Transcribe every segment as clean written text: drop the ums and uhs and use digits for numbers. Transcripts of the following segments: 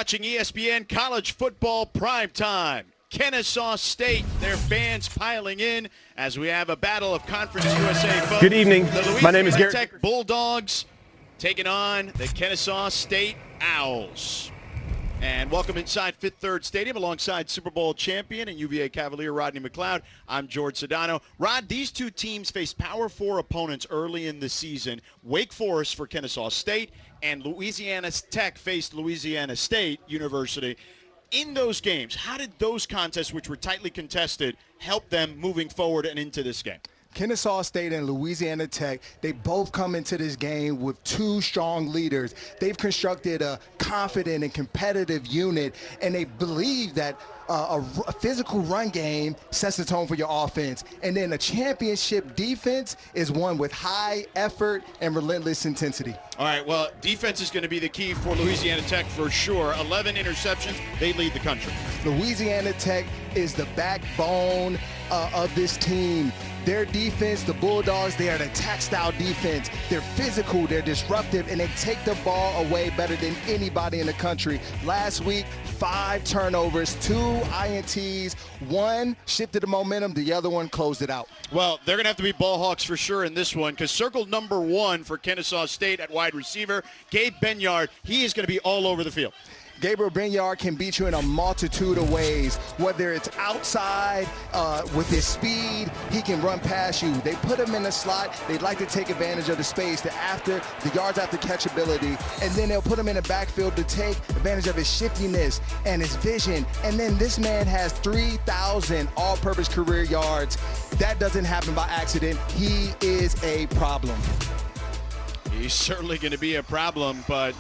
watching ESPN College Football Primetime. Kennesaw State, their fans piling in as we have a battle of Conference USA folks. Good evening. My name is Garrett. Tech Bulldogs taking on the Kennesaw State Owls. And welcome inside Fifth Third Stadium alongside Super Bowl champion and UVA Cavalier Rodney McLeod. I'm George Sedano. Rod, these two teams faced Power 4 opponents early in the season. Wake Forest for Kennesaw State and Louisiana Tech faced Louisiana State University. In those games, how did those contests, which were tightly contested, help them moving forward and into this game? Kennesaw State and Louisiana Tech, they both come into this game with two strong leaders. They've constructed a confident and competitive unit, and they believe that a physical run game sets the tone for your offense. And then a championship defense is one with high effort and relentless intensity. All right, well, defense is going to be the key for Louisiana Tech for sure. 11 interceptions, they lead the country. Louisiana Tech is the backbone of this team. Their defense, the Bulldogs, they are an attack-style defense. They're physical, they're disruptive, and they take the ball away better than anybody in the country. Last week, 5 turnovers, 2 INTs, 1 shifted the momentum, the other one closed it out. Well, they're going to have to be ball hawks for sure in this one because circle number 1 for Kennesaw State at wide receiver, Gabe Benyard, he is going to be all over the field. Gabriel Benyard can beat you in a multitude of ways, whether it's outside with his speed, he can run past you. They put him in the slot. They'd like to take advantage of the space, the yards after catch ability, and then they'll put him in the backfield to take advantage of his shiftiness and his vision. And then this man has 3,000 all-purpose career yards. That doesn't happen by accident. He is a problem. He's certainly going to be a problem, but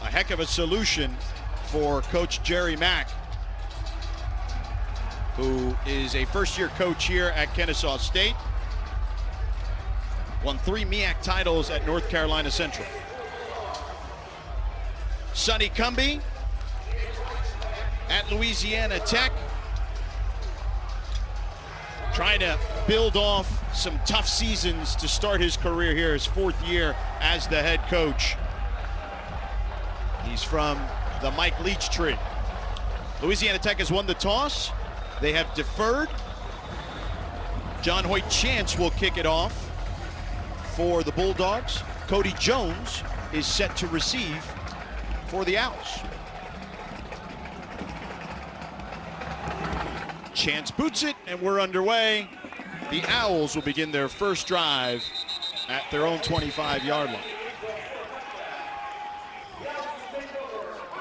a heck of a solution for Coach Jerry Mack, who is a first-year coach here at Kennesaw State. Won 3 MEAC titles at North Carolina Central. Sonny Cumbie at Louisiana Tech, trying to build off some tough seasons to start his career here, his 4th year as the head coach. He's from the Mike Leach tree. Louisiana Tech has won the toss. They have deferred. John Hoyt Chance will kick it off for the Bulldogs. Cody Jones is set to receive for the Owls. Chance boots it, and we're underway. The Owls will begin their first drive at their own 25-yard line.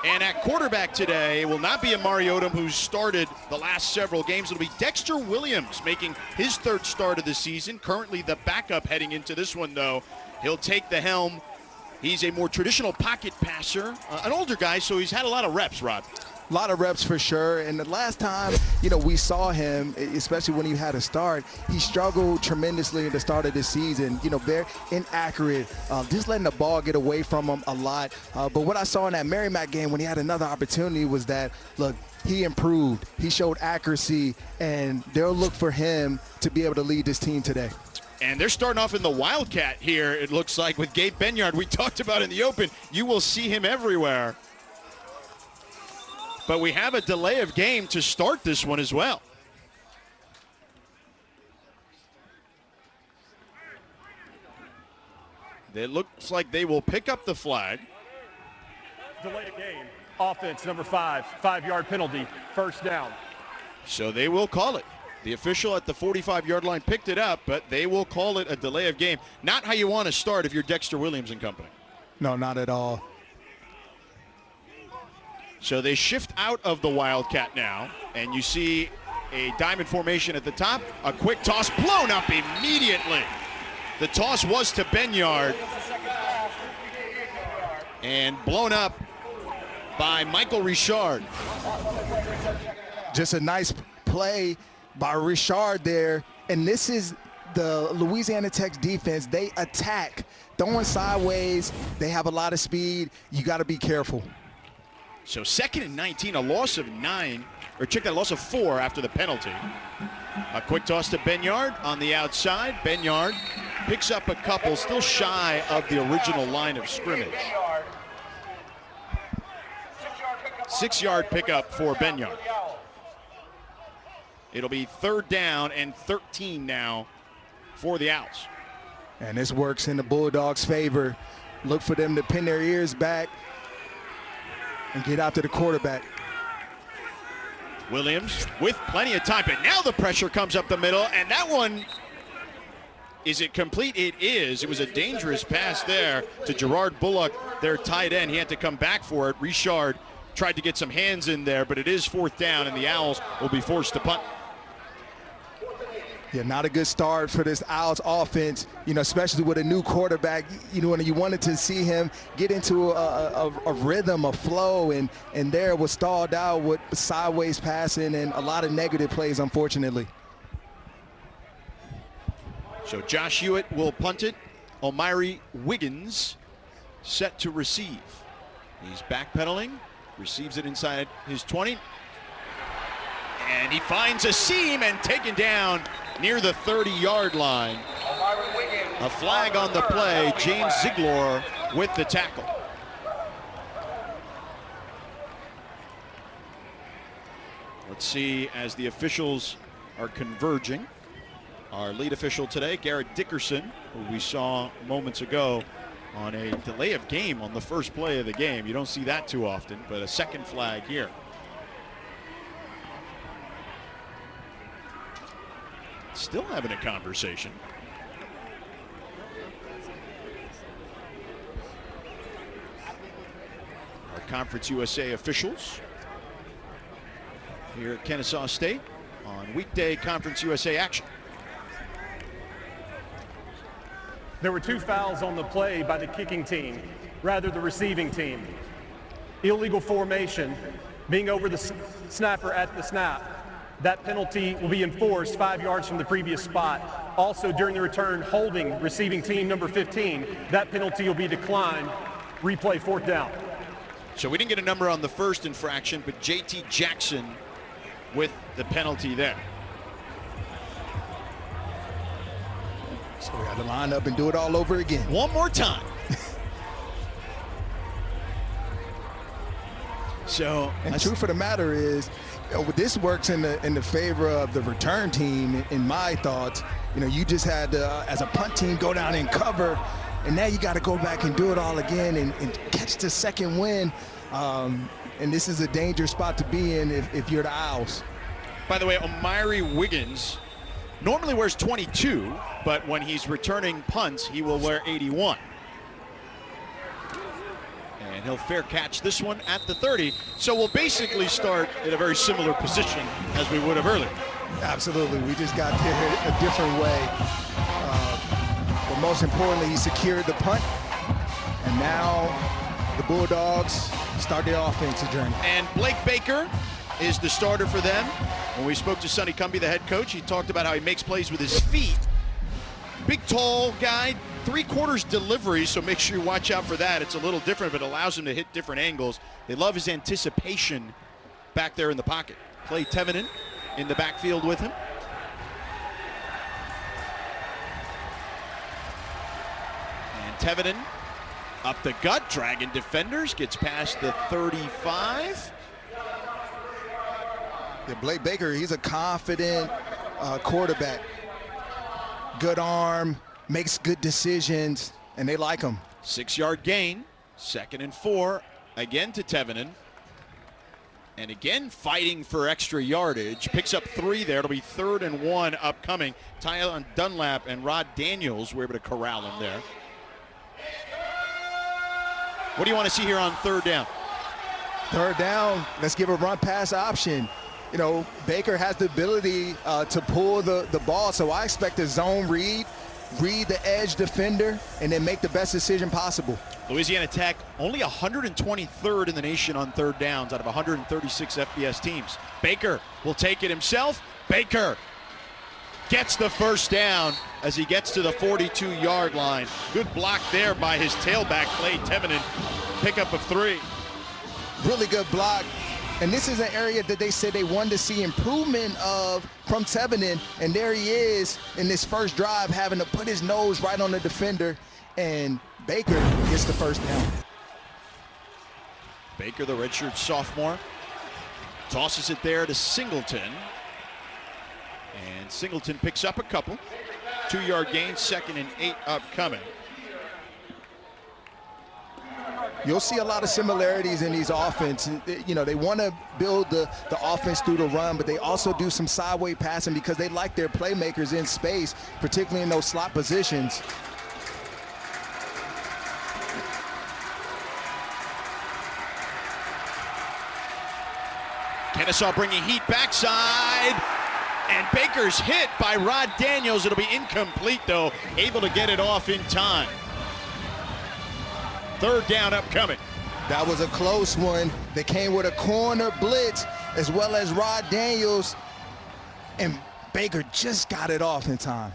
And at quarterback today, it will not be Amari Odom, who's started the last several games. It'll be Dexter Williams making his 3rd start of the season. Currently the backup heading into this one, though. He'll take the helm. He's a more traditional pocket passer, an older guy, so he's had a lot of reps, Rod. A lot of reps for sure. And the last time, we saw him, especially when he had a start, he struggled tremendously at the start of the season. Very inaccurate, just letting the ball get away from him a lot. But what I saw in that Merrimack game when he had another opportunity was that, look, he improved. He showed accuracy, and they'll look for him to be able to lead this team today. And they're starting off in the Wildcat here, it looks like, with Gabe Benyard. We talked about in the open. You will see him everywhere. But we have a delay of game to start this one as well. It looks like they will pick up the flag. Delay of game. Offense number 5, 5-yard penalty, first down. So they will call it. The official at the 45-yard line picked it up, but they will call it a delay of game. Not how you want to start if you're Dexter Williams and company. No, not at all. So they shift out of the Wildcat now, and you see a diamond formation at the top. A quick toss blown up immediately. The toss was to Benyard and blown up by Michael Richard. Just a nice play by Richard there, and this is the Louisiana Tech defense. They attack, throwing sideways. They have a lot of speed. You got to be careful. So 2nd and 19, a loss of 9, or check that, a loss of 4 after the penalty. A quick toss to Benyard on the outside. Benyard picks up a couple, still shy of the original line of scrimmage. 6-yard pickup for Benyard. It'll be 3rd down and 13 now for the Owls. And this works in the Bulldogs' favor. Look for them to pin their ears back and get after the quarterback. Williams with plenty of time, but now the pressure comes up the middle, and that one, is it complete? It is. It was a dangerous pass there to Gerard Bullock, their tight end. He had to come back for it. Richard tried to get some hands in there, but it is 4th down, and the Owls will be forced to punt. Yeah, not a good start for this Owls offense, especially with a new quarterback. When you wanted to see him get into a rhythm, a flow, and there was stalled out with sideways passing and a lot of negative plays, unfortunately. So Josh Hewitt will punt it. Omari Wiggins set to receive. He's backpedaling, receives it inside his 20. And he finds a seam and taken down near the 30-yard line. A flag on the play. James Ziegler with the tackle. Let's see as the officials are converging. Our lead official today, Garrett Dickerson, who we saw moments ago on a delay of game on the first play of the game. You don't see that too often, but a second flag here. Still having a conversation. Our Conference USA officials here at Kennesaw State on weekday Conference USA action. There were 2 fouls on the play by the kicking team, rather the receiving team. Illegal formation, being over the snapper at the snap. That penalty will be enforced 5 yards from the previous spot. Also, during the return, holding receiving team number 15. That penalty will be declined. Replay 4th down. So we didn't get a number on the first infraction, but J.T. Jackson with the penalty there. So we got to line up and do it all over again. One more time. So, and truth of the matter is, this works in the favor of the return team. In my thoughts, you just had to, as a punt team, go down and cover, and now you got to go back and do it all again and catch the second win. And this is a dangerous spot to be in if you're the Owls. By the way, Omari Wiggins normally wears 22, but when he's returning punts, he will wear 81. And he'll fair catch this one at the 30. So we'll basically start in a very similar position as we would have earlier. Absolutely. We just got there a different way. But most importantly, he secured the punt. And now the Bulldogs start their offensive journey. And Blake Baker is the starter for them. When we spoke to Sonny Cumbie, the head coach, he talked about how he makes plays with his feet. Big, tall guy, 3/4 delivery, so make sure you watch out for that. It's a little different, but it allows him to hit different angles. They love his anticipation back there in the pocket. Clay Tevenen in the backfield with him. And Tevenen up the gut, dragging defenders, gets past the 35. Yeah, Blake Baker, he's a confident quarterback. Good arm, makes good decisions, and they like him. 6-yard gain, 2nd and 4, again to Tevenen. And again fighting for extra yardage. Picks up 3 there. It'll be 3rd and 1 upcoming. Tyler Dunlap and Rod Daniels were able to corral him there. What do you want to see here on 3rd down? 3rd down, let's give a run pass option. Baker has the ability to pull the ball, so I expect a zone read the edge defender, and then make the best decision possible. Louisiana Tech only 123rd in the nation on 3rd downs out of 136 FBS teams. Baker will take it himself. Baker gets the 1st down as he gets to the 42-yard line. Good block there by his tailback, Clay Tevenen. Pickup of 3. Really good block. And this is an area that they said they wanted to see improvement from Tevenen, and there he is in this first drive, having to put his nose right on the defender, and Baker gets the 1st down. Baker, the redshirt sophomore, tosses it there to Singleton. And Singleton picks up a couple. 2-yard gain, 2nd and 8 upcoming. You'll see a lot of similarities in these offenses. You know, they want to build the offense through the run, but they also do some sideway passing because they like their playmakers in space, particularly in those slot positions. Kennesaw bringing heat backside, and Baker's hit by Rod Daniels. It'll be incomplete, though, able to get it off in time. 3rd down upcoming. That was a close one. They came with a corner blitz as well as Rod Daniels, and Baker just got it off in time.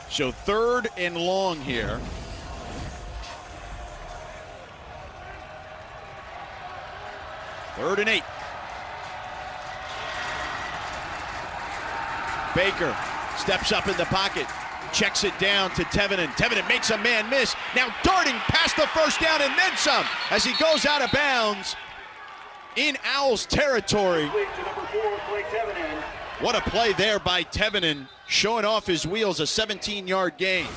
So 3rd and long here. Third and 8. Baker steps up in the pocket, checks it down to Tevenen. Tevenen makes a man miss. Now darting past the 1st down and then some as he goes out of bounds in Owls territory. What a play there by Tevenen, showing off his wheels, a 17-yard gain.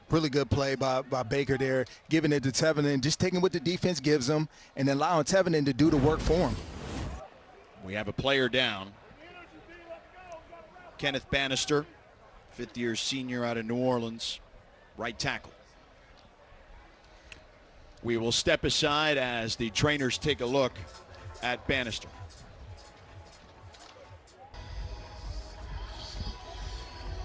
Really good play by Baker there, giving it to Tevenen, just taking what the defense gives him and then allowing Tevenen to do the work for him. We have a player down. Kenneth Bannister, 5th-year senior out of New Orleans, right tackle. We will step aside as the trainers take a look at Bannister.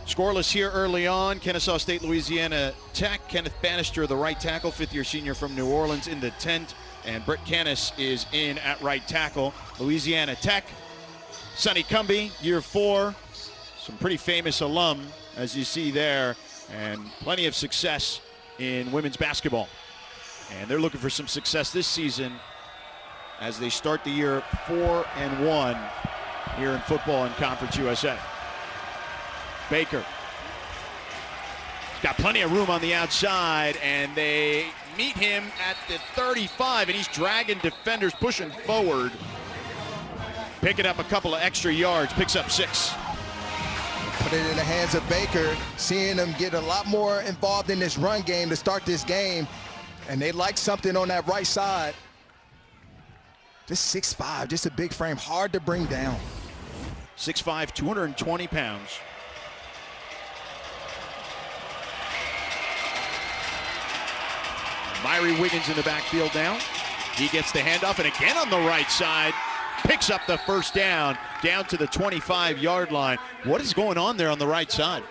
Scoreless here early on. Kennesaw State, Louisiana Tech. Kenneth Bannister, the right tackle, 5th-year senior from New Orleans, in the tent. And Brett Canis is in at right tackle. Louisiana Tech, Sonny Cumbie, year 4. Some pretty famous alum, as you see there, and plenty of success in women's basketball. And they're looking for some success this season as they start the year 4-1 here in football in Conference USA. Baker got plenty of room on the outside, and they meet him at the 35, and he's dragging defenders, pushing forward, picking up a couple of extra yards, picks up 6. Put it in the hands of Baker, seeing him get a lot more involved in this run game to start this game, and they like something on that right side. Just 6'5", just a big frame, hard to bring down. 6'5", 220 pounds. Myrie Wiggins in the backfield now. He gets the handoff, and again on the right side, picks up the 1st down to the 25-yard line. What is going on there on the right side?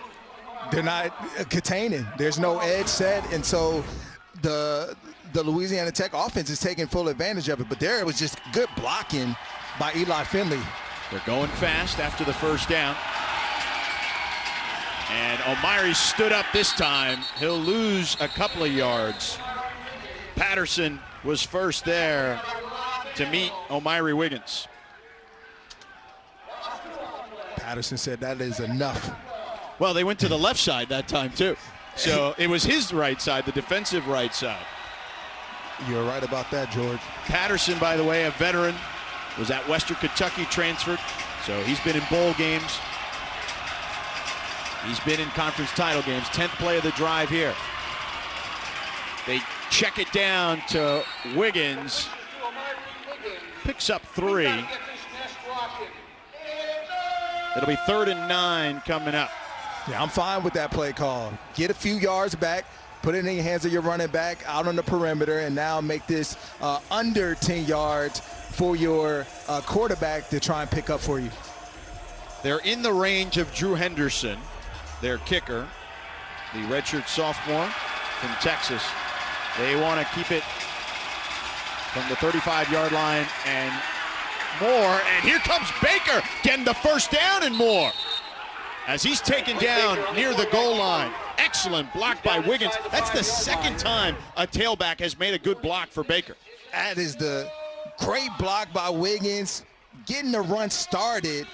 They're not containing. There's no edge set, and so the Louisiana Tech offense is taking full advantage of it. But there it was just good blocking by Eli Finley. They're going fast after the 1st down. And O'Meary stood up this time. He'll lose a couple of yards. Patterson was first there to meet O'Meary Wiggins. Patterson said that is enough. Well, they went to the left side that time too. So it was his right side, the defensive right side. You're right about that, George. Patterson, by the way, a veteran, was at Western Kentucky, transferred. So he's been in bowl games. He's been in conference title games. 10th play of the drive here. They check it down to Wiggins. Picks up 3. It'll be 3rd and 9 coming up. Yeah, I'm fine with that play call. Get a few yards back, put it in the hands of your running back out on the perimeter, and now make this under 10 yards for your quarterback to try and pick up for you. They're in the range of Drew Henderson, their kicker, the redshirt sophomore from Texas. They want to keep it from the 35-yard line and more. And here comes Baker getting the 1st down and more as he's taken down near the goal line. Excellent block by Wiggins. That's the 2nd time a tailback has made a good block for Baker. That is the great block by Wiggins, getting the run started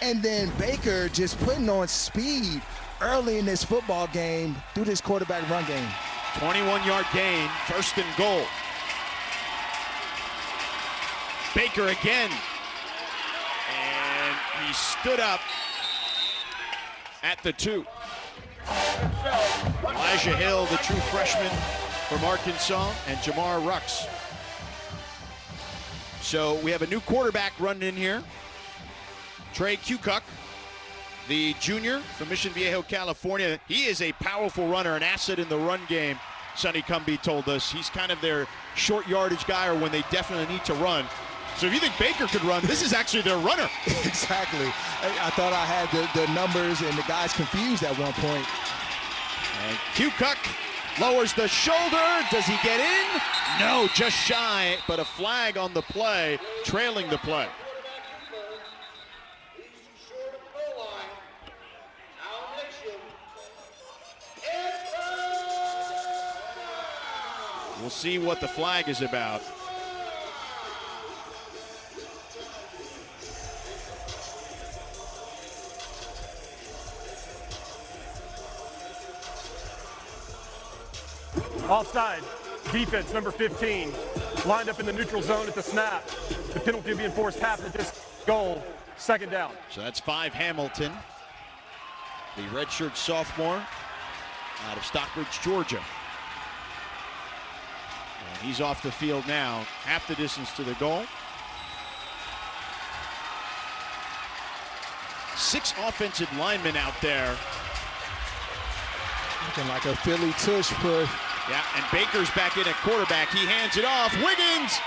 And then Baker just putting on speed early in this football game through this quarterback run game. 21-yard gain, 1st and goal. Baker again. And he stood up at the 2. Elijah Hill, the true freshman from Arkansas, and Jamar Rux. So we have a new quarterback running in here. Trey Kukuk, the junior from Mission Viejo, California. He is a powerful runner, an asset in the run game. Sonny Cumbie told us he's kind of their short yardage guy, or when they definitely need to run. So if you think Baker could run, this is actually their runner. Exactly. I thought I had the numbers and the guys confused at one point. And Kukuk lowers the shoulder. Does he get in? No, just shy, but a flag on the play, trailing the play. We'll see what the flag is about. Offside. Defense, number 15, lined up in the neutral zone at the snap. The penalty will be enforced half the distance. Goal, 2nd down. So that's 5 Hamilton, the redshirt sophomore out of Stockbridge, Georgia. And he's off the field now, half the distance to the goal. 6 offensive linemen out there. Looking like a Philly tush push. Yeah, and Baker's back in at quarterback. He hands it off. Wiggins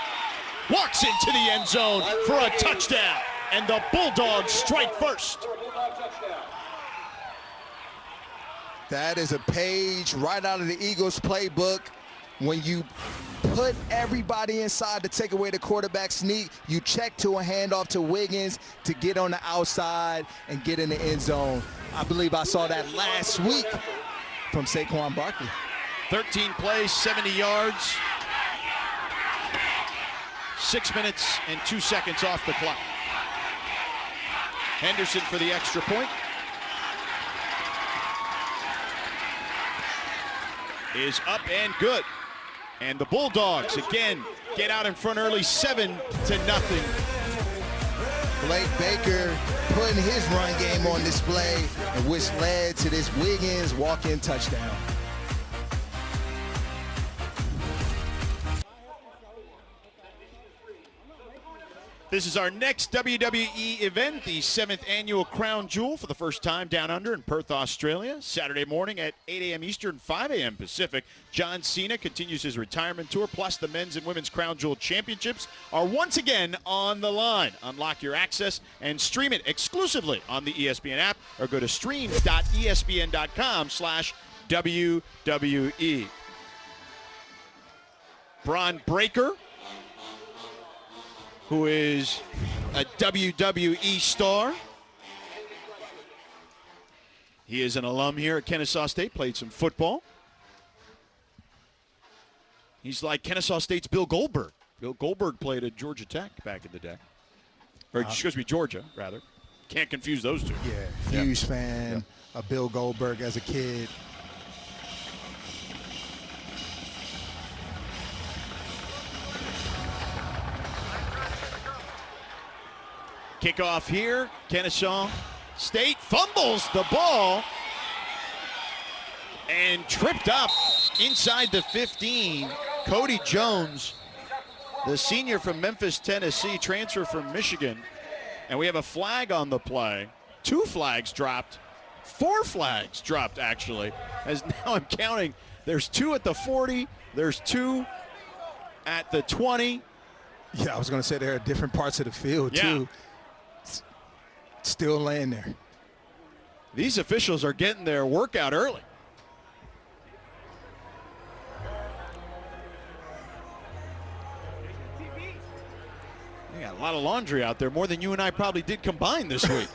walks into the end zone for a touchdown. And the Bulldogs strike first. That is a page right out of the Eagles playbook. When you put everybody inside to take away the quarterback sneak, you check to a handoff to Wiggins to get on the outside and get in the end zone. I believe I saw that last week from Saquon Barkley. 13 plays, 70 yards. 6 minutes and 2 seconds off the clock. Henderson for the extra point. Is up and good. And the Bulldogs, again, get out in front early, 7-0. Blake Baker putting his run game on display, and which led to this Wiggins walk-in touchdown. This is our next WWE event, the 7th annual Crown Jewel for the first time down under in Perth, Australia. Saturday morning at 8 a.m. Eastern, 5 a.m. Pacific. John Cena continues his retirement tour, plus the men's and women's Crown Jewel championships are once again on the line. Unlock your access and stream it exclusively on the ESPN app or go to stream.espn.com/WWE. Braun Breaker, who is a WWE star. He is an alum here at Kennesaw State, played some football. He's like Kennesaw State's Bill Goldberg. Bill Goldberg played at Georgia Tech back in the day. Or excuse me, Georgia, rather. Can't confuse those two. Yeah, huge fan of Bill Goldberg as a kid. Kickoff here. Kennesaw State fumbles the ball and tripped up inside the 15. Cody Jones, the senior from Memphis, Tennessee, transfer from Michigan. And we have a flag on the play. 2 flags dropped. 4 flags dropped, actually. As now I'm counting, there's 2 at the 40. There's 2 at the 20. Yeah, I was going to say there are different parts of the field, too. Still laying there. These officials are getting their workout early. They got a lot of laundry out there, more than you and I probably did combined this week.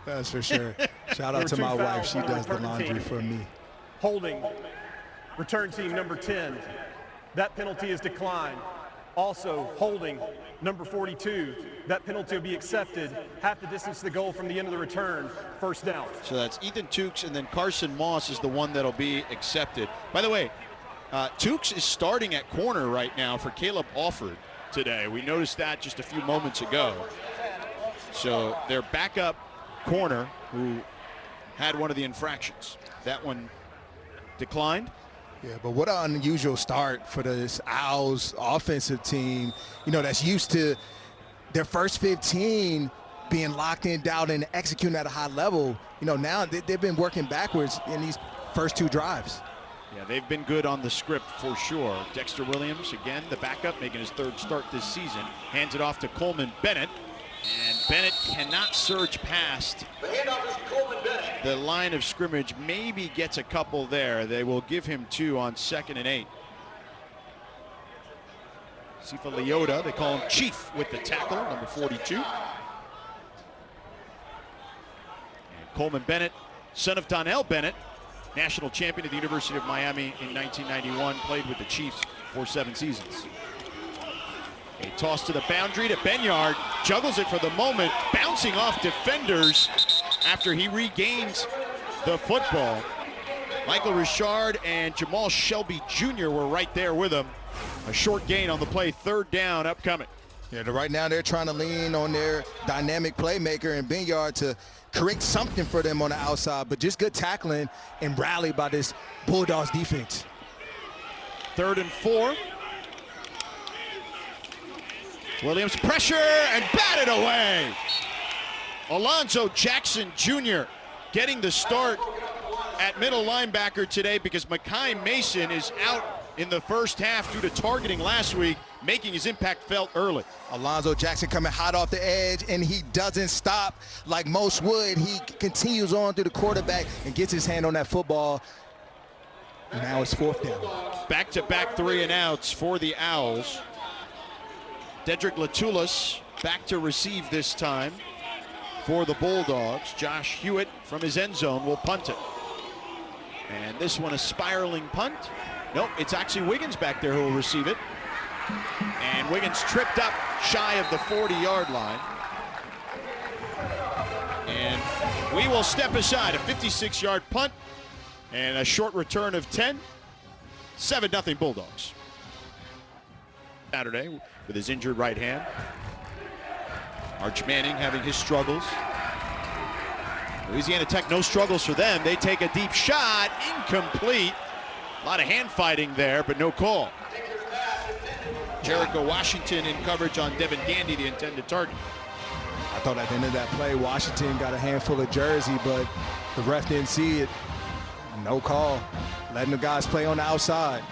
That's for sure. Shout out to my wife. She does the laundry for me. Holding, return team number 10. That penalty is declined. Also holding, number 42. that penalty will be accepted half the distance to the goal from the end of the return, first down. So that's Ethan Tukes, and then Carson Moss is the one that'll be accepted. By the way, Tukes is starting at corner right now for Caleb Alford today. We noticed that just a few moments ago. So their backup corner, who had one of the infractions, that one declined. Yeah, but what an unusual start for this Owls offensive team, that's used to their first 15 being locked in, dialed in, executing at a high level. Now they've been working backwards in these first 2 drives. Yeah, they've been good on the script for sure. Dexter Williams, again, the backup, making his 3rd start this season. Hands it off to Coleman Bennett. And Bennett cannot surge past the line of scrimmage. Maybe gets a couple there. They will give him 2 on 2nd and 8. Sifa Leota, they call him Chief with the tackle, number 42. And Coleman Bennett, son of Donnell Bennett, national champion at the University of Miami in 1991, played with the Chiefs for 7 seasons. A toss to the boundary to Benyard, juggles it for the moment, bouncing off defenders after he regains the football. Michael Richard and Jamal Shelby Jr. were right there with him. A short gain on the play, 3rd down upcoming. Yeah, right now they're trying to lean on their dynamic playmaker and Benyard to create something for them on the outside, but just good tackling and rally by this Bulldogs defense. 3rd and 4. Williams pressure and batted away. Alonzo Jackson Jr. getting the start at middle linebacker today because Mekhi Mason is out in the first half due to targeting last week, making his impact felt early. Alonzo Jackson coming hot off the edge, and he doesn't stop like most would. He continues on through the quarterback and gets his hand on that football. Now it's 4th down. Back-to-back 3 and outs for the Owls. Dedrick Latulis back to receive this time for the Bulldogs. Josh Hewitt from his end zone will punt it. And this one a spiraling punt. Nope, it's actually Wiggins back there who will receive it. And Wiggins tripped up shy of the 40-yard line. And we will step aside. A 56-yard punt and a short return of 10. 7-0 Bulldogs. Saturday with his injured right hand. Arch Manning having his struggles. Louisiana Tech, no struggles for them. They take a deep shot, incomplete. A lot of hand fighting there, but no call. Jericho Washington in coverage on Devin Gandy, the intended target. I thought at the end of that play, Washington got a handful of jersey, but the ref didn't see it. No call. Letting the guys play on the outside.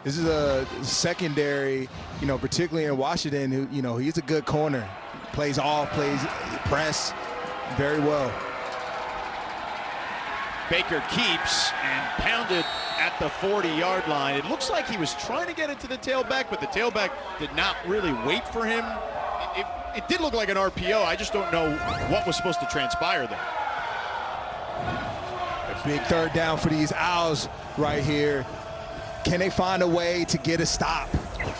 This is a secondary, particularly in Washington, who, he's a good corner. Plays off, plays press very well. Baker keeps and pounded at the 40-yard line. It looks like he was trying to get it to the tailback, but the tailback did not really wait for him. It did look like an RPO. I just don't know what was supposed to transpire there. A big 3rd down for these Owls right here. Can they find a way to get a stop?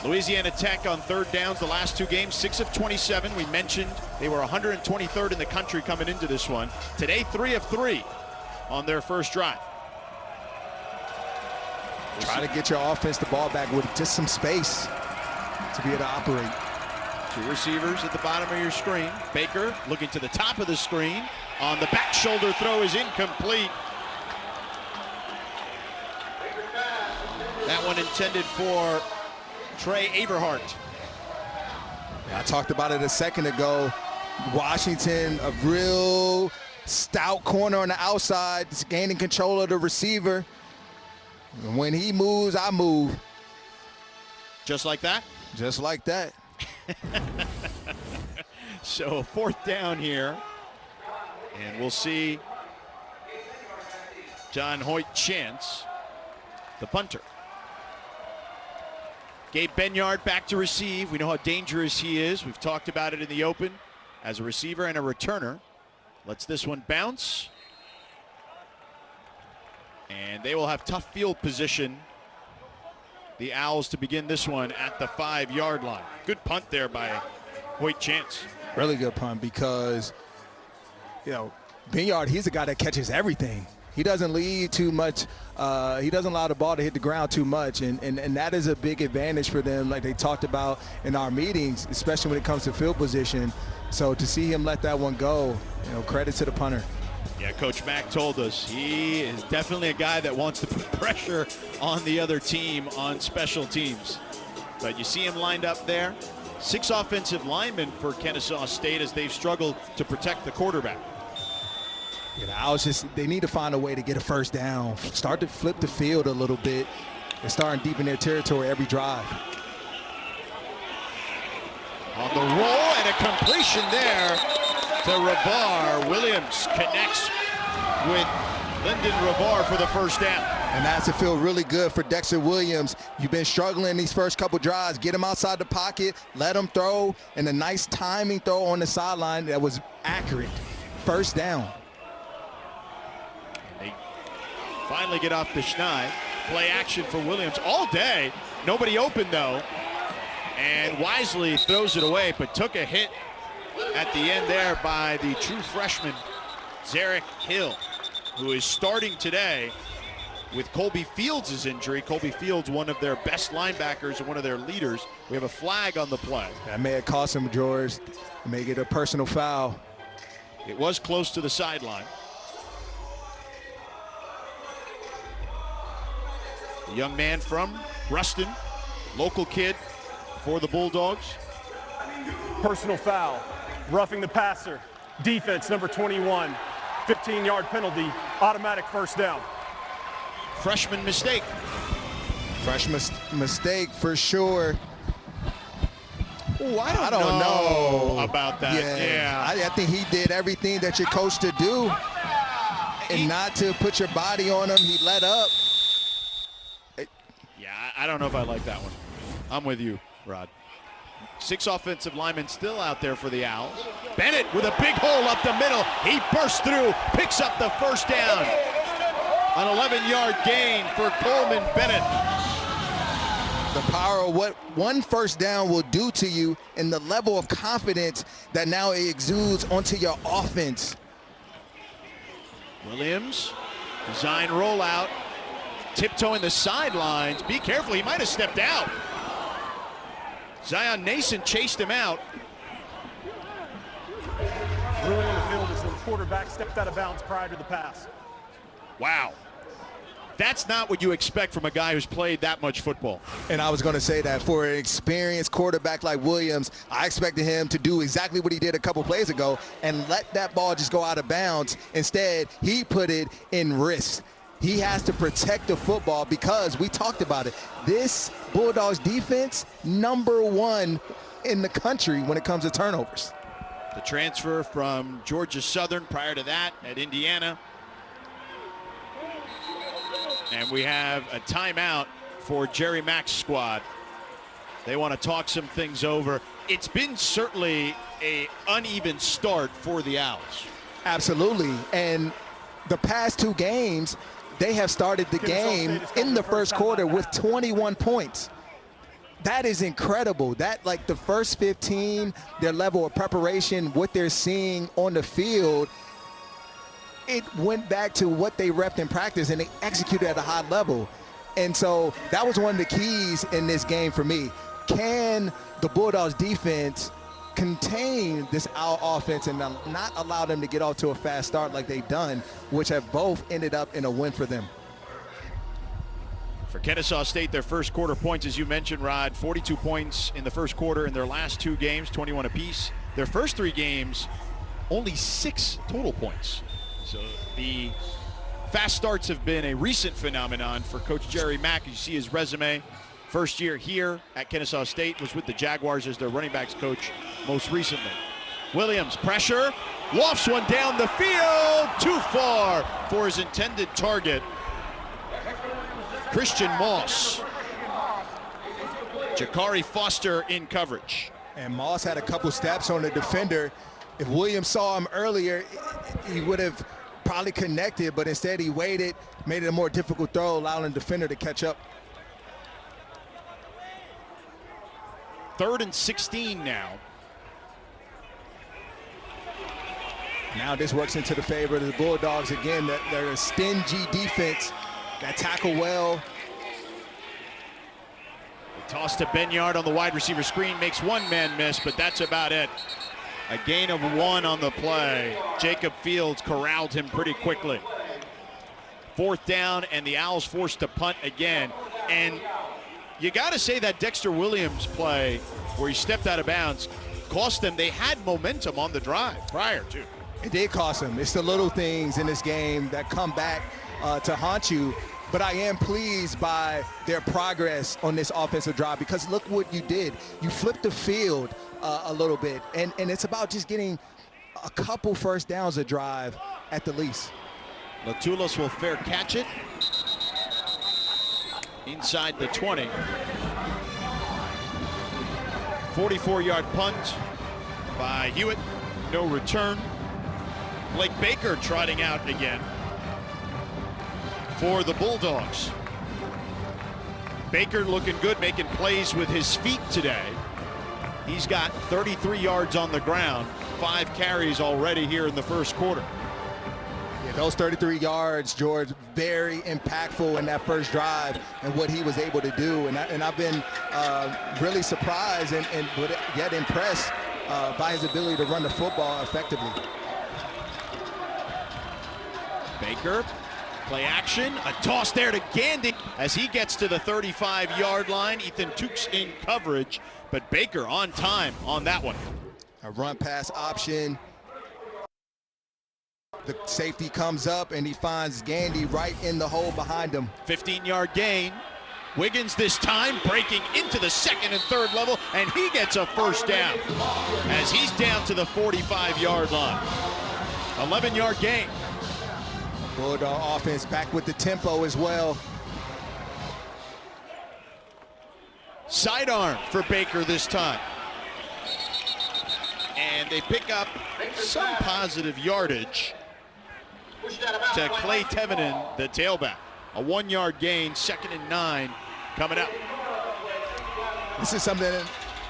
Louisiana Tech on 3rd downs the last 2 games, 6 of 27. We mentioned they were 123rd in the country coming into this one. Today, 3 of 3 on their first drive. Try to get your offense the ball back with just some space to be able to operate. 2 receivers at the bottom of your screen. Baker looking to the top of the screen. On the back shoulder throw is incomplete. That one intended for Trey Averhart. I talked about it a second ago. Washington, a real stout corner on the outside, gaining control of the receiver. And when he moves, I move. Just like that? Just like that. So 4th down here. And we'll see John Hoyt Chance, the punter. Gabe Benyard back to receive. We know how dangerous he is. We've talked about it in the open as a receiver and a returner. Lets this one bounce. And they will have tough field position the Owls to begin this one at the 5-yard line. Good punt there by Hoyt Chance. Really good punt because, Binyard, he's a guy that catches everything. He doesn't leave too much. He doesn't allow the ball to hit the ground too much, and that is a big advantage for them, like they talked about in our meetings, especially when it comes to field position. So to see him let that one go, credit to the punter. Yeah, Coach Mack told us he is definitely a guy that wants to put pressure on the other team on special teams. But you see him lined up there. 6 offensive linemen for Kennesaw State as they've struggled to protect the quarterback. The Owls they need to find a way to get a first down, start to flip the field a little bit. They're starting deep in their territory every drive. On the roll and a completion there to Ravar. Williams connects with Lyndon Ravar for the first down. And that's to feel really good for Dexter Williams. You've been struggling these first couple drives. Get him outside the pocket, let him throw, and a nice timing throw on the sideline that was accurate. First down. They finally get off the schneid. Play action for Williams all day. Nobody open though. And wisely throws it away, but took a hit at the end there by the true freshman, Zarek Hill, who is starting today with Colby Fields' injury. Colby Fields, one of their best linebackers and one of their leaders. We have a flag on the play. That may have cost him, George. May get a personal foul. It was close to the sideline. The young man from Ruston, local kid for the Bulldogs. Personal foul, roughing the passer, defense number 21, 15-yard penalty, automatic first down. Freshman mistake. Freshman mistake for sure. Ooh, I don't know about that. Yeah. I think he did everything that you're coached to do, and not to put your body on him. He let up. Yeah, I don't know if I like that one. I'm with you, Rod. 6 offensive linemen still out there for the Owls. Bennett with a big hole up the middle. He bursts through, picks up the first down. An 11-yard gain for Coleman Bennett. The power of what one first down will do to you and the level of confidence that now it exudes onto your offense. Williams, design rollout, tiptoeing the sidelines. Be careful, he might have stepped out. Zion Nason chased him out. Ruling on the field as the quarterback stepped out of bounds prior to the pass. Wow. That's not what you expect from a guy who's played that much football. And I was going to say that for an experienced quarterback like Williams, I expected him to do exactly what he did a couple plays ago and let that ball just go out of bounds. Instead, he put it in risk. He has to protect the football because we talked about it. This Bulldogs defense, #1 in the country when it comes to turnovers. The transfer from Georgia Southern prior to that at Indiana. And we have a timeout for Jerry Mack's squad. They want to talk some things over. It's been certainly an uneven start for the Owls. Absolutely. And the past 2 games, they have started the game in the first quarter with 21 points. That is incredible. That, like, the first 15, their level of preparation, what they're seeing on the field, it went back to what they repped in practice, and they executed at a high level. And so that was one of the keys in this game for me. Can the Bulldogs defense contain this Owl offense and not allow them to get off to a fast start like they've done, which have both ended up in a win for them? For Kennesaw State, their first quarter points, as you mentioned, Rod, 42 points in the first quarter in their last 2 games, 21 apiece. Their first 3 games, only 6 total points. So the fast starts have been a recent phenomenon for Coach Jerry Mack. You see his resume. First year here at Kennesaw State, was with the Jaguars as their running backs coach most recently. Williams, pressure, lofts one down the field, too far for his intended target. Christian Moss. Jakari Foster in coverage. And Moss had a couple steps on the defender. If Williams saw him earlier, he would have probably connected, but instead he waited, made it a more difficult throw, allowing the defender to catch up. 3rd and 16 now. Now this works into the favor of the Bulldogs again. They're a stingy defense that tackle well. Toss to Benyard on the wide receiver screen, makes one man miss, but that's about it. A gain of 1 on the play. Jacob Fields corralled him pretty quickly. 4th down, and the Owls forced to punt again. And you got to say that Dexter Williams play where he stepped out of bounds cost them. They had momentum on the drive prior to. It did cost them. It's the little things in this game that come back to haunt you. But I am pleased by their progress on this offensive drive, because look what you did. You flipped the field a little bit, and it's about just getting a couple first downs a drive at the least. Latulis will fair catch it inside the 20. 44-yard punt by Hewitt. No return. Blake Baker trotting out again for the Bulldogs. Baker looking good, making plays with his feet today. He's got 33 yards on the ground, 5 carries already here in the first quarter. Yeah, those 33 yards, George, very impactful in that first drive and what he was able to do. And I've been really surprised and yet impressed by his ability to run the football effectively. Baker, play action, a toss there to Gandy as he gets to the 35-yard line. Ethan Tukes in coverage, but Baker on time on that one. A run pass option. The safety comes up and he finds Gandy right in the hole behind him. 15-yard gain. Wiggins this time breaking into the 2nd and 3rd level, and he gets a first down as he's down to the 45-yard line. 11-yard gain. Bulldog offense back with the tempo as well. Sidearm for Baker this time. And they pick up some positive yardage to Clay Tevenen, the tailback. A 1-yard gain, 2nd and 9 coming up. This is something,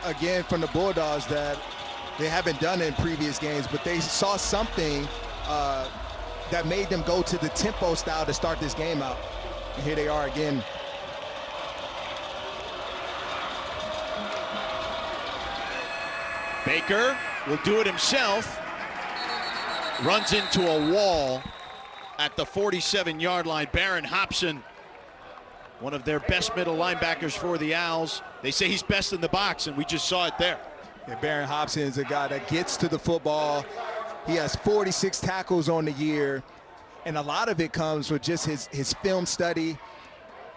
again, from the Bulldogs that they haven't done in previous games, but they saw something that made them go to the tempo style to start this game out. And here they are again. Baker will do it himself. Runs into a wall at the 47-yard line. Barron Hobson, one of their best middle linebackers for the Owls. They say he's best in the box, and we just saw it there. Yeah, Barron Hobson is a guy that gets to the football. He has 46 tackles on the year, and a lot of it comes with just his film study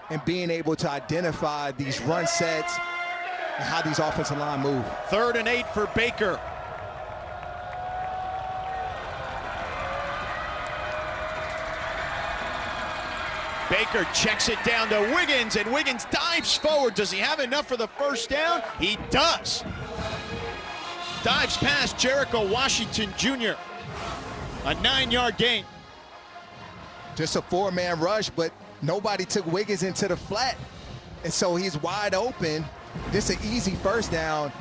and being able to identify these run sets and how these offensive line move. 3rd and 8 for Baker. Baker checks it down to Wiggins, and Wiggins dives forward. Does he have enough for the first down? He does. Dives past Jericho Washington Jr. A 9-yard gain. Just a 4-man rush, but nobody took Wiggins into the flat. And so he's wide open. Just an easy first down.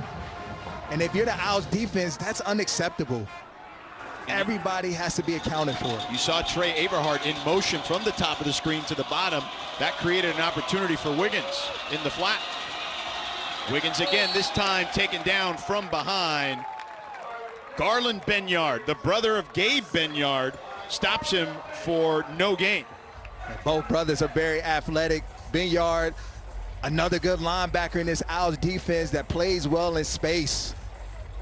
And if you're the Owls defense, that's unacceptable. Everybody has to be accounted for. You saw Trey Averhart in motion from the top of the screen to the bottom. That created an opportunity for Wiggins in the flat. Wiggins again, this time taken down from behind. Garland Benyard, the brother of Gabe Benyard, stops him for no gain. Both brothers are very athletic. Benyard, another good linebacker in this Owls defense that plays well in space.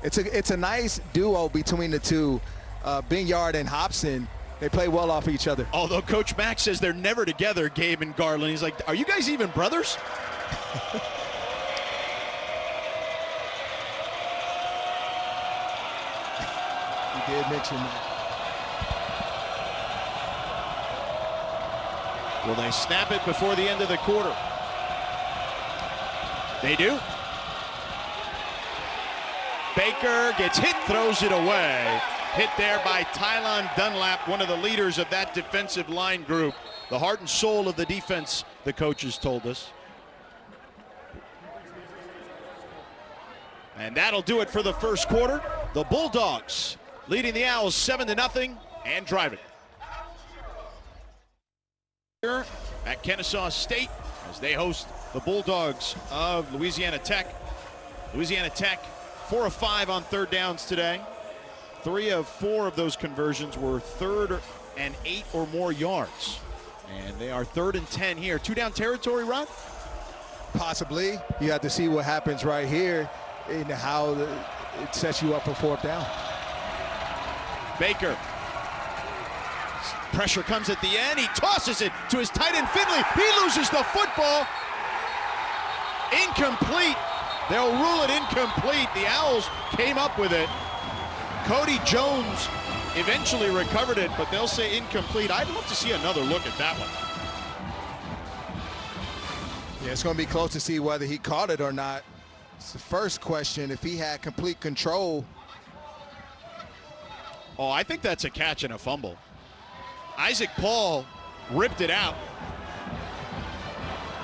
It's a nice duo between the two. Benyard and Hobson, they play well off each other. Although Coach Mack says they're never together, Gabe and Garland. He's like, are you guys even brothers? He did mention that. Will they snap it before the end of the quarter? They do. Baker gets hit, throws it away. Hit there by Tylon Dunlap, one of the leaders of that defensive line group. The heart and soul of the defense, the coaches told us. And that'll do it for the first quarter. The Bulldogs leading the Owls 7-0 and driving. Here at Kennesaw State as they host the Bulldogs of Louisiana Tech. Louisiana Tech 4 of 5 on third downs today. 3 of 4 of those conversions were third and 8 or more yards. And they are 3rd and 10 here. 2-down territory, Ron? Possibly. You have to see what happens right here and how it sets you up for 4th down. Baker. Pressure comes at the end. He tosses it to his tight end, Finley. He loses the football. Incomplete. They'll rule it incomplete. The Owls came up with it. Cody Jones eventually recovered it, but they'll say incomplete. I'd love to see another look at that one. Yeah, it's going to be close to see whether he caught it or not. It's the first question. If he had complete control. Oh, I think that's a catch and a fumble. Isaac Paul ripped it out.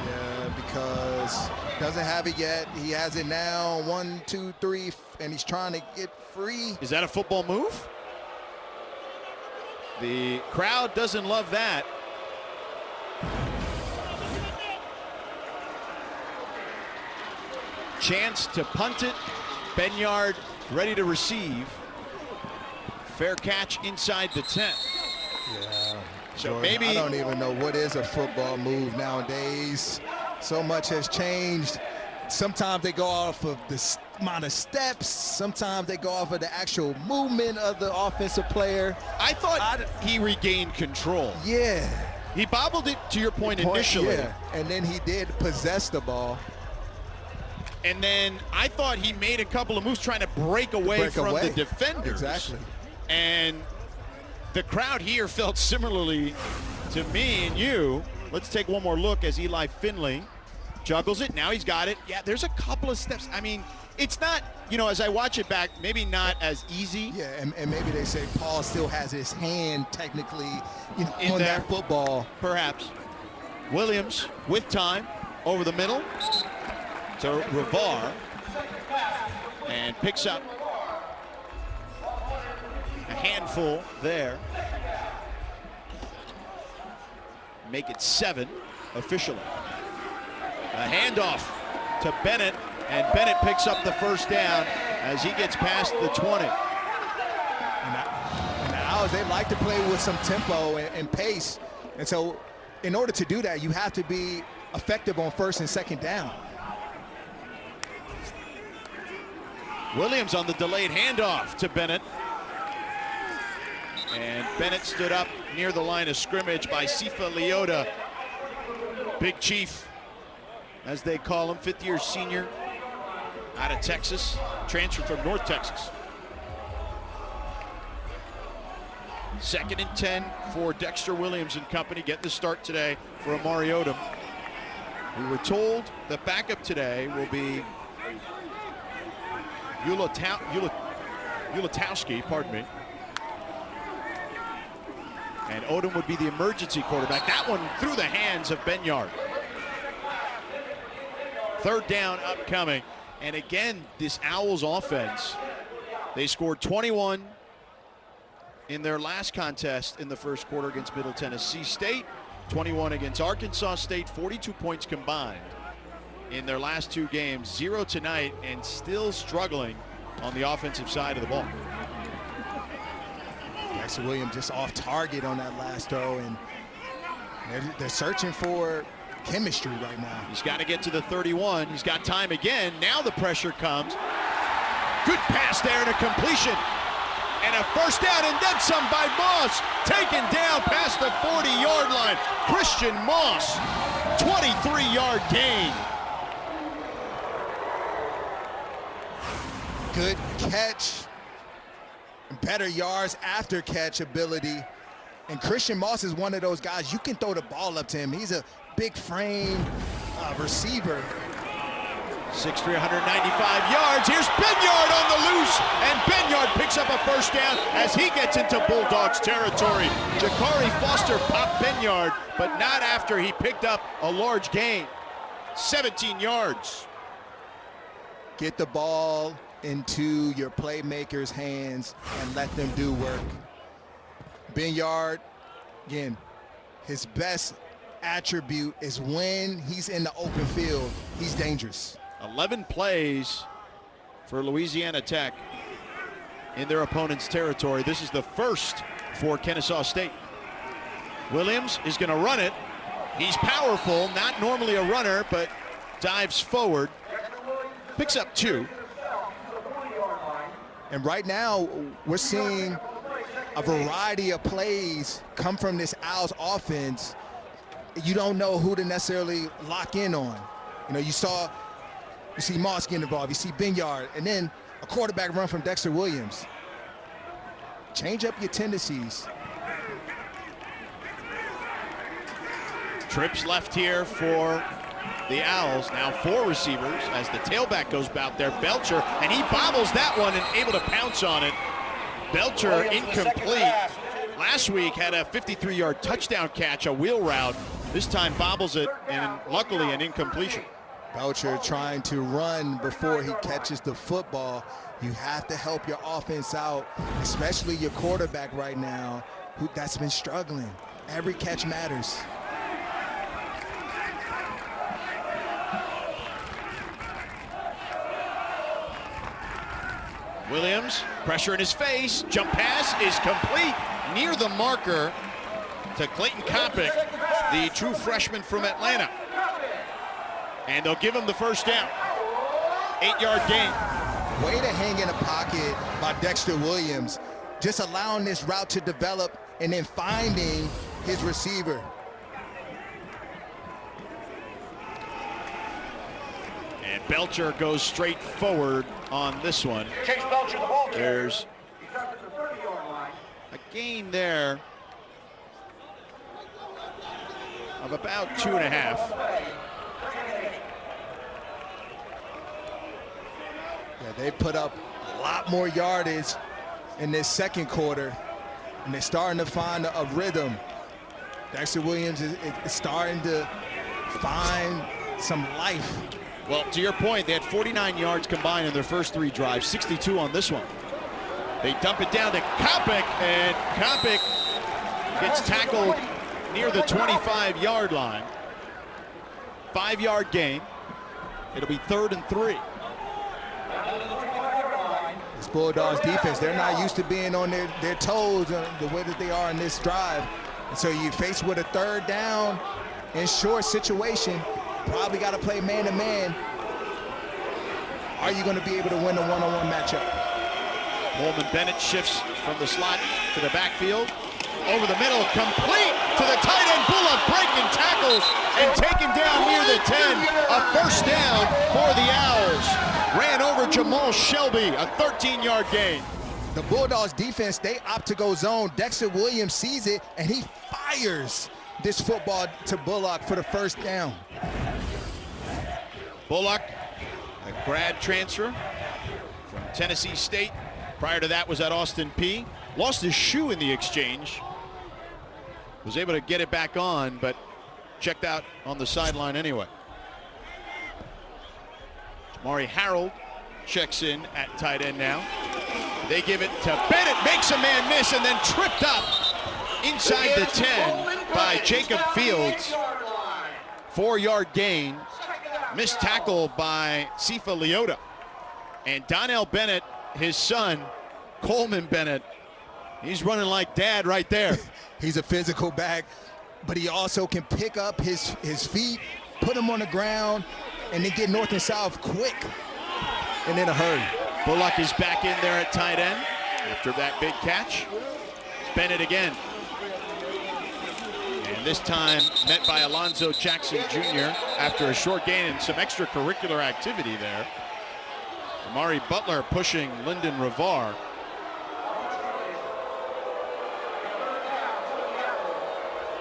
Yeah, because he doesn't have it yet. He has it now. 1, 2, 3, and he's trying to get free. Is that a football move? The crowd doesn't love that. Chance to punt it. Benyard ready to receive. Fair catch inside the 10. Yeah. So Jordan, maybe I don't even know what is a football move nowadays. So much has changed. Sometimes they go off of the amount of steps. Sometimes they go off of the actual movement of the offensive player. I thought he regained control. Yeah. He bobbled it, to your point initially. Yeah. And then he did possess the ball. And then I thought he made a couple of moves trying to break away from the defenders. Exactly. And the crowd here felt similarly to me and you. Let's take one more look as Eli Finley juggles it. Now he's got it. Yeah, there's a couple of steps. I mean, it's not, as I watch it back, maybe not as easy. Yeah, and maybe they say Paul still has his hand technically in on there. that football. Perhaps. Williams with time over the middle to Ravar and picks up a handful there. Make it 7 officially. A handoff to Bennett, and Bennett picks up the first down as he gets past the 20. And the Owls, they like to play with some tempo and pace. And so in order to do that, you have to be effective on 1st and 2nd down. Williams on the delayed handoff to Bennett. And Bennett stood up near the line of scrimmage by Sifa Leota. Big Chief, as they call him, 5th-year senior out of Texas, transferred from North Texas. 2nd and 10 for Dexter Williams and company. Getting the start today for Amari Odom. We were told the backup today will be Ulatowski, pardon me. And Odom would be the emergency quarterback. That one through the hands of Benyard. 3rd down upcoming. And again, this Owls offense, they scored 21 in their last contest in the first quarter against Middle Tennessee State, 21 against Arkansas State, 42 points combined in their last 2 games, 0 tonight, and still struggling on the offensive side of the ball. Dexter Williams just off target on that last throw, and they're searching for chemistry right now. He's got to get to the 31. He's got time again. Now the pressure comes. Good pass there and a completion. And a first down and then some by Moss. Taken down past the 40-yard line. Christian Moss, 23-yard gain. Good catch. Better yards after catch ability. And Christian Moss is one of those guys, you can throw the ball up to him. He's a big frame receiver. 6'3", 195 yards. Here's Benyard on the loose, and Benyard picks up a first down as he gets into Bulldogs territory. Jakari Foster popped Benyard, but not after he picked up a large gain. 17 yards. Get the ball into your playmakers' hands and let them do work. Binyard, again, his best attribute is when he's in the open field, he's dangerous. 11 plays for Louisiana Tech in their opponent's territory. This is the first for Kennesaw State. Williams is going to run it. He's powerful, not normally a runner, but dives forward, picks up 2. And right now, we're seeing a variety of plays come from this Owls offense. You don't know who to necessarily lock in on. You know, you see Moss getting involved, you see Binyard, and then a quarterback run from Dexter Williams. Change up your tendencies. Trips left here for the Owls. Now 4 receivers as the tailback goes out there. Belcher, and he bobbles that one and able to pounce on it. Belcher incomplete. Last week had a 53-yard touchdown catch, a wheel route. This time bobbles it, and luckily an incompletion. Belcher trying to run before he catches the football. You have to help your offense out, especially your quarterback right now, that's been struggling. Every catch matters. Williams, pressure in his face, jump pass is complete near the marker to Clayton Kopic, the true freshman from Atlanta. And they'll give him the first down. 8-yard gain. Way to hang in a pocket by Dexter Williams, just allowing this route to develop and then finding his receiver. And Belcher goes straight forward on this one. There's a gain there of about 2.5. Yeah, they put up a lot more yardage in this second quarter, and they're starting to find a rhythm. Dexter Williams is starting to find some life. Well, to your point, they had 49 yards combined in their first 3 drives, 62 on this one. They dump it down to Kopic, and Kopic gets tackled near the 25-yard line. 5-yard gain. It'll be 3rd and 3. This Bulldogs defense, they're not used to being on their toes the way that they are in this drive. And so you face with a 3rd down in short situation, probably got to play man-to-man. Are you going to be able to win a one-on-one matchup? Coleman Bennett shifts from the slot to the backfield. Over the middle, complete to the tight end. Bullock breaking tackles and taken down near the 10. A first down for the Owls. Ran over Jamal Shelby, a 13-yard gain. The Bulldogs defense, they opt to go zone. Dexter Williams sees it, and he fires this football to Bullock for the first down. Bullock, a grad transfer from Tennessee State. Prior to that was at Austin Peay. Lost his shoe in the exchange. Was able to get it back on, but checked out on the sideline anyway. Maury Harold checks in at tight end now. They give it to Bennett, makes a man miss, and then tripped up inside the 10 by Jacob Fields. 4-yard gain. Missed tackle by Sifa Leota. And Donnell Bennett, his son, Coleman Bennett, he's running like dad right there. He's a physical back, but he also can pick up his feet, put them on the ground, and then get north and south quick and in a hurry. Bullock is back in there at tight end after that big catch. Bennett again. And this time met by Alonzo Jackson Jr. after a short gain and some extracurricular activity there. Amari Butler pushing Lyndon Rivar.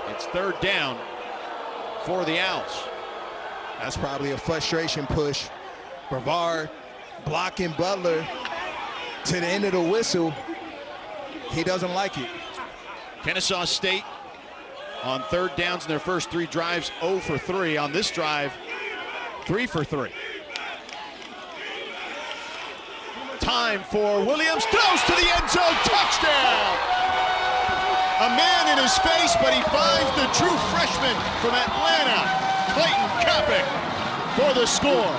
It's 3rd down for the Owls. That's probably a frustration push. Rivar blocking Butler to the end of the whistle. He doesn't like it. Kennesaw State on 3rd downs in their first 3 drives, 0 for 3. On this drive, 3 for 3. time for Williams. Throws to the end zone. Touchdown! A man in his face, but he finds the true freshman from Atlanta, Clayton Kopic, for the score.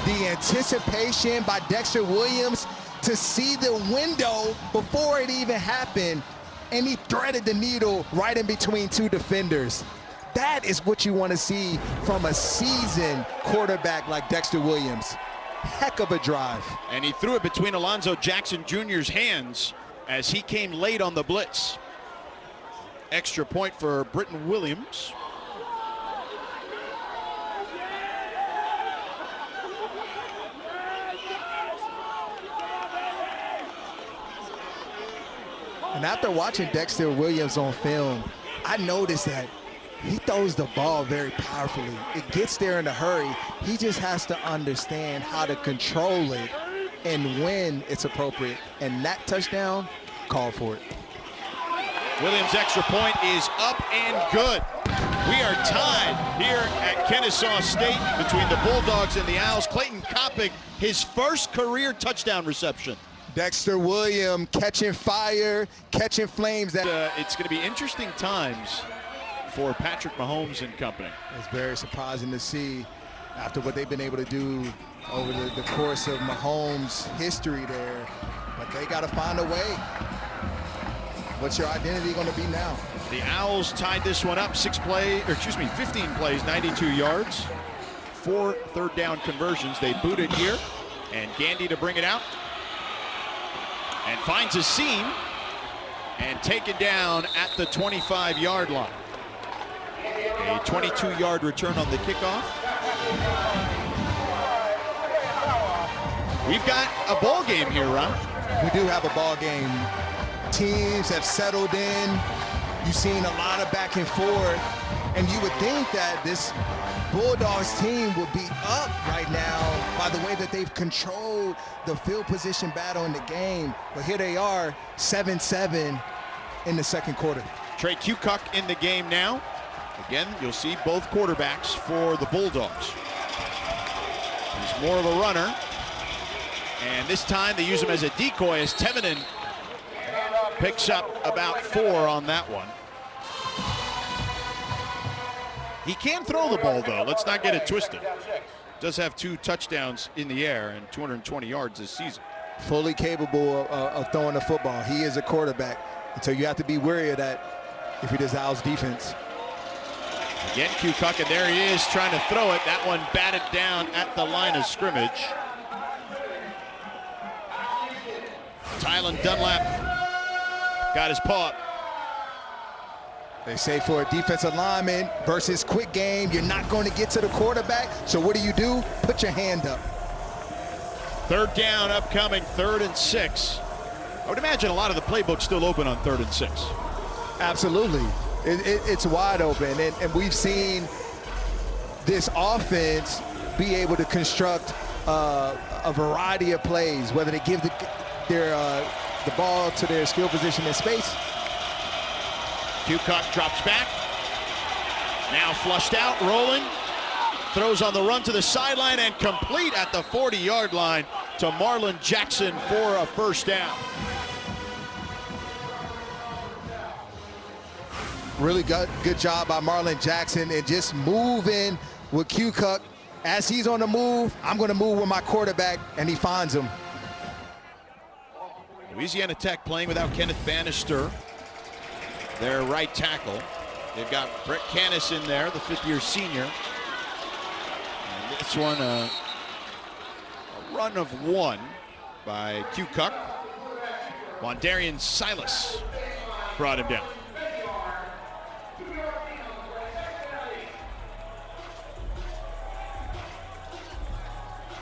The anticipation by Dexter Williams to see the window before it even happened, and he threaded the needle right in between two defenders. That is what you want to see from a seasoned quarterback like Dexter Williams. Heck of a drive. And he threw it between Alonzo Jackson Jr.'s hands as he came late on the blitz. Extra point for Britton Williams. And after watching Dexter Williams on film, I noticed that he throws the ball very powerfully. It gets there in a hurry. He just has to understand how to control it and when it's appropriate. And that touchdown called for it. Williams' extra point is up and good. We are tied here at Kennesaw State between the Bulldogs and the Owls. Clayton Kopic, his first career touchdown reception. Dexter Williams catching fire, catching flames. It's going to be interesting times for Patrick Mahomes and company. It's very surprising to see after what they've been able to do over the course of Mahomes' history there. But they got to find a way. What's your identity going to be now? The Owls tied this one up 15 plays, 92 yards, 4 third down conversions. They booted here, and Gandy to bring it out. And finds a seam and taken down at the 25-yard line. A 22-yard return on the kickoff. We've got a ball game here, Ron. We do have a ball game. Teams have settled in. You've seen a lot of back and forth. And you would think that this Bulldogs team would be up right now by the way that they've controlled the field position battle in the game. But here they are, 7-7 in the second quarter. Trey Kukoc in the game now. Again, you'll see both quarterbacks for the Bulldogs. He's more of a runner. And this time they use him as a decoy as Tevinen picks up about 4 on that one. He can throw the ball, though. Let's not get it twisted. Does have 2 touchdowns in the air and 220 yards this season. Fully capable of throwing the football. He is a quarterback. And so you have to be wary of that if he does Owls defense. Again, Kukoc, and there he is trying to throw it. That one batted down at the line of scrimmage. Tylen Dunlap got his paw up. They say for a defensive lineman versus quick game, you're not going to get to the quarterback. So what do? Put your hand up. Third down upcoming, 3rd and 6. I would imagine a lot of the playbook's still open on 3rd and 6. Absolutely. It's wide open. And we've seen this offense be able to construct a variety of plays, whether they give the ball to their skill position in space. Kukoc drops back. Now flushed out, rolling. Throws on the run to the sideline and complete at the 40-yard line to Marlon Jackson for a first down. Really good job by Marlon Jackson and just moving with Kukoc. As he's on the move, I'm going to move with my quarterback, and he finds him. Louisiana Tech playing without Kenneth Bannister, their right tackle. They've got Brett Canis in there, the 5th-year senior. And this one, a run of 1 by Kukoc. Wandarian Silas brought him down.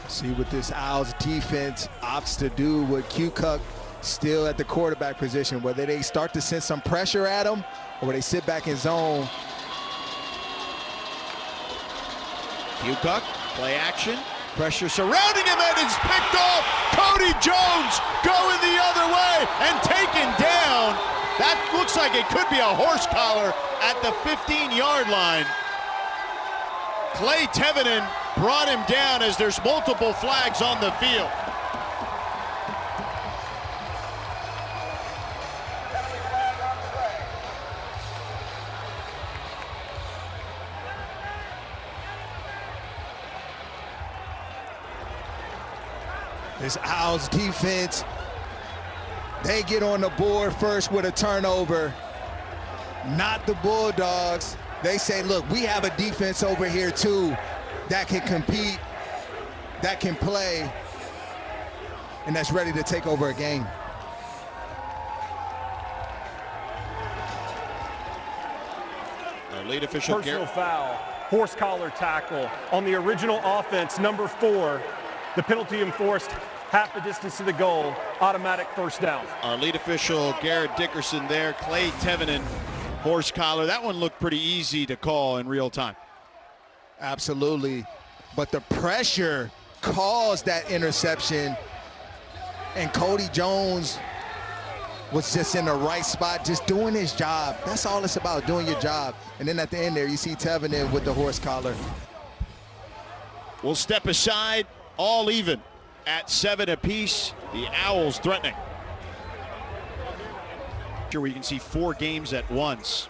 See what this Owls defense opts to do with Kukoc still at the quarterback position, whether they start to send some pressure at him or they sit back in zone. Kukoc, play action, pressure surrounding him, and it's picked off. Cody Jones going the other way and taken down. That looks like it could be a horse collar at the 15-yard line. Clay Tevenen brought him down as there's multiple flags on the field. This Owls defense, they get on the board first with a turnover. Not the Bulldogs. They say, look, we have a defense over here too that can compete, that can play, and that's ready to take over a game. Our lead official, Personal foul, horse collar tackle on the original offense, number 4. The penalty enforced half the distance to the goal, automatic first down. Our lead official, Garrett Dickerson there. Clay Tevenen, horse collar. That one looked pretty easy to call in real time. Absolutely. But the pressure caused that interception, and Cody Jones was just in the right spot, just doing his job. That's all it's about, doing your job. And then at the end there, you see Tevenen with the horse collar. We'll step aside, all even at 7 apiece. The Owls threatening. Here we can see 4 games at once.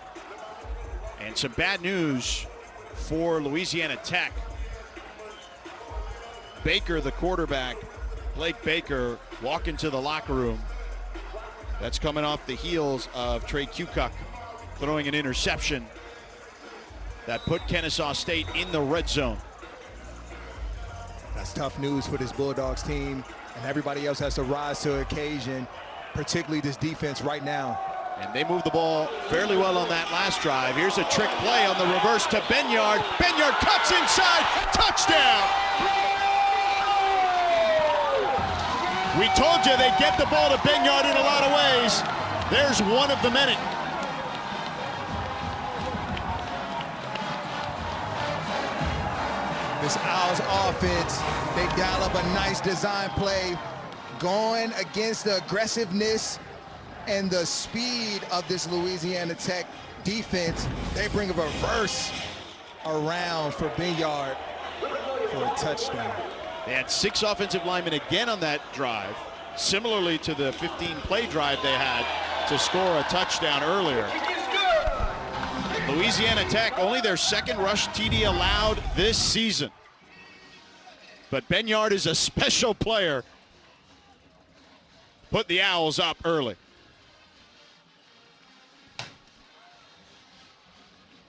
And some bad news for Louisiana Tech. Baker, the quarterback, Blake Baker, walking to the locker room. That's coming off the heels of Trey Kickoff throwing an interception that put Kennesaw State in the red zone. That's tough news for this Bulldogs team, and everybody else has to rise to the occasion, particularly this defense right now. And they moved the ball fairly well on that last drive. Here's a trick play on the reverse to Benyard. Benyard cuts inside, touchdown! We told you they'd get the ball to Benyard in a lot of ways. There's one of the many. This Owls offense, they dial up a nice design play, going against the aggressiveness and the speed of this Louisiana Tech defense. They bring a reverse around for Benyard for a touchdown. They had 6 offensive linemen again on that drive, similarly to the 15-play drive they had to score a touchdown earlier. Louisiana Tech, only their second rush TD allowed this season. But Benyard is a special player. Put the Owls up early.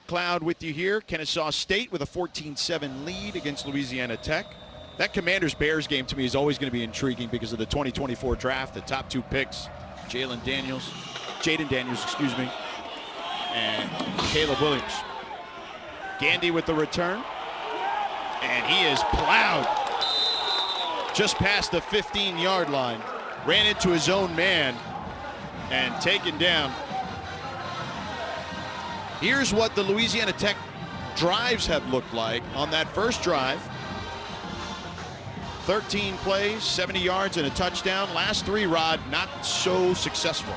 Cloud with you here. Kennesaw State with a 14-7 lead against Louisiana Tech. That Commanders-Bears game to me is always going to be intriguing because of the 2024 draft. The top 2 picks, Jaden Daniels, and Caleb Williams. Gandy with the return, and he is plowed just past the 15-yard line. Ran into his own man and taken down. Here's what the Louisiana Tech drives have looked like on that first drive. 13 plays, 70 yards, and a touchdown. Last 3, Rod, not so successful.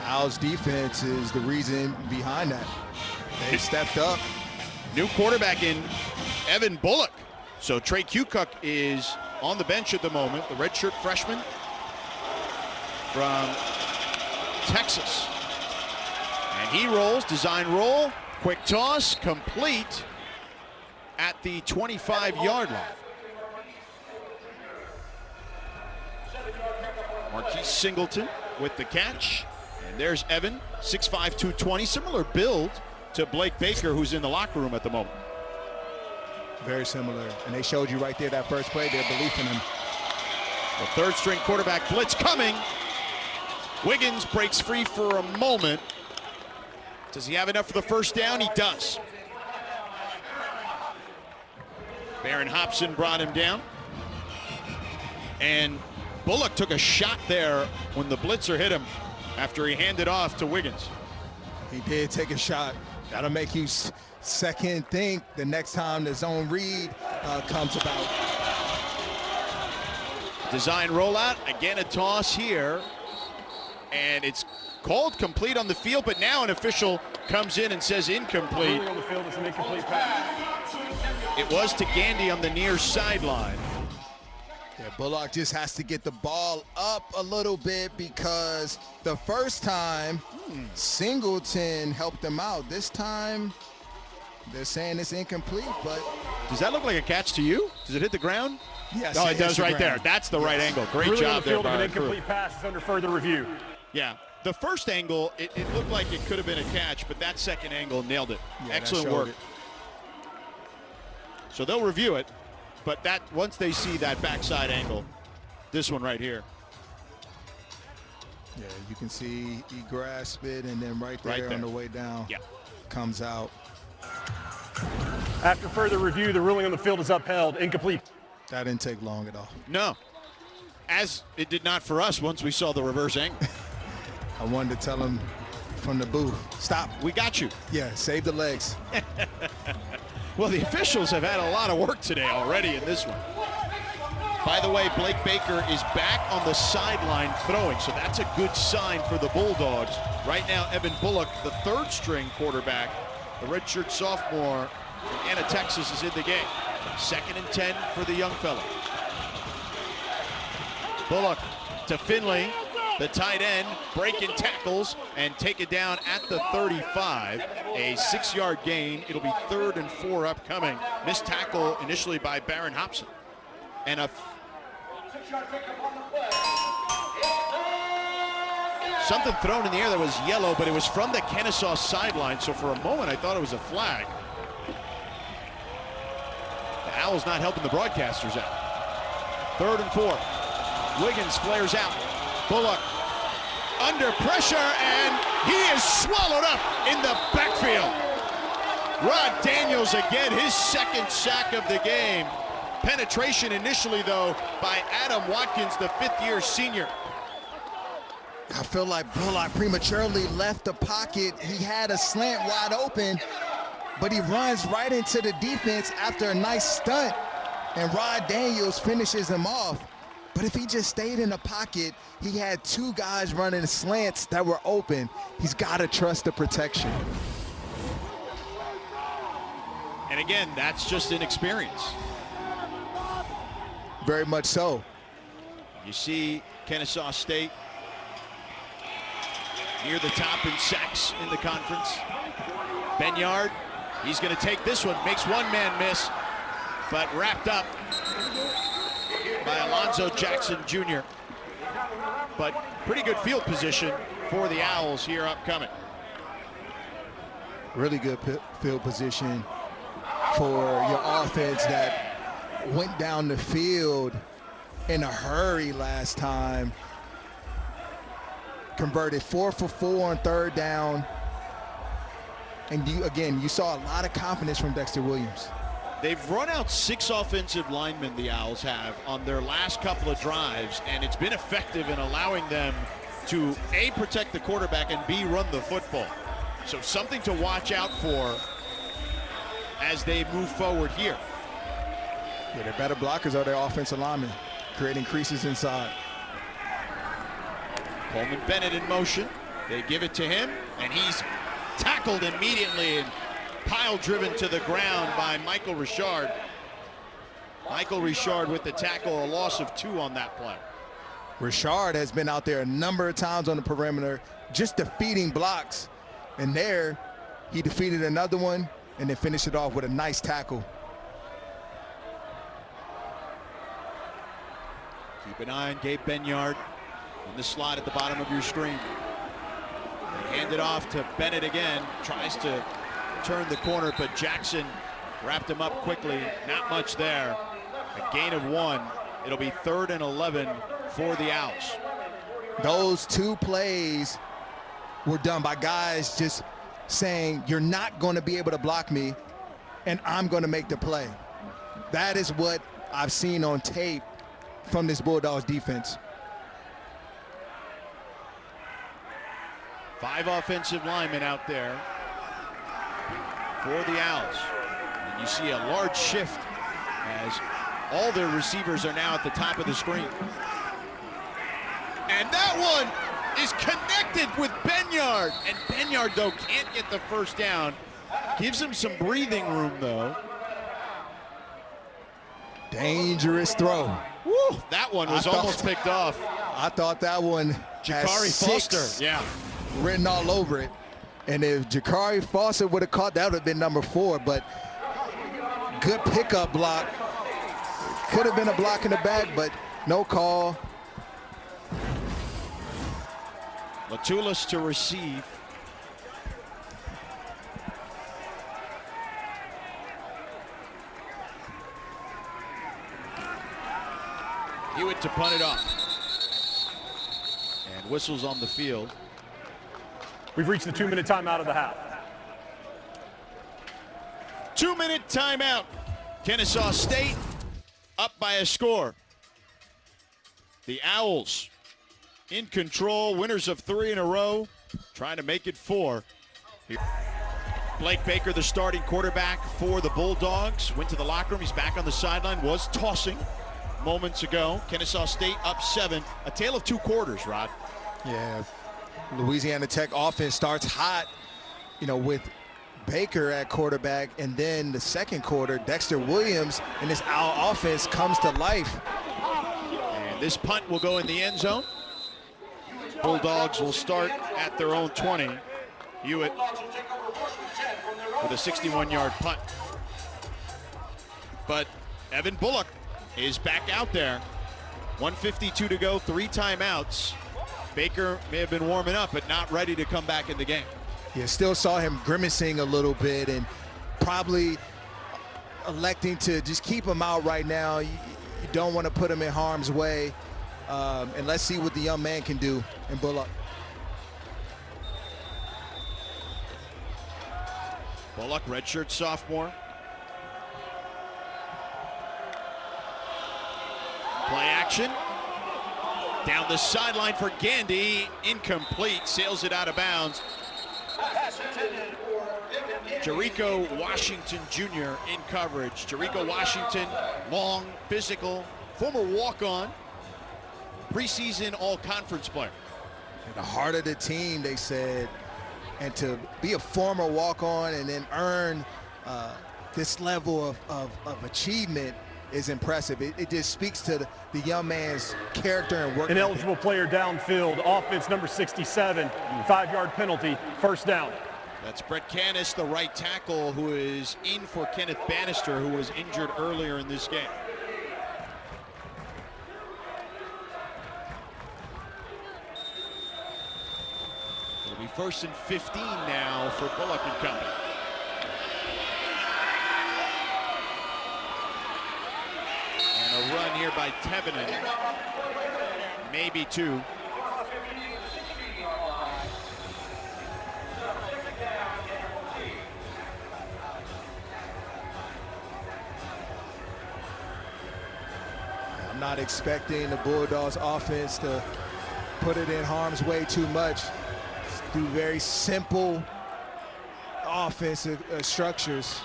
Owls defense is the reason behind that. They stepped up. New quarterback in Evan Bullock. So Trey Kickoff is on the bench at the moment, the redshirt freshman from Texas. And he rolls, design roll, quick toss, complete at the 25-yard line. Marquise Singleton with the catch. And there's Evan, 6'5", 220, similar build to Blake Baker, who's in the locker room at the moment. Very similar. And they showed you right there that first play, their belief in him. The third-string quarterback blitz coming. Wiggins breaks free for a moment. Does he have enough for the first down? He does. Baron Hobson brought him down. And Bullock took a shot there when the blitzer hit him after he handed off to Wiggins. He did take a shot. That'll make you second think the next time the zone read comes about. Design rollout, again a toss here. And it's called complete on the field, but now an official comes in and says incomplete. On the field, it's an incomplete pass. It was to Gandy on the near sideline. Yeah, Bullock just has to get the ball up a little bit because the first time Singleton helped him out. This time they're saying it's incomplete, but Does that look like a catch to you? Does it hit the ground? yes, Oh, it does hits the right there. ground. That's the right angle. Great Ruling on job the there field of by an our crew. incomplete pass is under further review. Yeah, the first angle, it looked like it could have been a catch, but that second angle nailed it. Yeah, that Excellent showed work. it. So they'll review it, but that once they see that backside angle, this one right here. Yeah, you can see he grasped it, and then right there on the way down, Yeah. comes out. After further review, the ruling on the field is upheld. Incomplete. That didn't take long at all. No, as it did not for us once we saw the reverse angle. I wanted to tell him from the booth, stop. We got you. Yeah, save the legs. Well, the officials have had a lot of work today already in this one. By the way, Blake Baker is back on the sideline throwing, so that's a good sign for the Bulldogs. Right now, Evan Bullock, the third-string quarterback, the redshirt sophomore from Anna, Texas, is in the game. 2nd and 10 for the young fella. Bullock to Finley, the tight end, breaking tackles and take it down at the 35. A 6-yard gain. It'll be 3rd and 4 upcoming. Missed tackle initially by Barron Hobson. And something thrown in the air that was yellow, but it was from the Kennesaw sideline, so for a moment I thought it was a flag. The Owls not helping the broadcasters out. 3rd and 4. Wiggins flares out. Bullock under pressure, and he is swallowed up in the backfield. Rod Daniels again, his 2nd sack of the game. Penetration initially, though, by Adam Watkins, the 5th-year senior. I feel like Bullock prematurely left the pocket. He had a slant wide open, but he runs right into the defense after a nice stunt, and Rod Daniels finishes him off. But if he just stayed in the pocket, he had 2 guys running slants that were open. He's got to trust the protection. And again, that's just inexperience. Very much so. You see Kennesaw State near the top in sacks in the conference. Benyard, he's going to take this one, makes one man miss, but wrapped up by Alonzo Jackson Jr. But pretty good field position for the Owls here upcoming. Really good field position for your offense that went down the field in a hurry last time. Converted 4 for 4 on 3rd down. And you saw a lot of confidence from Dexter Williams. They've run out 6 offensive linemen, the Owls have, on their last couple of drives, and it's been effective in allowing them to A, protect the quarterback, and B, run the football. So something to watch out for as they move forward here. Yeah, their better blockers are their offensive linemen, creating creases inside. Coleman Bennett in motion. They give it to him, and he's tackled immediately and pile driven to the ground by Michael Richard. Michael Richard with the tackle, a loss of 2 on that play. Richard has been out there a number of times on the perimeter, just defeating blocks. And there, he defeated another one and then finished it off with a nice tackle. Keep an eye on Gabe Benyard in the slot at the bottom of your screen. They hand it off to Bennett again, tries to turn the corner, but Jackson wrapped him up quickly. Not much there. A gain of 1. It'll be 3rd and 11 for the Owls. Those 2 plays were done by guys just saying, you're not going to be able to block me, and I'm going to make the play. That is what I've seen on tape from this Bulldogs defense. 5 offensive linemen out there for the Owls. And you see a large shift as all their receivers are now at the top of the screen. And that one is connected with Benyard. And Benyard, though, can't get the first down. Gives him some breathing room, though. Dangerous throw. Woo, that one was almost picked off. I thought that one had Jakari Foster, yeah, written all over it. And if Jakari Foster would have caught, that would have been number 4. But good pickup block. Could have been a block in the back, but no call. Latulis to receive. Hewitt to punt it off. And whistles on the field. We've reached the 2-minute timeout of the half. 2-minute timeout. Kennesaw State up by a score. The Owls in control, winners of 3 in a row, trying to make it 4. Blake Baker, the starting quarterback for the Bulldogs, went to the locker room. He's back on the sideline, was tossing moments ago. Kennesaw State up 7. A tale of 2 quarters, Rod. Yeah, Louisiana Tech offense starts hot, with Baker at quarterback, and then the second quarter, Dexter Williams and this Owl offense comes to life. And this punt will go in the end zone. Bulldogs will start at their own 20. Hewitt with a 61-yard punt. But Evan Bullock is back out there. 1:52 to go, 3 timeouts. Baker may have been warming up, but not ready to come back in the game. Yeah, still saw him grimacing a little bit and probably electing to just keep him out right now. You don't want to put him in harm's way. And let's see what the young man can do in Bullock. Bullock, redshirt sophomore. Play action. Down the sideline for Gandy. Incomplete. Sails it out of bounds. Jericho Washington Jr. in coverage. Jericho Washington, long, physical, former walk-on, preseason all-conference player. At the heart of the team, they said, and to be a former walk-on and then earn this level of achievement is impressive. It just speaks to the young man's character and work. An eligible player downfield, offense number 67, 5-yard penalty, first down. That's Brett Canis, the right tackle, who is in for Kenneth Bannister, who was injured earlier in this game. It'll be 1st and 15 now for Bullock and company. And a run here by Tevenen, maybe 2. I'm not expecting the Bulldogs offense to put it in harm's way too much. Do very simple offensive structures.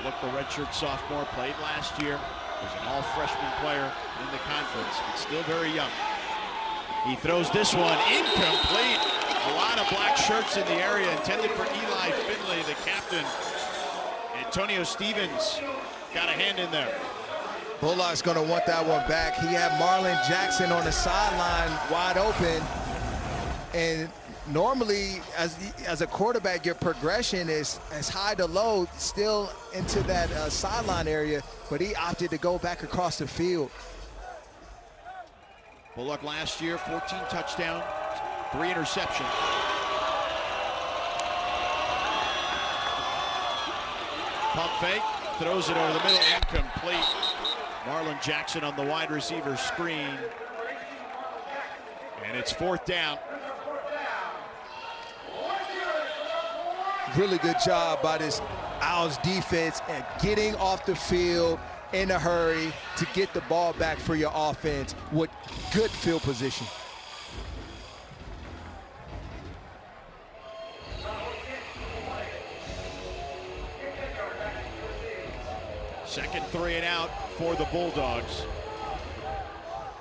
Look, the redshirt sophomore played last year. Was an all-freshman player in the conference, but still very young. He throws this one incomplete. A lot of black shirts in the area intended for Eli Finley, the captain. Antonio Stevens got a hand in there. Bullock's going to want that one back. He had Marlon Jackson on the sideline wide open. And normally, as a quarterback, your progression is as high to low, still into that sideline area, but he opted to go back across the field. Bullock last year, 14 touchdowns, 3 interceptions. Pump fake, throws it over the middle, incomplete. Marlon Jackson on the wide receiver screen. And it's 4th down. Really good job by this Owls defense at getting off the field in a hurry to get the ball back for your offense with good field position. Second 3 and out for the Bulldogs,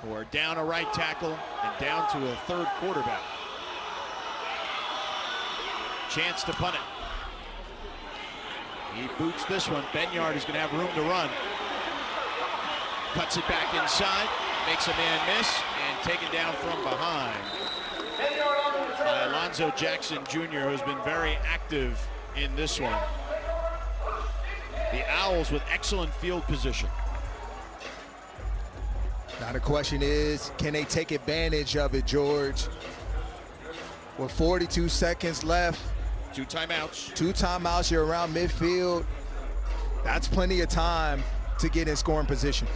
who are down a right tackle. and down to a third quarterback. Chance to punt it. He boots this one. Benyard is going to have room to run. Cuts it back inside, makes a man miss, and taken down from behind by Alonzo Jackson Jr., who has been very active in this one. The Owls with excellent field position. Now the question is, can they take advantage of it, George? With 42 seconds left. 2 timeouts. 2 timeouts, you're around midfield. That's plenty of time to get in scoring position.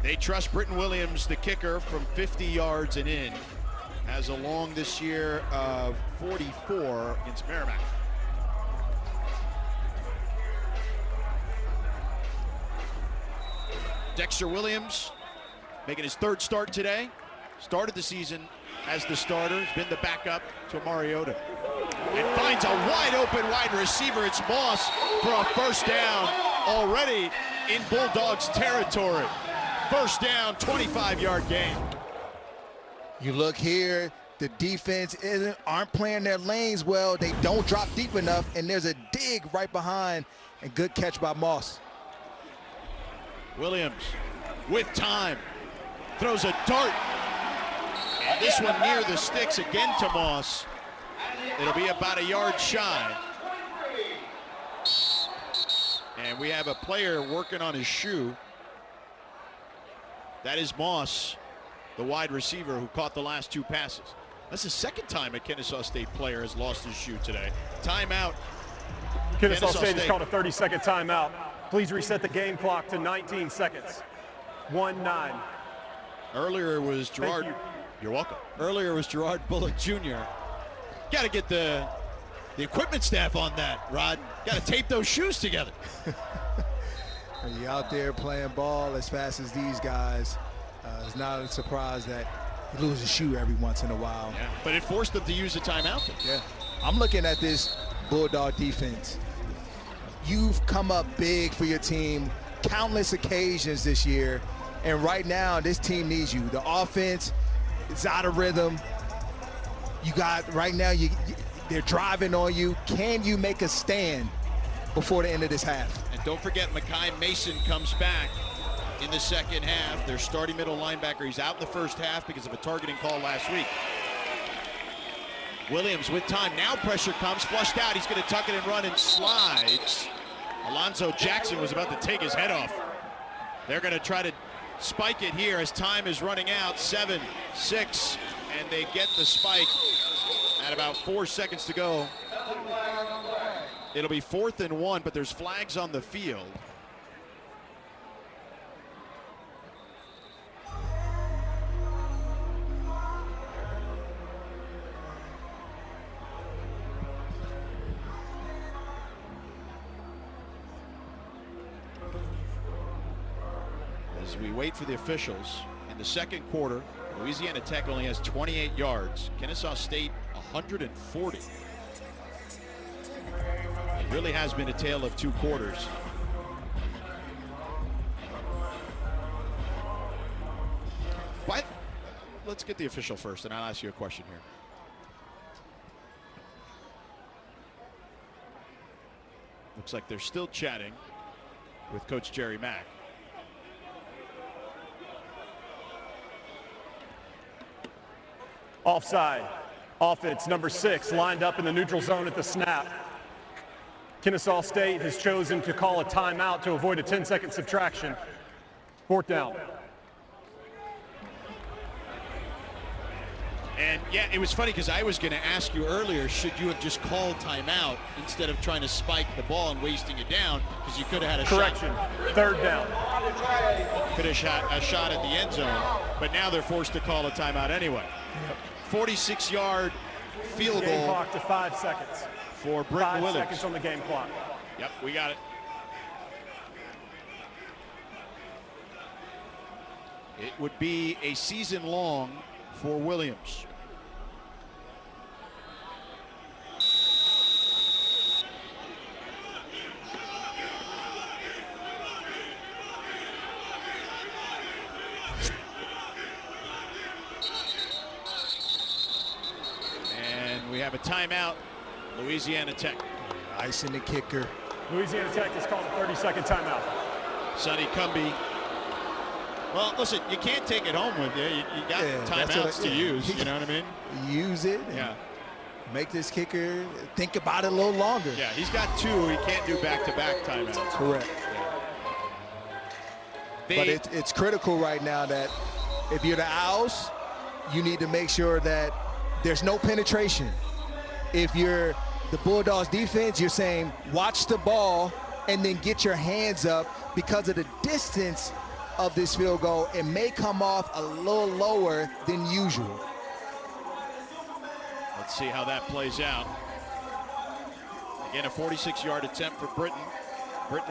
They trust Britton Williams, the kicker, from 50 yards and in. Has a long this year of 44 against Merrimack. Dexter Williams making his 3rd start today. Started the season as the starter. He's been the backup to Mariota. And finds a wide open wide receiver. It's Moss for a first down already in Bulldogs territory. First down, 25-yard gain. You look here, the defense aren't playing their lanes well. They don't drop deep enough, and there's a dig right behind, and good catch by Moss. Williams with time, throws a dart. And this one near the sticks again to Moss. It'll be about a yard shy. And we have a player working on his shoe. That is Moss, the wide receiver who caught the last 2 passes. That's the 2nd time a Kennesaw State player has lost his shoe today. Timeout. Kennesaw State has called a 30-second timeout. Please reset the game clock to 19 seconds. 1-9. Earlier was Gerard. You're welcome. Earlier was Gerard Bullock Jr. Got to get the equipment staff on that, Rod. Got to tape those shoes together. When you're out there playing ball as fast as these guys, it's not a surprise that you lose a shoe every once in a while. Yeah, but it forced them to use a timeout. Yeah. I'm looking at this Bulldog defense. You've come up big for your team countless occasions this year, and right now this team needs you. The offense is out of rhythm. You got right now, they're driving on you. Can you make a stand before the end of this half? And don't forget, Mekhi Mason comes back in the second half. Their starting middle linebacker. He's out in the first half because of a targeting call last week. Williams with time. Now pressure comes, flushed out. He's going to tuck it and run and slides. Alonzo Jackson was about to take his head off. They're going to try to spike it here as time is running out. 7-6, and they get the spike at about 4 seconds to go. It'll be 4th and 1, but there's flags on the field. As we wait for the officials, in the second quarter, Louisiana Tech only has 28 yards. Kennesaw State 140. It really has been a tale of 2 quarters. What? Let's get the official first, and I'll ask you a question here. Looks like they're still chatting with Coach Jerry Mack. Offside. Offense number 6 lined up in the neutral zone at the snap. Kennesaw State has chosen to call a timeout to avoid a 10-second subtraction. 4th down. And yeah, it was funny because I was going to ask you earlier, should you have just called timeout instead of trying to spike the ball and wasting it down, because you could have had a correction. Shot. 3rd down. Could have shot a shot at the end zone, but now they're forced to call a timeout anyway. 46-yard field Game goal clock to 5 seconds. for Britton Williams. 5 seconds on the game clock. Yep, we got it. It would be a season long for Williams. We have a timeout, Louisiana Tech. Icing the kicker. Louisiana Tech has called a 30-second timeout. Sonny Cumbie. Well, listen, you can't take it home with you. You got timeouts to use, you know what I mean? Use it. Yeah. Make this kicker think about it a little longer. Yeah, he's got 2. He can't do back-to-back timeouts. Correct. Yeah. But it's critical right now that if you're the Owls, you need to make sure that there's no penetration. If you're the Bulldogs defense, you're saying watch the ball and then get your hands up because of the distance of this field goal. It may come off a little lower than usual. Let's see how that plays out. Again, a 46-yard attempt for Britton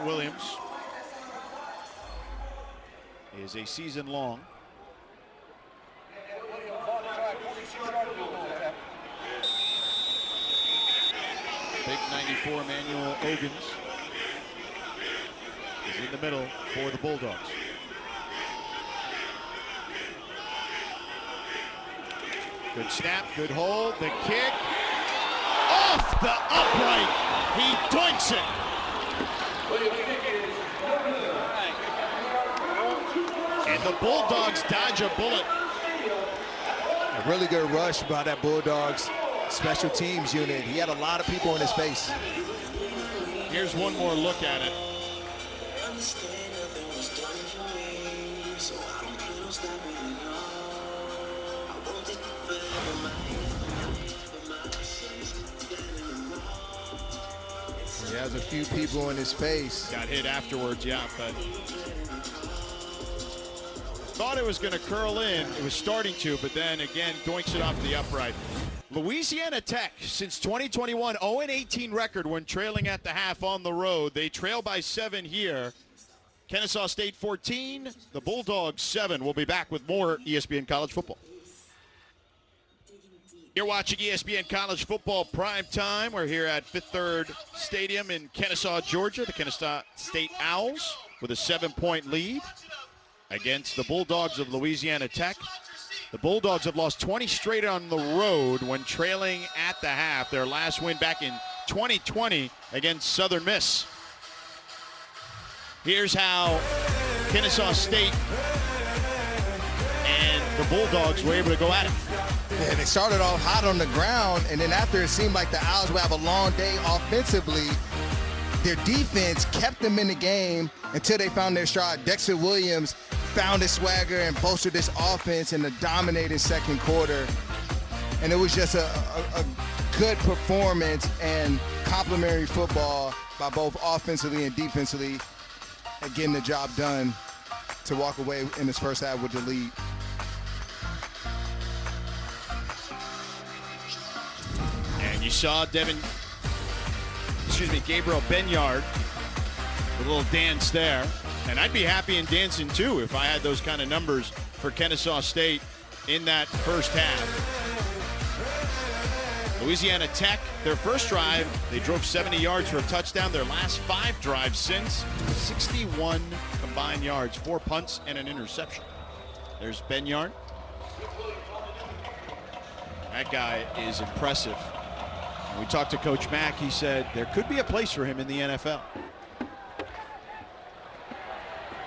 Williams. Is a season long. Big 94 Emmanuel Ogans is in the middle for the Bulldogs. Good snap, good hold, the kick. Off the upright, he dunks it. And the Bulldogs dodge a bullet. A really good rush by that Bulldogs special teams unit. He had a lot of people in his face. Here's one more look at it. He has a few people in his face. Got hit afterwards, yeah, but thought it was going to curl in. It was starting to, but then again, doinks it off the upright. Louisiana Tech, since 2021, 0-18 record when trailing at the half on the road. They trail by 7 here. Kennesaw State 14, the Bulldogs 7. We'll be back with more ESPN College Football. You're watching ESPN College Football Prime Time. We're here at Fifth Third Stadium in Kennesaw, Georgia. The Kennesaw State Owls with a 7-point lead against the Bulldogs of Louisiana Tech. The Bulldogs have lost 20 straight on the road when trailing at the half. Their last win back in 2020 against Southern Miss. Here's how Kennesaw State and the Bulldogs were able to go at it. Yeah, they started off hot on the ground, and then after it seemed like the Owls would have a long day offensively, their defense kept them in the game until they found their stride. Dexter Williams found his swagger and bolstered this offense in the dominating second quarter. And it was just a good performance and complimentary football by both offensively and defensively, and getting the job done to walk away in this first half with the lead. And you saw Gabriel Benyard, a little dance there. And I'd be happy in dancing too if I had those kind of numbers for Kennesaw State in that first half. Louisiana Tech, their first drive, they drove 70 yards for a touchdown. Their last 5 drives since, 61 combined yards, 4 punts and an interception. There's Benyard. That guy is impressive. When we talked to Coach Mack, he said there could be a place for him in the NFL.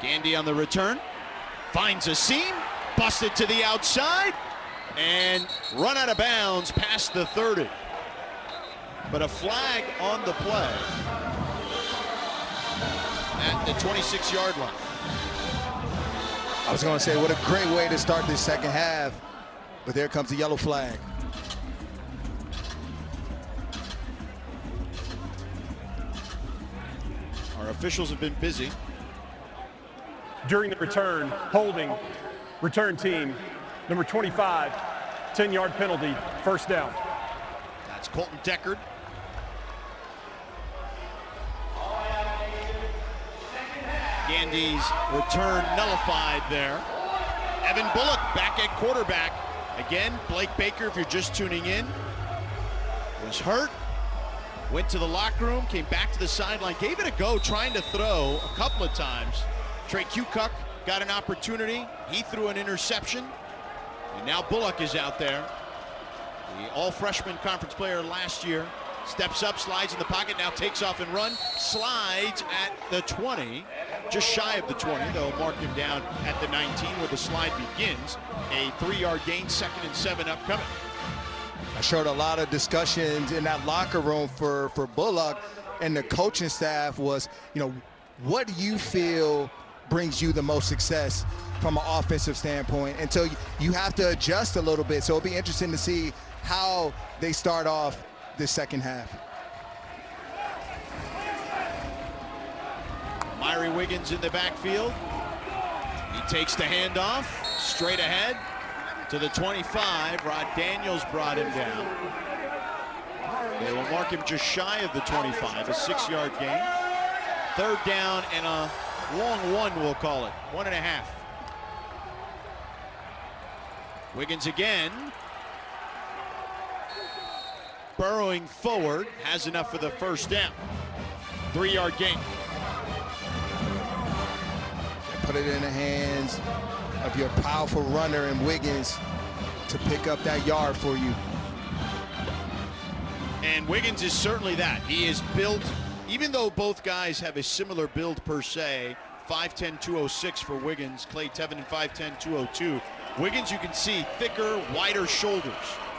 Gandy on the return, finds a seam, busted to the outside, and run out of bounds past the 30. But a flag on the play at the 26-yard line. I was going to say, what a great way to start this second half, but there comes the yellow flag. Our officials have been busy. During the return, holding, return team, number 25, 10-yard penalty, first down. That's Colton Deckard. Gandy's return nullified there. Evan Bullock back at quarterback. Again, Blake Baker, if you're just tuning in, was hurt. Went to the locker room, came back to the sideline, gave it a go, trying to throw a couple of times. Trey Kukoc got an opportunity. He threw an interception. And now Bullock is out there. The all-freshman conference player last year. Steps up, slides in the pocket, now takes off and run. Slides at the 20, just shy of the 20. They'll mark him down at the 19 where the slide begins. A 3-yard gain, 2nd and 7 upcoming. I showed a lot of discussions in that locker room for Bullock, and the coaching staff was, what do you feel brings you the most success from an offensive standpoint? And so you have to adjust a little bit. So it'll be interesting to see how they start off this second half. Myrie Wiggins in the backfield. He takes the handoff straight ahead to the 25. Rod Daniels brought him down. They will mark him just shy of the 25, a 6-yard gain. 3rd down and a long one, we'll call it, 1.5. Wiggins again. Burrowing forward, has enough for the 1st down. 3-yard gain. Put it in the hands of your powerful runner in Wiggins to pick up that yard for you. And Wiggins is certainly that. He is built, even though both guys have a similar build per se, 5'10", 206 for Wiggins, Clay Tevin 5'10", 202. Wiggins, you can see, thicker, wider shoulders.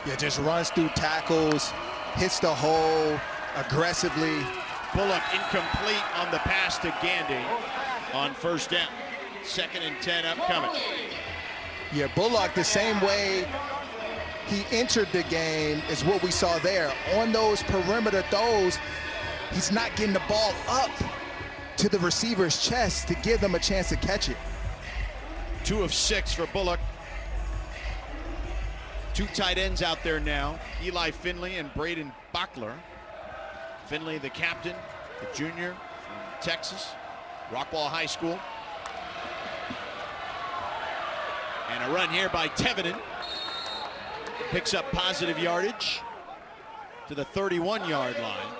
Yeah, just runs through tackles, hits the hole aggressively. Bullock incomplete on the pass to Gandy on 1st down. 2nd and 10 upcoming. Yeah, Bullock, the same way he entered the game is what we saw there. On those perimeter throws, he's not getting the ball up to the receiver's chest to give them a chance to catch it. 2 of 6 for Bullock. 2 tight ends out there now, Eli Finley and Braden Bachler. Finley, the captain, the junior from Texas, Rockwall High School. And a run here by Tevin. Picks up positive yardage to the 31-yard line.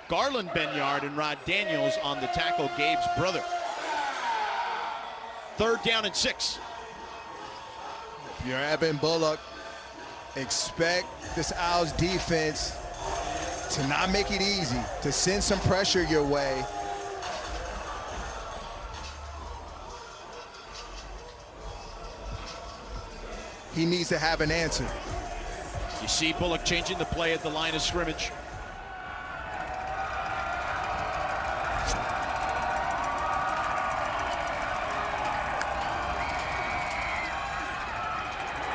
Garland Benyard and Rod Daniels on the tackle, Gabe's brother. 3rd down and 6. If you're Evan Bullock, expect this Owls defense to not make it easy, to send some pressure your way. He needs to have an answer. You see Bullock changing the play at the line of scrimmage.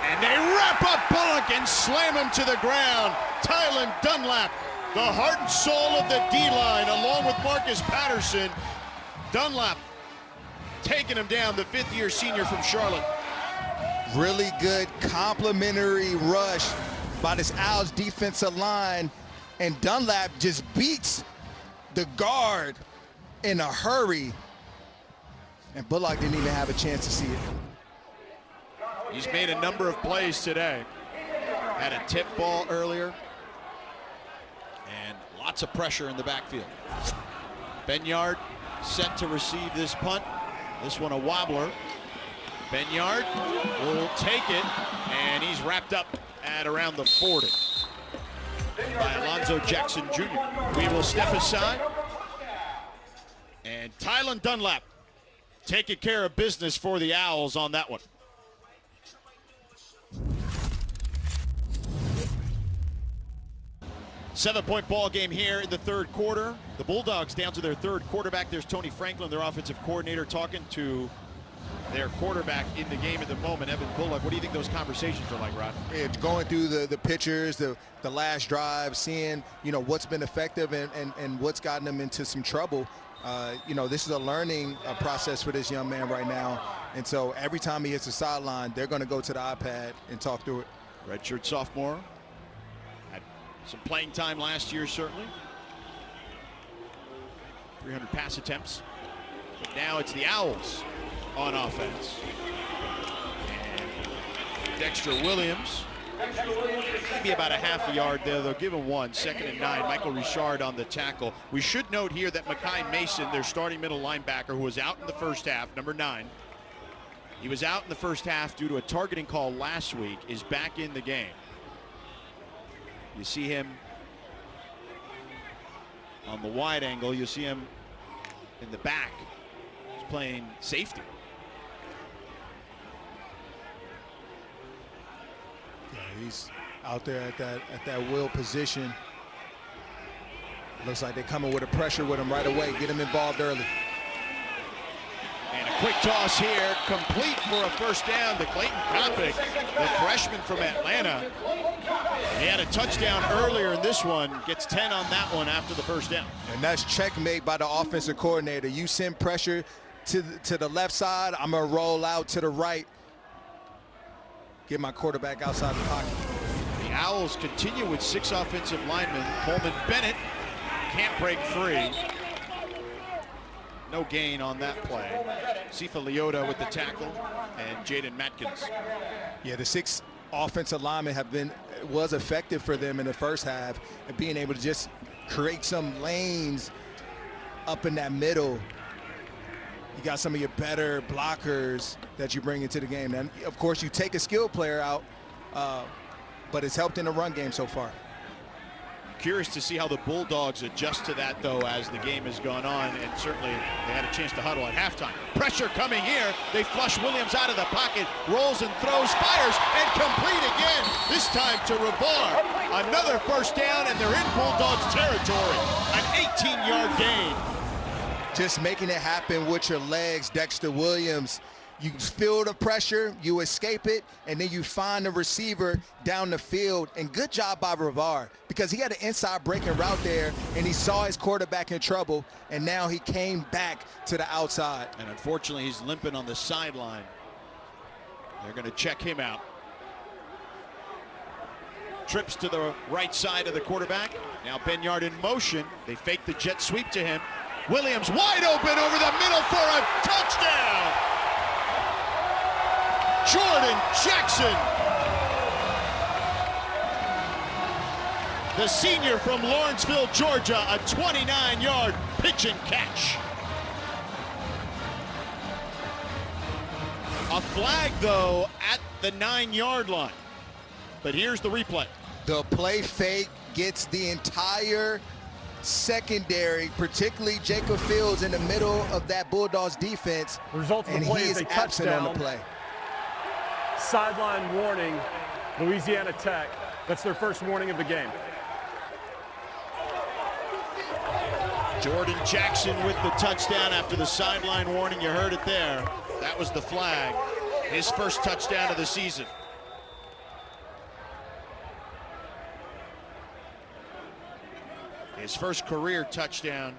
And they wrap up Bullock and slam him to the ground. Tylen Dunlap, the heart and soul of the D-line, along with Marcus Patterson. Dunlap taking him down, the 5th-year senior from Charlotte. Really good complimentary rush by this Owls defensive line, and Dunlap just beats the guard in a hurry, and Bullock didn't even have a chance to see it. He's made a number of plays today. Had a tip ball earlier, and lots of pressure in the backfield. Benyard set to receive this punt. This one a wobbler. Benyard will take it, and he's wrapped up at around the 40 by Alonzo Jackson Jr. We will step aside, and Tylen Dunlap taking care of business for the Owls on that one. Seven-point ball game here in the 3rd quarter. The Bulldogs down to their 3rd quarterback. There's Tony Franklin, their offensive coordinator, talking to their quarterback in the game at the moment, Evan Bullock. What do you think those conversations are like, Rod? It's going through the pictures, the last drive, seeing, what's been effective and what's gotten them into some trouble. This is a learning process for this young man right now. And so every time he hits the sideline, they're going to go to the iPad and talk through it. Redshirt sophomore. Had some playing time last year, certainly. 300 pass attempts. But now it's the Owls on offense. And Dexter Williams, maybe about a half a yard there. They'll give him 1, 2nd and 9. Michael Richard on the tackle. We should note here that Mekhi Mason, their starting middle linebacker, who was out in the first half, number 9. He was out in the first half due to a targeting call last week, is back in the game. You see him on the wide angle. You see him in the back. He's playing safety. Yeah, he's out there at that will position. Looks like they're coming with a pressure with him right away. Get him involved early. And a quick toss here, complete for a first down to Clayton Kopic, the freshman from Atlanta. He had a touchdown earlier in this one, gets 10 on that one after the first down. And that's checkmate by the offensive coordinator. You send pressure to the left side, I'm going to roll out to the right. Get my quarterback outside the pocket. The Owls continue with 6 offensive linemen. Coleman Bennett can't break free. No gain on that play. Sifa Leota with the tackle and Jaden Matkins. Yeah, the 6 offensive linemen was effective for them in the first half, and being able to just create some lanes up in that middle. You got some of your better blockers that you bring into the game. And of course, you take a skilled player out, but it's helped in the run game so far. Curious to see how the Bulldogs adjust to that, though, as the game has gone on, and certainly they had a chance to huddle at halftime. Pressure coming here. They flush Williams out of the pocket, rolls and throws, fires, and complete again. This time to Rabar. Another first down, and they're in Bulldogs territory. An 18-yard gain. Just making it happen with your legs, Dexter Williams. You feel the pressure, you escape it, and then you find the receiver down the field. And good job by Ravar, because he had an inside breaking route there, and he saw his quarterback in trouble, and now he came back to the outside. And unfortunately, he's limping on the sideline. They're going to check him out. Trips to the right side of the quarterback. Now Benyard in motion. They fake the jet sweep to him. Williams wide open over the middle for a touchdown. Jordan Jackson, the senior from Lawrenceville, Georgia, a 29-yard pitch and catch. A flag, though, at the 9-yard line. But here's the replay. The play fake gets the entire secondary, particularly Jacob Fields, in the middle of that Bulldogs defense. The result of the play is a absent touchdown. on the play. Sideline warning, Louisiana Tech. That's their first warning of the game. Jordan Jackson with the touchdown after the sideline warning. You heard it there. That was the flag. His first touchdown of the season. His first career touchdown.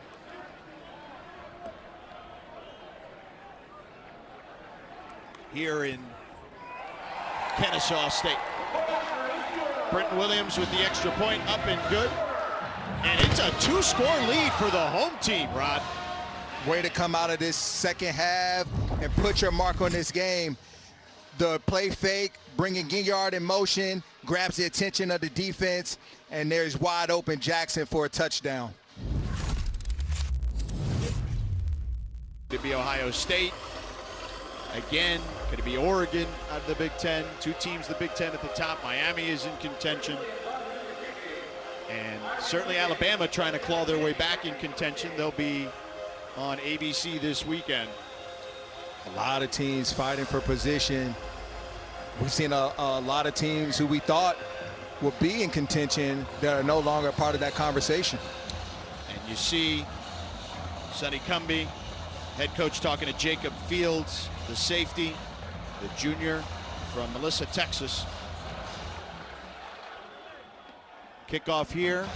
Here in Kennesaw State. Brenton Williams with the extra point, up and good. And it's a 2-score lead for the home team, Rod. Way to come out of this second half and put your mark on this game. The play fake, bringing Ginyard in motion, grabs the attention of the defense, and there's wide open Jackson for a touchdown. Could be Ohio State. Again, could it be Oregon out of the Big Ten? 2 teams, the Big Ten at the top. Miami is in contention. And certainly Alabama trying to claw their way back in contention. They'll be on ABC this weekend. A lot of teams fighting for position. We've seen a lot of teams who we thought would be in contention that are no longer part of that conversation. And you see Sonny Cumbie, head coach, talking to Jacob Fields, the safety, the junior from Melissa, Texas. Kickoff here,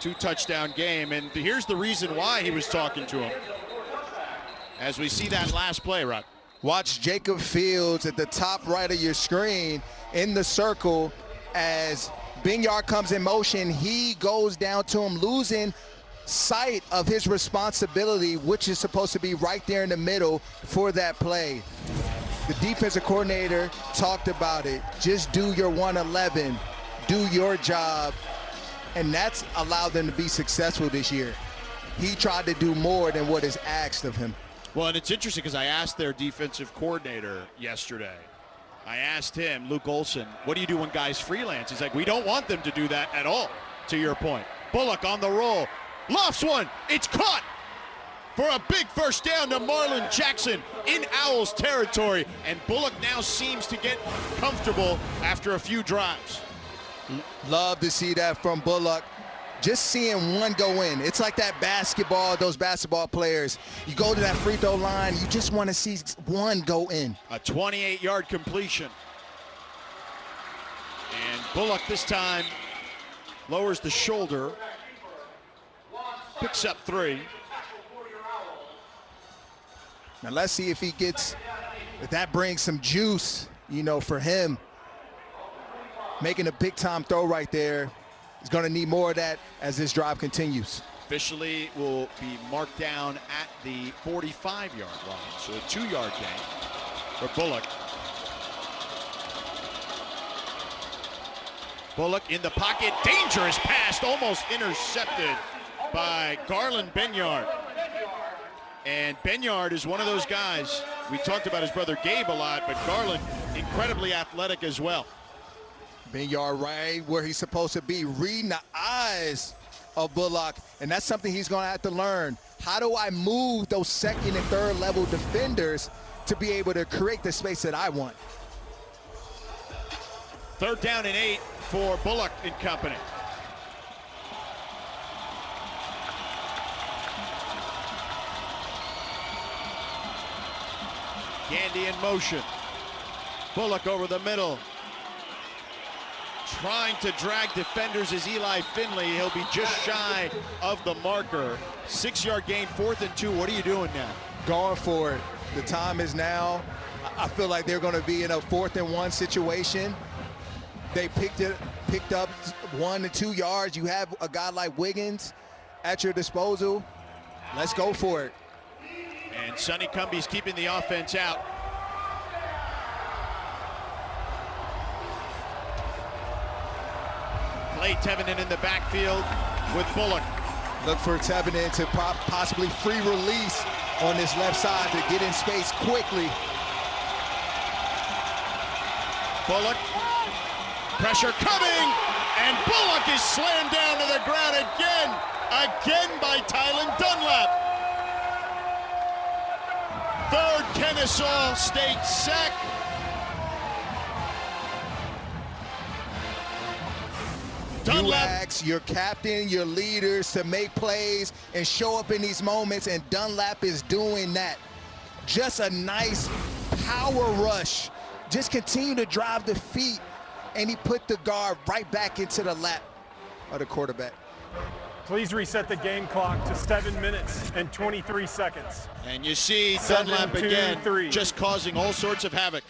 2-touchdown game, and here's the reason why he was talking to him. As we see that last play, Rod. Watch Jacob Fields at the top right of your screen in the circle. As Benyard comes in motion, he goes down to him, losing sight of his responsibility, which is supposed to be right there in the middle for that play. The defensive coordinator talked about it. Just do your 111, do your job, and that's allowed them to be successful this year. He tried to do more than what is asked of him. Well, and it's interesting because I asked their defensive coordinator yesterday I asked him, Luke Olson, what do you do when guys freelance? He's like, we don't want them to do that at all, to your point. Bullock on the roll. Lofts one. It's caught for a big first down to Marlon Jackson in Owls territory. And Bullock now seems to get comfortable after a few drives. Love to see that from Bullock. Just seeing one go in. It's like that basketball, those basketball players. You go to that free throw line, you just want to see one go in. A 28-yard completion. And Bullock this time lowers the shoulder. Picks up 3. Now let's see if if that brings some juice, for him. Making a big-time throw right there. He's going to need more of that as this drive continues. Officially will be marked down at the 45-yard line, so a 2-yard gain for Bullock. Bullock in the pocket, dangerous pass, almost intercepted by Garland Benyard. And Benyard is one of those guys, we talked about his brother Gabe a lot, but Garland incredibly athletic as well. Benyard right where he's supposed to be, reading the eyes of Bullock, and that's something he's going to have to learn. How do I move those second and third level defenders to be able to create the space that I want? 3rd down and 8 for Bullock and company. Gandy in motion. Bullock over the middle. Trying to drag defenders is Eli Finley. He'll be just shy of the marker. 6-yard gain, 4th and 2. What are you doing now? Going for it. The time is now. I feel like they're going to be in a 4th and 1 situation. They picked up 1 to 2 yards. You have a guy like Wiggins at your disposal. Let's go for it. And Sonny Cumbie's keeping the offense out. Clay Tevenen in the backfield with Bullock. Look for Tevenen to possibly free release on this left side to get in space quickly. Bullock, pressure coming, and Bullock is slammed down to the ground again by Tylen Dunlap. 3rd Kennesaw State sack. You ask your captain, your leaders to make plays and show up in these moments, and Dunlap is doing that. Just a nice power rush. Just continue to drive the feet, and he put the guard right back into the lap of the quarterback. Please reset the game clock to 7 minutes and 23 seconds. And you see Dunlap again 3. just causing all sorts of havoc.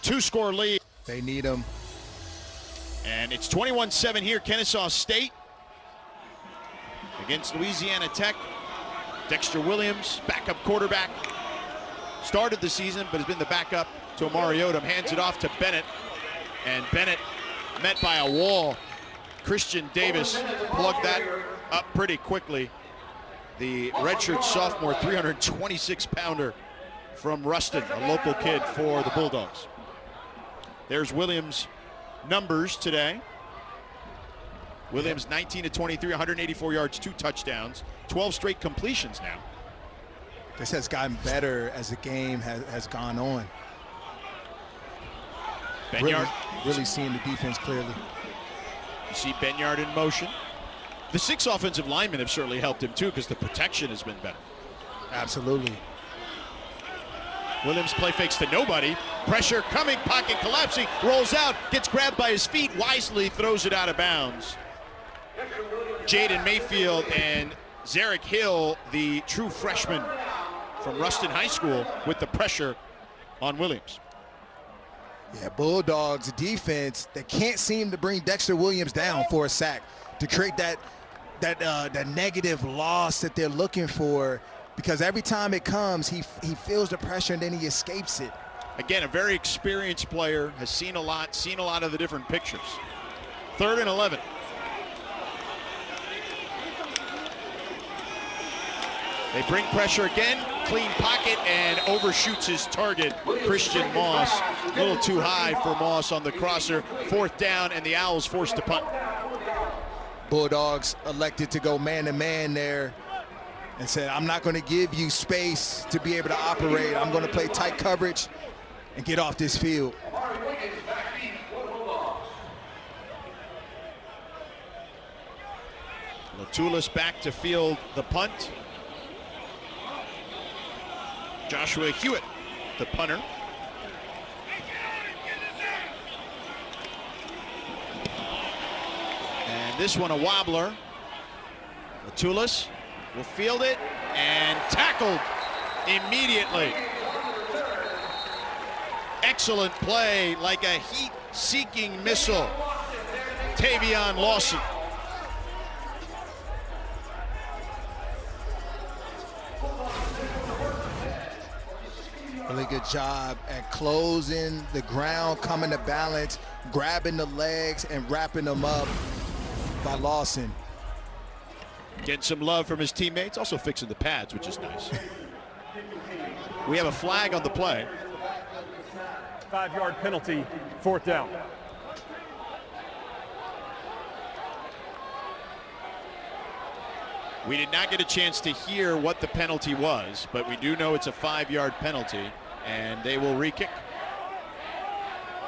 2-score lead. They need him. And it's 21-7 here, Kennesaw State against Louisiana Tech. Dexter Williams, backup quarterback, started the season but has been the backup to Amari Odom. Hands it off to Bennett, and Bennett met by a wall. Christian Davis plugged that up pretty quickly. The redshirt sophomore, 326-pounder from Ruston, a local kid for the Bulldogs. There's Williams' numbers today. Williams 19 to 23, 184 yards, 2 touchdowns, 12 straight completions now. This has gotten better as the game has gone on. Benyard. Really seeing the defense clearly. You see Benyard in motion. The 6 offensive linemen have certainly helped him too because the protection has been better. Absolutely. Williams play fakes to nobody. Pressure coming, pocket collapsing, rolls out, gets grabbed by his feet, wisely throws it out of bounds. Jaden Mayfield and Zarek Hill, the true freshman from Ruston High School, with the pressure on Williams. Yeah, Bulldogs defense, they can't seem to bring Dexter Williams down for a sack to create that negative loss that they're looking for, because every time it comes, he feels the pressure and then he escapes it. Again, a very experienced player, has seen a lot of the different pictures. 3rd and 11. They bring pressure again, clean pocket, and overshoots his target, Christian Moss. A little too high for Moss on the crosser. 4th down, and the Owls forced to punt. Bulldogs elected to go man-to-man there and said, I'm not going to give you space to be able to operate. I'm going to play tight coverage and get off this field. Latulis back to field the punt. Joshua Hewitt, the punter. And this one a wobbler. Latulis will field it and tackled immediately. Excellent play, like a heat-seeking missile. Tavion Lawson. Really good job at closing the ground, coming to balance, grabbing the legs and wrapping them up by Lawson. Getting some love from his teammates, also fixing the pads, which is nice. We have a flag on the play. 5-yard penalty, 4th down. We did not get a chance to hear what the penalty was, but we do know it's a 5-yard penalty, and they will re-kick.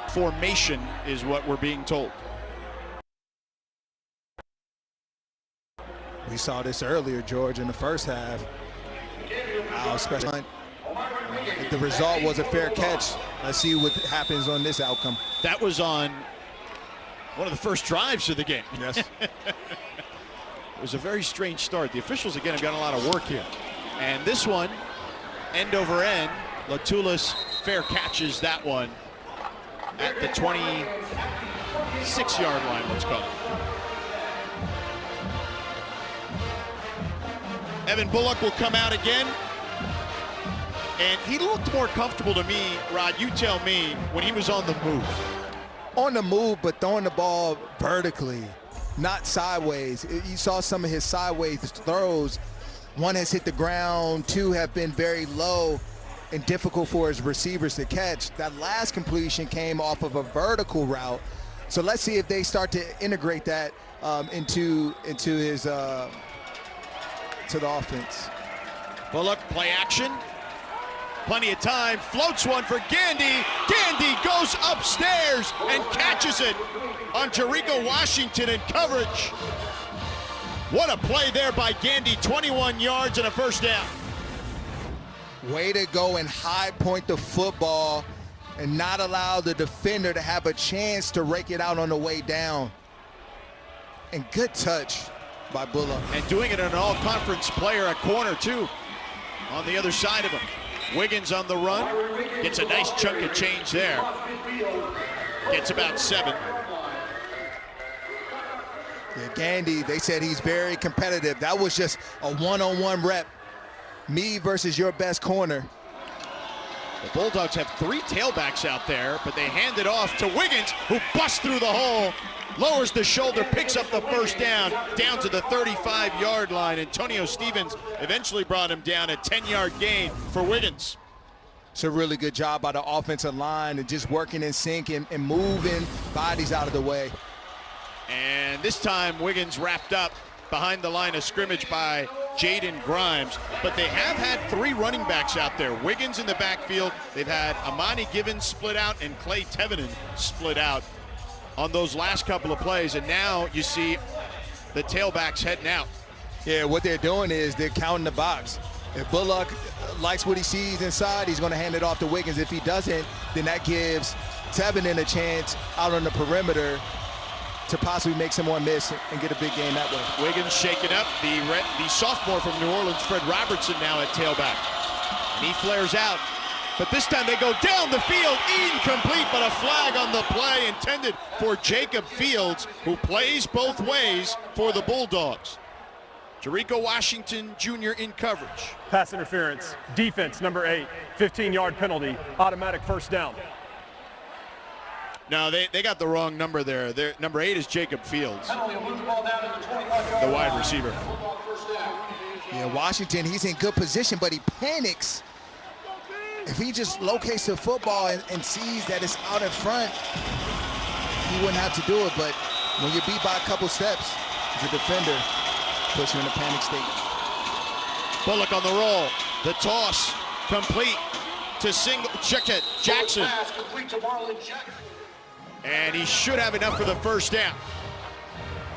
Formation is what we're being told. We saw this earlier, George, in the first half. Especially the result was a fair catch. Let's see what happens on this outcome. That was on one of the first drives of the game. Yes. It was a very strange start. The officials, again, have got a lot of work here. And this one, end over end, Latulis fair catches that one at the 26-yard line, let's call it. Evan Bullock will come out again. And he looked more comfortable to me, Rod, you tell me, when he was on the move. On the move, but throwing the ball vertically, not sideways. You saw some of his sideways throws. One has hit the ground, 2 have been very low and difficult for his receivers to catch. That last completion came off of a vertical route. So let's see if they start to integrate that into his to the offense. Bullock, play action. Plenty of time, floats one for Gandy. Gandy goes upstairs and catches it on Jericho Washington in coverage. What a play there by Gandy, 21 yards and a 1st down. Way to go and high point the football and not allow the defender to have a chance to rake it out on the way down. And good touch by Bullock. And doing it an all-conference player at corner, too, on the other side of him. Wiggins on the run, gets a nice chunk of change there. Gets about 7. Yeah, Gandy, they said he's very competitive. That was just a one-on-one rep. Me versus your best corner. The Bulldogs have 3 tailbacks out there, but they hand it off to Wiggins, who busts through the hole, lowers the shoulder, picks up the 1st down to the 35-yard line. Antonio Stevens eventually brought him down, a 10-yard gain for Wiggins. It's a really good job by the offensive line and just working in sync and moving bodies out of the way. And this time Wiggins wrapped up behind the line of scrimmage by Jaden Grimes. But they have had 3 running backs out there. Wiggins in the backfield. They've had Amani Givens split out and Clay Tevenen split out on those last couple of plays, and now you see the tailbacks heading out. Yeah, what they're doing is they're counting the box. If Bullock likes what he sees inside, he's going to hand it off to Wiggins. If he doesn't, then that gives Tevenen a chance out on the perimeter to possibly make someone miss and get a big gain that way. Wiggins shaking up. The sophomore from New Orleans, Fred Robertson, now at tailback. And he flares out. But this time they go down the field, incomplete, but a flag on the play intended for Jacob Fields, who plays both ways for the Bulldogs. Jericho Washington Jr. in coverage. Pass interference, defense, number 8, 15-yard penalty, automatic 1st down. No, they got the wrong number there. Number 8 is Jacob Fields, the wide receiver. Yeah, Washington, he's in good position, but he panics. If he just locates the football and sees that it's out in front, he wouldn't have to do it. But when you're beat by a couple steps, as a defender, puts you in a panic state. Bullock on the roll. The toss complete to Jackson. And he should have enough for the first down.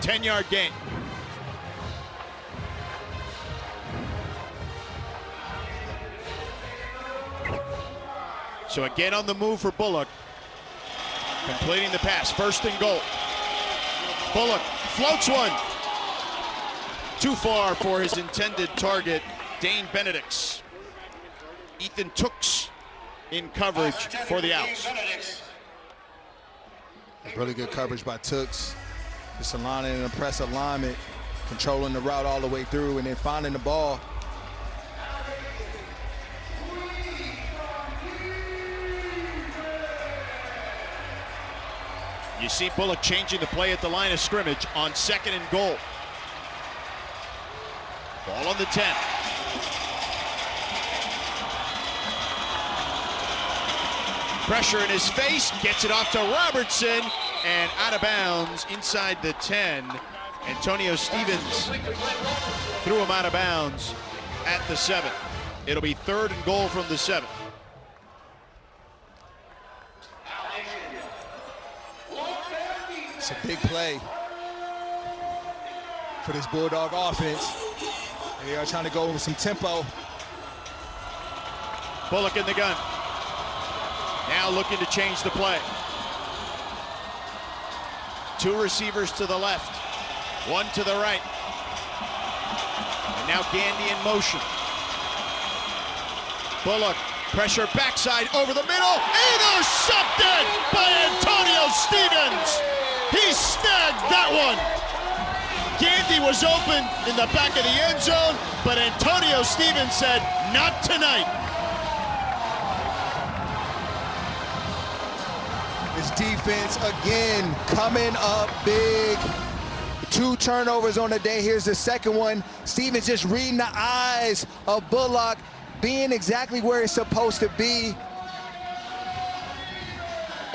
10-yard gain. So again on the move for Bullock. Completing the pass. First and goal. Bullock floats one. Too far for his intended target, Dane Benedict's. Ethan Tooks in coverage for the Owls. Really good coverage by Tooks. Just aligning in a press alignment, controlling the route all the way through, and then finding the ball. You see Bullock changing the play at the line of scrimmage on 2nd and goal. Ball on the 10. Pressure in his face, gets it off to Robertson, and out of bounds inside the 10. Antonio Stevens threw him out of bounds at the 7. It'll be 3rd and goal from the 7. It's a big play for this Bulldog offense. They are trying to go with some tempo. Bullock in the gun. Now looking to change the play. 2 receivers to the left, 1 to the right. And now Gandy in motion. Bullock, pressure backside over the middle. Intercepted by Antonio Stevens. He snagged that one. Gandy was open in the back of the end zone, but Antonio Stevens said, not tonight. This defense, again, coming up big. 2 turnovers on the day. Here's the second one. Stevens just reading the eyes of Bullock, being exactly where it's supposed to be,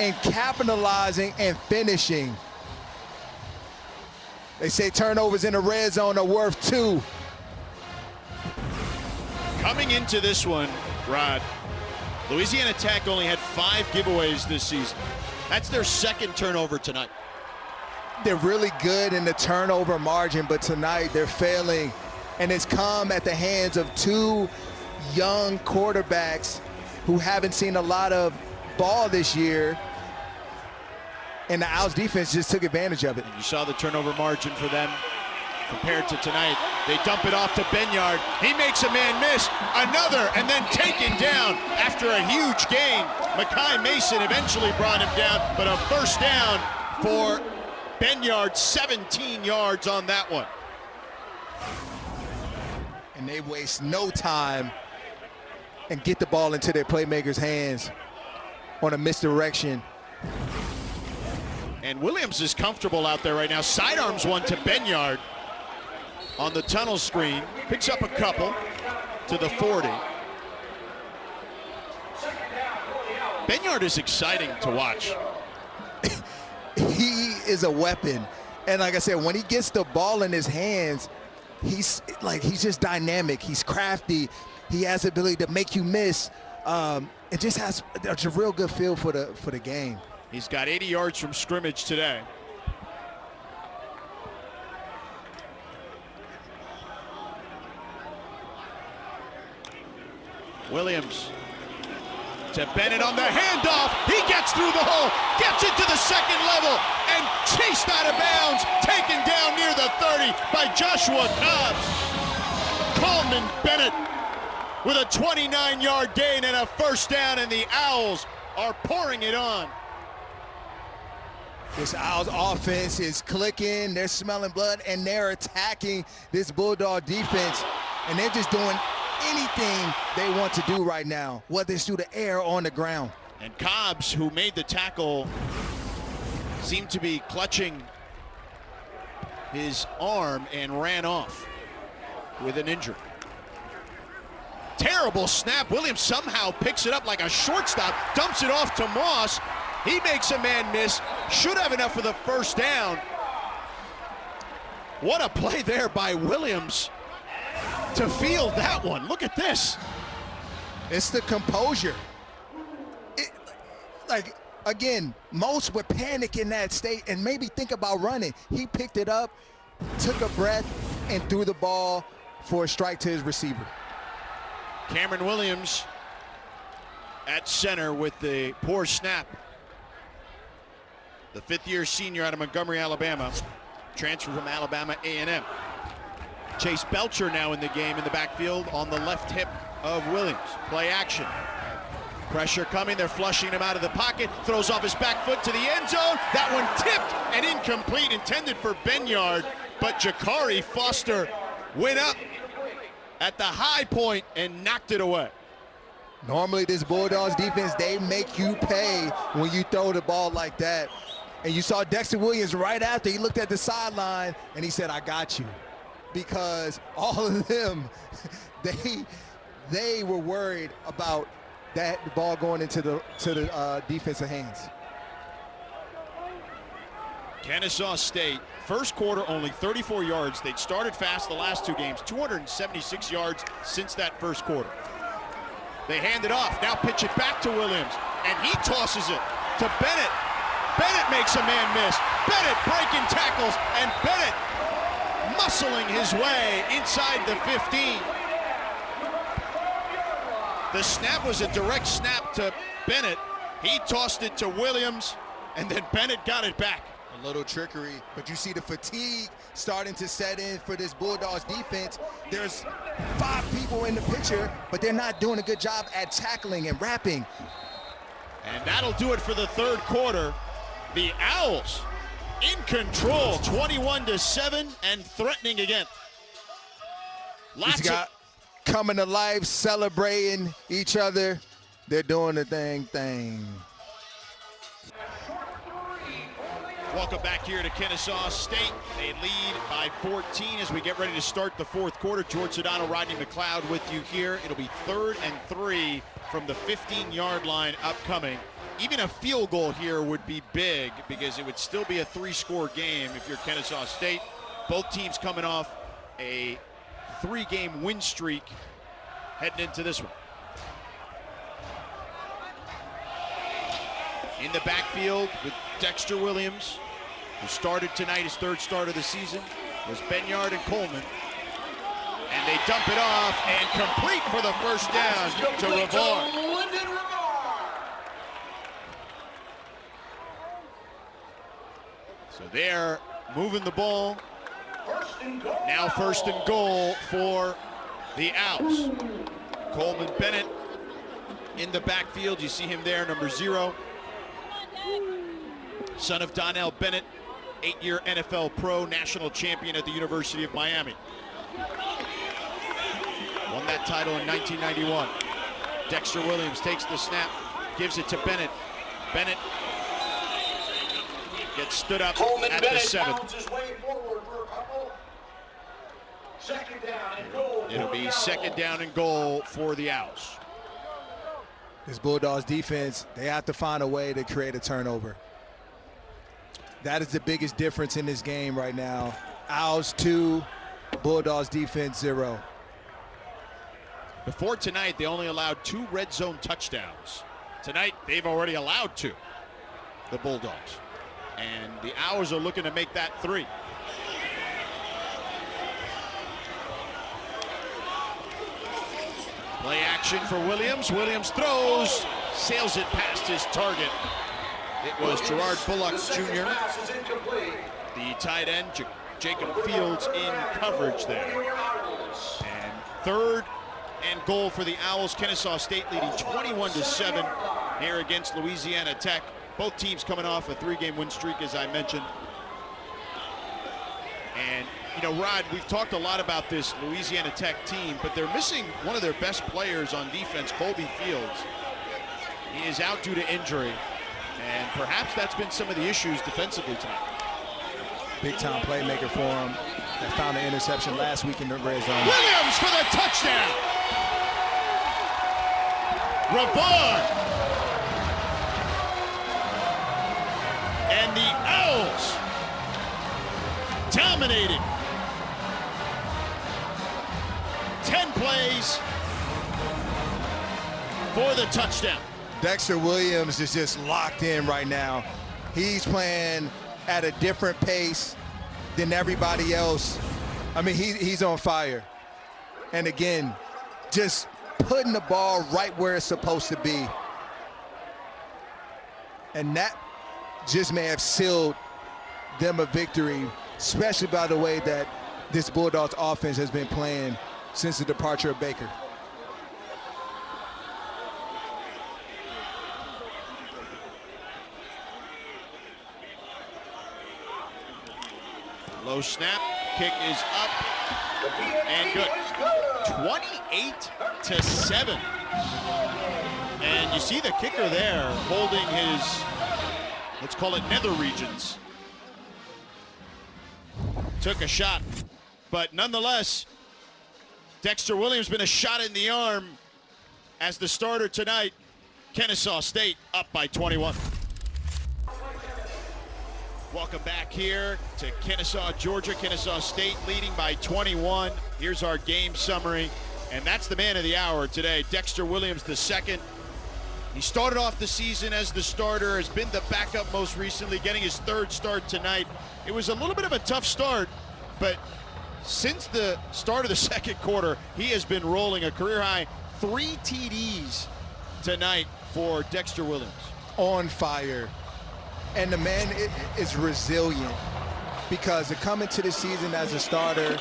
and capitalizing and finishing. They say turnovers in the red zone are worth 2. Coming into this one, Rod, Louisiana Tech only had 5 giveaways this season. That's their 2nd turnover tonight. They're really good in the turnover margin, but tonight they're failing, and it's come at the hands of 2 young quarterbacks who haven't seen a lot of ball this year, and the Owls defense just took advantage of it. And you saw the turnover margin for them compared to tonight. They dump it off to Benyard. He makes a man miss, another, and then taken down after a huge gain. Mekhi Mason eventually brought him down, but a first down for Benyard, 17 yards on that one. And they waste no time and get the ball into their playmakers' hands on a misdirection. And Williams is comfortable out there right now. Sidearms one to Benyard on the tunnel screen. Picks up a couple to the 40. Benyard is exciting to watch. He is a weapon. And like I said, when he gets the ball in his hands, he's just dynamic. He's crafty. He has the ability to make you miss. It just has a real good feel for the game. He's got 80 yards from scrimmage today. Williams to Bennett on the handoff. He gets through the hole, gets it to the 2nd level, and chased out of bounds, taken down near the 30 by Joshua Cobbs. Coleman Bennett with a 29-yard gain and a first down, and the Owls are pouring it on. This Owls offense is clicking, they're smelling blood, and they're attacking this Bulldog defense, and they're just doing anything they want to do right now, whether it's through the air or on the ground. And Cobbs, who made the tackle, seemed to be clutching his arm and ran off with an injury. Terrible snap. Williams somehow picks it up like a shortstop, dumps it off to Moss. He makes a man miss. Should have enough for the first down. What a play there by Williams to field that one. Look at this. It's the composure. Again, most would panic in that state and maybe think about running. He picked it up, took a breath, and threw the ball for a strike to his receiver. Cameron Williams at center with the poor snap. The fifth-year senior out of Montgomery, Alabama, transferred from Alabama A&M. Chase Belcher now in the game in the backfield on the left hip of Williams. Play action. Pressure coming, they're flushing him out of the pocket, throws off his back foot to the end zone. That one tipped and incomplete, intended for Benyard, but Jakari Foster went up at the high point and knocked it away. Normally this Bulldogs defense, they make you pay when you throw the ball like that. And you saw Dexter Williams right after, he looked at the sideline and he said, I got you. Because all of them, they were worried about that ball going into the defensive hands. Kennesaw State, first quarter only 34 yards. They'd started fast the last two games, 276 yards since that first quarter. They hand it off, now pitch it back to Williams, and he tosses it to Bennett. Bennett makes a man miss. Bennett breaking tackles, and Bennett muscling his way inside the 15. The snap was a direct snap to Bennett. He tossed it to Williams, and then Bennett got it back. A little trickery, but you see the fatigue starting to set in for this Bulldogs defense. There's 5 people in the picture, but they're not doing a good job at tackling and wrapping. And that'll do it for the third quarter. The Owls in control, 21-7, and threatening again. Lots of coming to life, celebrating each other. They're doing the thing. Welcome back here to Kennesaw State. They lead by 14 as we get ready to start the fourth quarter. George Sedano, Rodney McLeod with you here. It'll be 3rd and 3 from the 15-yard line upcoming. Even a field goal here would be big because it would still be a 3-score game if you're Kennesaw State. Both teams coming off a 3-game win streak heading into this one. In the backfield with Dexter Williams, who started tonight, his 3rd start of the season, was Benyard and Coleman. And they dump it off and complete for the first down to Ravar. So they're moving the ball. Now 1st and goal for the Owls. Coleman Bennett in the backfield. You see him there, number 0. Son of Donnell Bennett, 8-year NFL pro, national champion at the University of Miami. Won that title in 1991. Dexter Williams takes the snap, gives it to Bennett. Bennett gets stood up at the 7. It'll be 2nd down and goal for the Owls. This Bulldogs defense, they have to find a way to create a turnover. That is the biggest difference in this game right now. Owls 2, Bulldogs defense 0. Before tonight, they only allowed 2 red zone touchdowns. Tonight, they've already allowed 2, the Bulldogs. And the Owls are looking to make that 3. Play action for Williams. Williams throws, sails it past his target. It was Gerard Bullock Jr., the tight end, Jacob Fields in coverage there. And 3rd and goal for the Owls. Kennesaw State leading 21-7 here against Louisiana Tech. Both teams coming off a 3-game win streak, as I mentioned. And, you know, Rod, we've talked a lot about this Louisiana Tech team, but they're missing one of their best players on defense, Colby Fields. He is out due to injury, and perhaps that's been some of the issues defensively tonight. Big-time playmaker for him. They found an interception last week in the red zone. Williams for the touchdown! Brevard. And the Owls dominated. 10 plays for the touchdown. Dexter Williams is just locked in right now. He's playing at a different pace than everybody else. I mean, he's on fire. And again, just putting the ball right where it's supposed to be. And that just may have sealed them a victory, especially by the way that this Bulldogs offense has been playing since the departure of Baker. Low snap, kick is up and good. 28-7. And you see the kicker there holding his, let's call it nether regions. Took a shot, but nonetheless, Dexter Williams been a shot in the arm as the starter tonight. Kennesaw State up by 21. Welcome back here to Kennesaw, Georgia. Kennesaw State leading by 21. Here's our game summary, and that's the man of the hour today, Dexter Williams II. He started off the season as the starter, has been the backup most recently, getting his third start tonight. It was a little bit of a tough start, but since the start of the second quarter, he has been rolling a career-high 3 TDs tonight for Dexter Williams. On fire. And the man is resilient, because to come into the season as a starter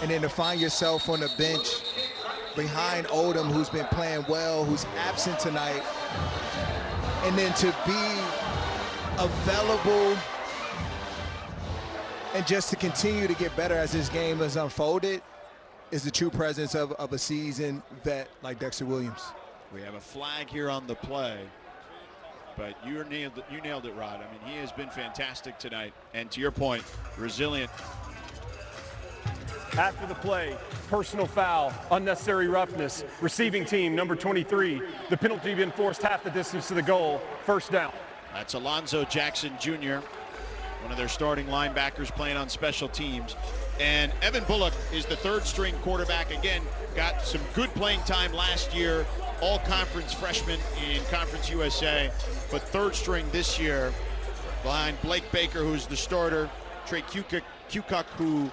and then to find yourself on the bench behind Odom, who's been playing well, who's absent tonight, and then to be available and just to continue to get better as this game has unfolded is the true presence of a seasoned vet like Dexter Williams. We have a flag here on the play. But you nailed it, Rod. I mean, he has been fantastic tonight. And to your point, resilient. After the play, personal foul, unnecessary roughness, receiving team, number 23. The penalty been forced half the distance to the goal, first down. That's Alonzo Jackson Jr., one of their starting linebackers playing on special teams. And Evan Bullock is the third-string quarterback. Again, got some good playing time last year. All-conference freshman in Conference USA, but third string this year behind Blake Baker, who's the starter, Trey Kukoc, who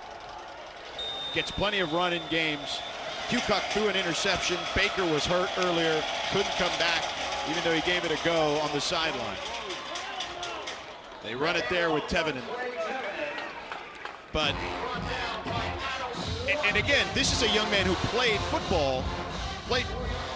gets plenty of run in games. Kukoc threw an interception. Baker was hurt earlier, couldn't come back, even though he gave it a go on the sideline. They run it there with Tevenen. But, and again, this is a young man who played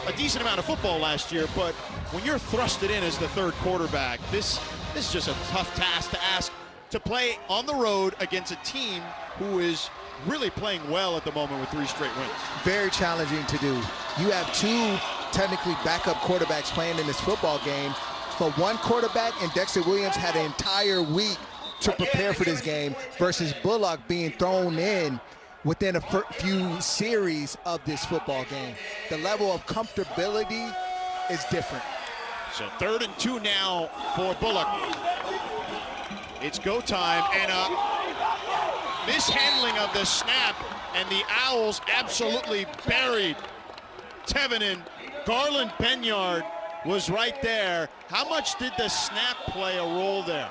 a decent amount of football last year, but when you're thrusted in as the third quarterback, this is just a tough task to ask, to play on the road against a team who is really playing well at the moment with 3 straight wins. Very challenging to do. You have 2 technically backup quarterbacks playing in this football game, but one quarterback, and Dexter Williams had an entire week to prepare for this game versus Bullock being thrown in within a few series of this football game. The level of comfortability is different. So 3rd and 2 now for Bullock. It's go time, and a mishandling of the snap, and the Owls absolutely buried Tevenen. Garland Benyard was right there. How much did the snap play a role there?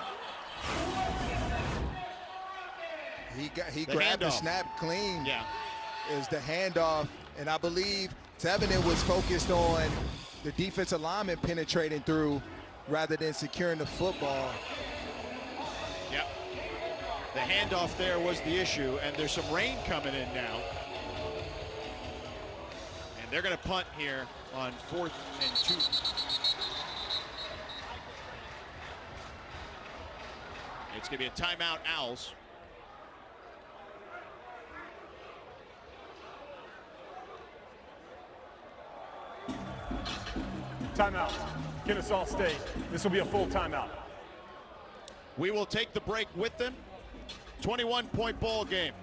He grabbed the snap clean. Yeah. It was the handoff, and I believe Tevenen was focused on the defensive lineman penetrating through rather than securing the football. Yep. The handoff there was the issue, and there's some rain coming in now. And they're going to punt here on 4th and 2. It's going to be a timeout, Owls. Timeout, Kennesaw State. This will be a full timeout. We will take the break with them. 21-point ball game.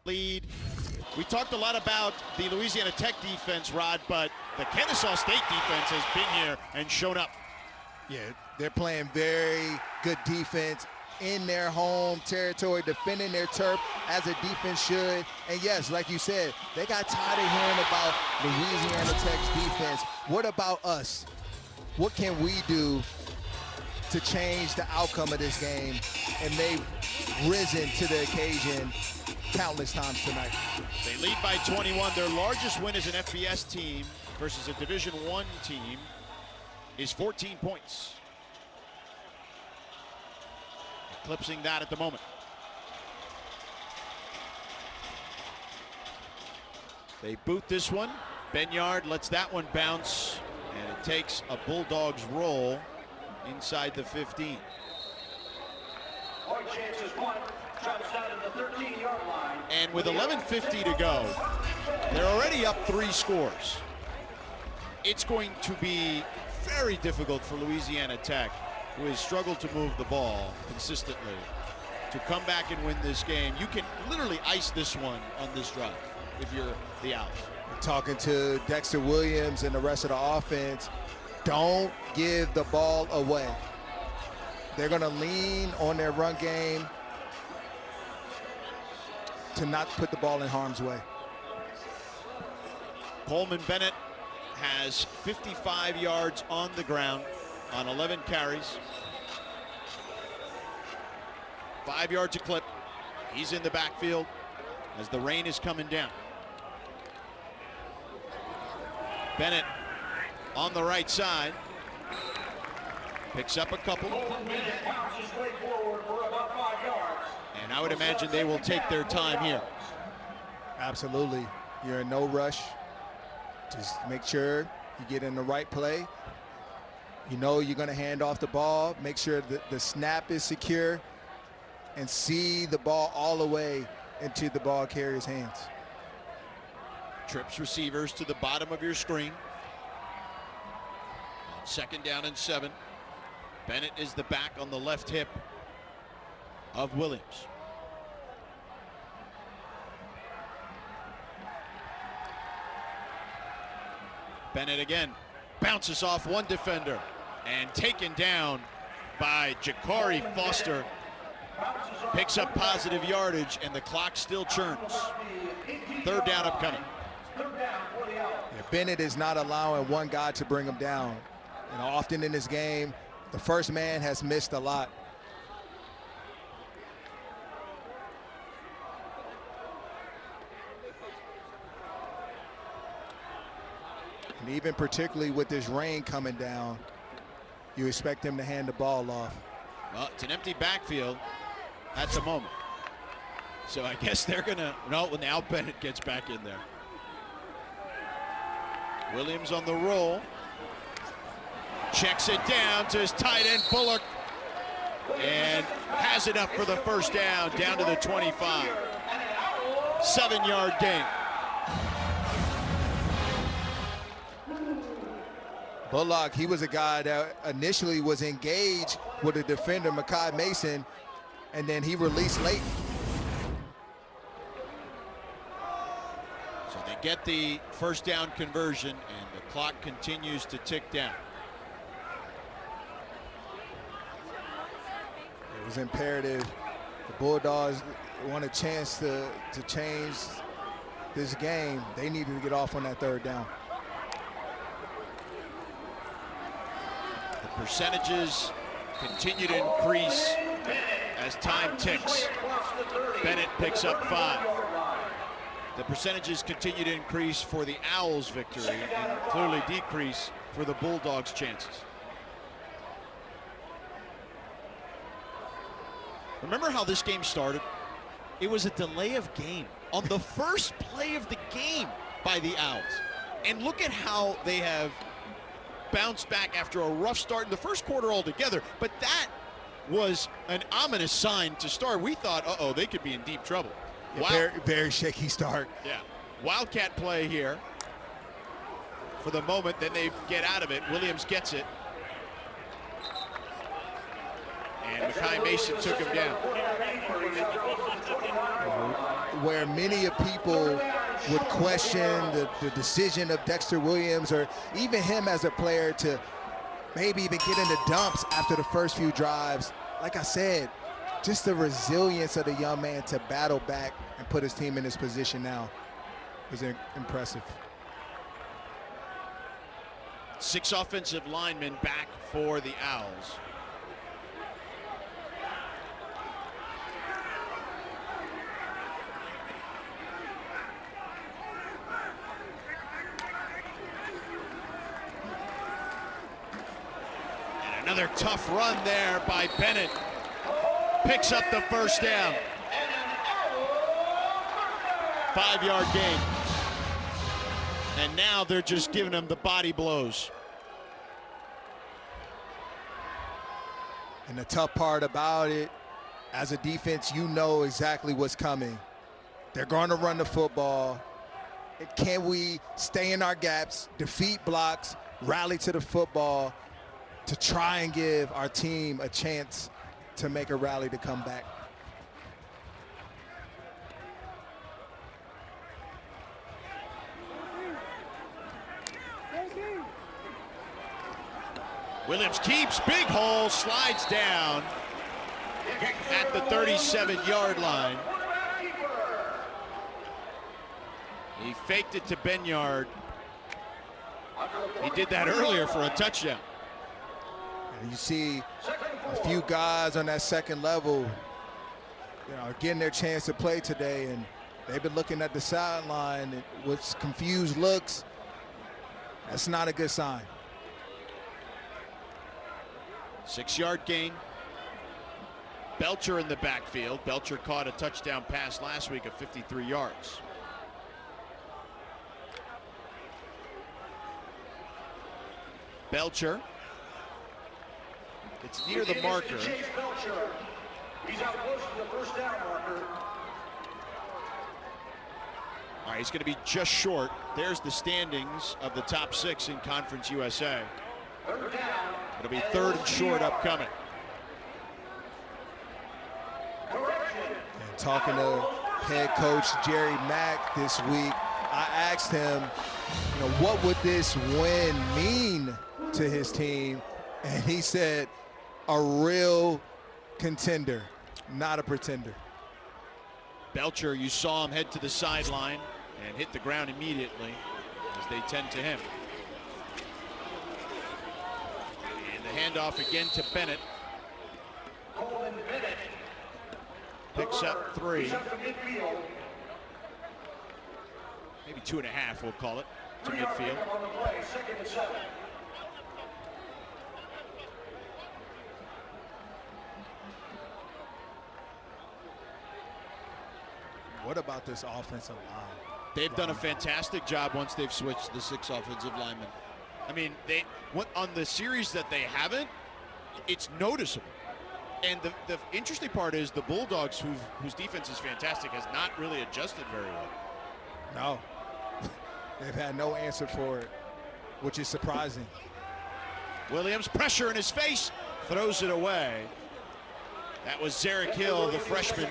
lead. We talked a lot about the Louisiana Tech defense, Rod, but the Kennesaw State defense has been here and shown up. Yeah, they're playing very good defense in their home territory, defending their turf as a defense should. And yes, like you said, they got tired of hearing about Louisiana Tech's defense. What about us? What can we do to change the outcome of this game? And they've risen to the occasion countless times tonight. They lead by 21. Their largest win as an FBS team versus a Division I team is 14 points. Eclipsing that at the moment. They boot this one. Benyard lets that one bounce, and it takes a Bulldogs roll inside the 15. And with 11:50 to go, they're already up 3 scores. It's going to be very difficult for Louisiana Tech, who has struggled to move the ball consistently, to come back and win this game. You can literally ice this one on this drive if you're the Owls. Talking to Dexter Williams and the rest of the offense, don't give the ball away. They're going to lean on their run game to not put the ball in harm's way. Coleman Bennett has 55 yards on the ground on 11 carries. 5 yards a clip. He's in the backfield as the rain is coming down. Bennett on the right side. Picks up a couple. And I would imagine they will take their time here. Absolutely. You're in no rush. Just make sure you get in the right play. You know you're going to hand off the ball. Make sure that the snap is secure and see the ball all the way into the ball carrier's hands. Trips receivers to the bottom of your screen. On 2nd down and 7. Bennett is the back on the left hip of Williams. Bennett again bounces off one defender and taken down by Jakari Foster. Picks up positive yardage and the clock still churns. 3rd down upcoming. Yeah, Bennett is not allowing one guy to bring him down. And often in this game, the first man has missed a lot. And even particularly with this rain coming down, you expect him to hand the ball off. Well, it's an empty backfield at the moment. So I guess they're gonna, no, now Bennett gets back in there. Williams on the roll. Checks it down to his tight end Bullock. And has it up for the 1st down to the 25. 7-yard gain. Bullock, he was a guy that initially was engaged with the defender, Makai Mason, and then he released late. So they get the 1st down conversion, and the clock continues to tick down. It was imperative. The Bulldogs want a chance to change this game. They needed to get off on that 3rd down. The percentages continue to increase as time ticks. Bennett picks up 5. The percentages continue to increase for the Owls' victory and clearly decrease for the Bulldogs' chances. Remember how this game started? It was a delay of game on the first play of the game by the Owls. And look at how they have bounced back after a rough start in the first quarter altogether. But that was an ominous sign to start. We thought, uh-oh, they could be in deep trouble. Yeah, very, very shaky start. Yeah. Wildcat play here for the moment. Then they get out of it. Williams gets it. And Mekhi Mason took him down. Where many of people would question the decision of Dexter Williams, or even him as a player, to maybe even get into dumps after the first few drives. Like I said, just the resilience of the young man to battle back and put his team in this position now was impressive. 6 offensive linemen back for the Owls. And another tough run there by Bennett. Picks up the first down. 5-yard gain. And now they're just giving him the body blows. And the tough part about it, as a defense, you know exactly what's coming. They're going to run the football. Can we stay in our gaps, defeat blocks, rally to the football to try and give our team a chance to make a rally to come back? Williams keeps, big hole, slides down at the 37-yard line. He faked it to Benyard. He did that earlier for a touchdown. And you see a few guys on that second level, getting their chance to play today, and they've been looking at the sideline with confused looks. That's not a good sign. 6-yard gain. Belcher in the backfield. Belcher caught a touchdown pass last week of 53 yards. Belcher. It's near the marker. He's out close to the first down marker. All right, he's going to be just short. There's the standings of the top 6 in Conference USA. Third down. It'll be 3rd and short upcoming. And talking to head coach Jerry Mack this week, I asked him, what would this win mean to his team? And he said, a real contender, not a pretender. Belcher, you saw him head to the sideline and hit the ground immediately, as they tend to him. Handoff again to Bennett. Picks up 3. Maybe 2.5, we'll call it, to midfield. What about this offensive line? They've done a fantastic job once they've switched the 6 offensive linemen. I mean, on the series that they haven't, it's noticeable. And the interesting part is the Bulldogs, whose defense is fantastic, has not really adjusted very well. No. They've had no answer for it, which is surprising. Williams, pressure in his face, throws it away. That was Zarek Hill, the freshman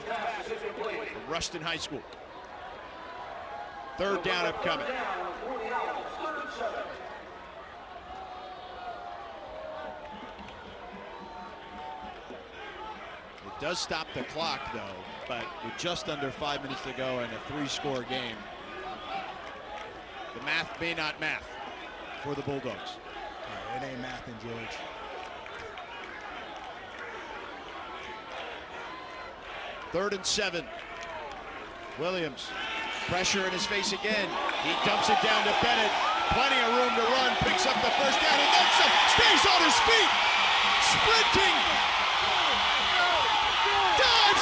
from Ruston High School. 3rd down upcoming. Does stop the clock, though, but with just under 5 minutes to go and a 3-score game, the math may not math for the Bulldogs. Yeah, it ain't mathing, George. Third and 7. Williams, pressure in his face again. He dumps it down to Bennett. Plenty of room to run, picks up the first down, and then some. Stays on his feet, sprinting.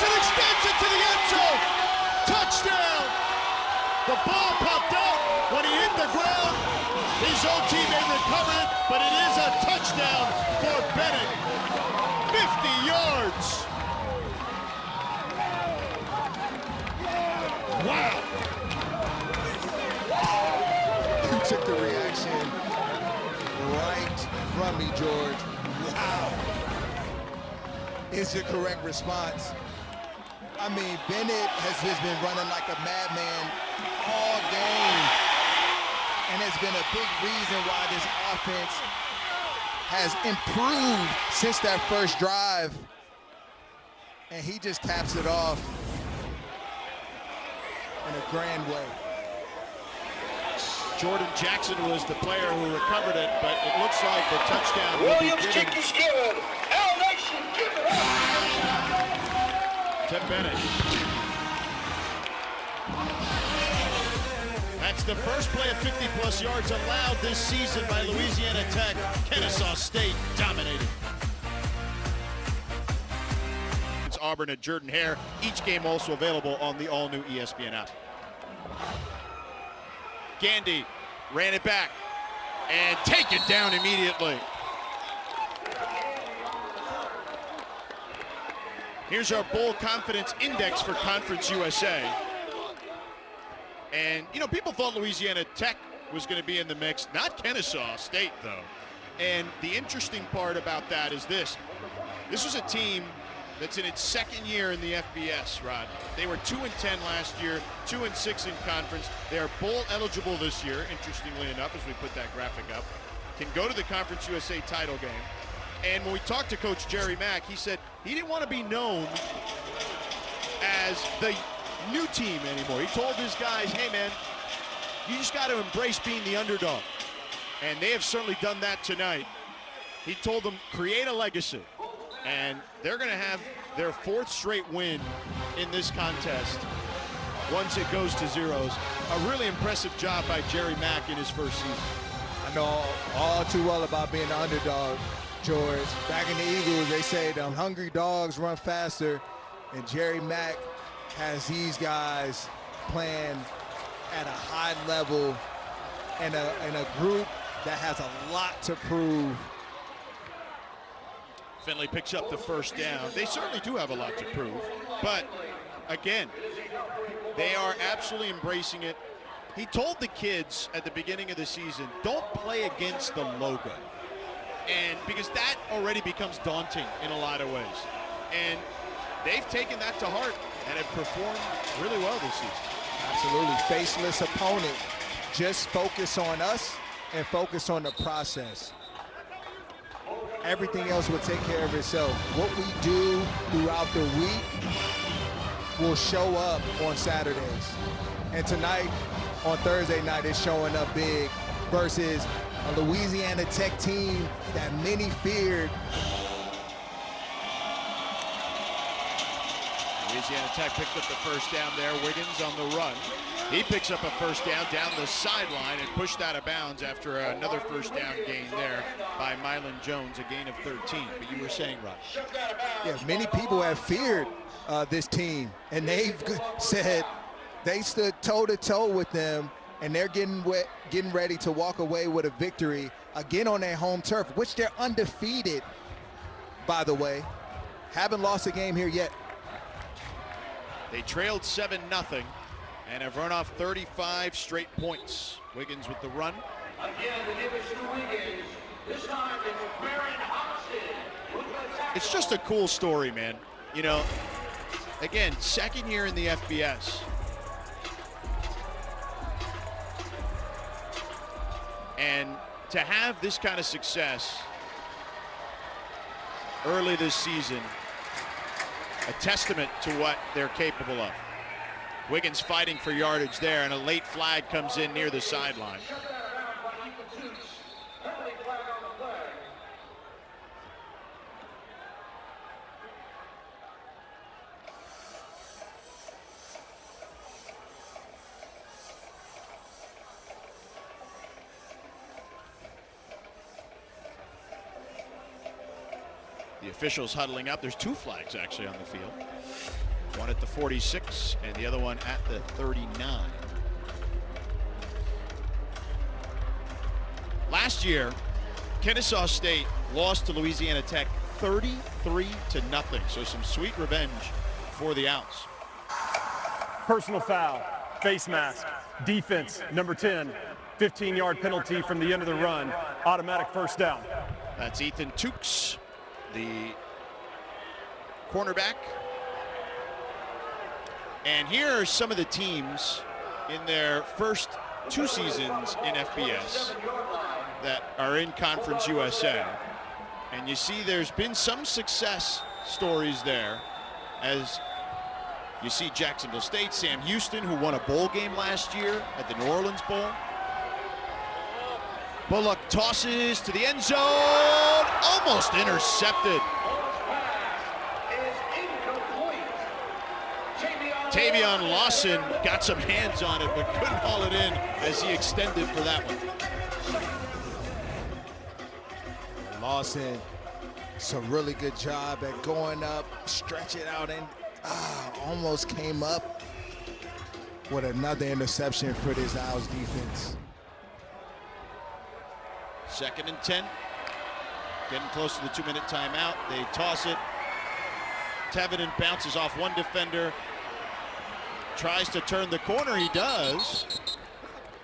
And extends it to the end zone. Touchdown. The ball popped out when he hit the ground. His own teammate recovered it, but it is a touchdown for Bennett. 50 yards. Wow. You took the reaction right from me, George. Wow. is the correct response. I mean, Bennett has just been running like a madman all game, and has been a big reason why this offense has improved since that first drive, and he just caps it off in a grand way. Jordan Jackson was the player who recovered it, but it looks like the touchdown will be Williams given kick is good. L Nation, give it up. to Bennett. That's the first play of 50-plus yards allowed this season by Louisiana Tech. Kennesaw State dominated. It's Auburn at Jordan-Hare. Each game also available on the all-new ESPN app. Gandy ran it back and taken down immediately. Here's our Bowl Confidence Index for Conference USA. And, you know, people thought Louisiana Tech was going to be in the mix, not Kennesaw State, though. And the interesting part about that is this. This was a team that's in its second year in the FBS, Rod. They were 2-10 last year, 2-6 in conference. They are bowl eligible this year, interestingly enough, as we put that graphic up. Can go to the Conference USA title game. And when we talked to Coach Jerry Mack, he said he didn't want to be known as the new team anymore. He told his guys, hey man, you just got to embrace being the underdog. And they have certainly done that tonight. He told them, create a legacy. And they're going to have their fourth straight win in this contest once it goes to zeros. A really impressive job by Jerry Mack in his first season. I know all too well about being the underdog, George. Back in the Eagles, they say the hungry dogs run faster, and Jerry Mack has these guys playing at a high level and a group that has a lot to prove. Finley picks up the first down. They certainly do have a lot to prove, but again, they are absolutely embracing it. He told the kids at the beginning of the season, don't play against the logo. And because that already becomes daunting in a lot of ways. And they've taken that to heart and have performed really well this season. Absolutely. Faceless opponent. Just focus on us and focus on the process. Everything else will take care of itself. What we do throughout the week will show up on Saturdays. And tonight, on Thursday night, it's showing up big versus a Louisiana Tech team that many feared. Louisiana Tech picked up the first down there. Wiggins on the run. He picks up a first down the sideline and pushed out of bounds after another first down gain there by Mylan Jones, a gain of 13. But you were saying, Rod. Yeah, many people have feared this team, and they've said they stood toe-to-toe with them, and they're getting ready to walk away with a victory again on their home turf, which they're undefeated, by the way. Haven't lost a game here yet. They trailed 7-0 and have run off 35 straight points. Wiggins with the run. Again, the Division Wiggins. This time it's Baron Hoxton. It's just a cool story, man. You know, again, second year in the FBS. And to have this kind of success early this season, a testament to what they're capable of. Wiggins fighting for yardage there, and a late flag comes in near the sideline. The officials huddling up. There's two flags actually on the field. One at the 46 and the other one at the 39. Last year, Kennesaw State lost to Louisiana Tech 33-0. So some sweet revenge for the Owls. Personal foul, face mask, defense, number 10, 15-yard penalty from the end of the run, automatic first down. That's Ethan Tukes, the cornerback. And here are some of the teams in their first 2 seasons in FBS that are in Conference USA. And you see there's been some success stories there, as you see Jacksonville State, Sam Houston, who won a bowl game last year at the New Orleans Bowl. Bullock tosses to the end zone, almost intercepted. Tavion Lawson got some hands on it, but couldn't haul it in as he extended for that one. Lawson, it's a really good job at going up, stretch it out, and almost came up with another interception for this Owls defense. 2nd and 10. Getting close to the 2-minute timeout. They toss it. Tevinen bounces off one defender. Tries to turn the corner. He does.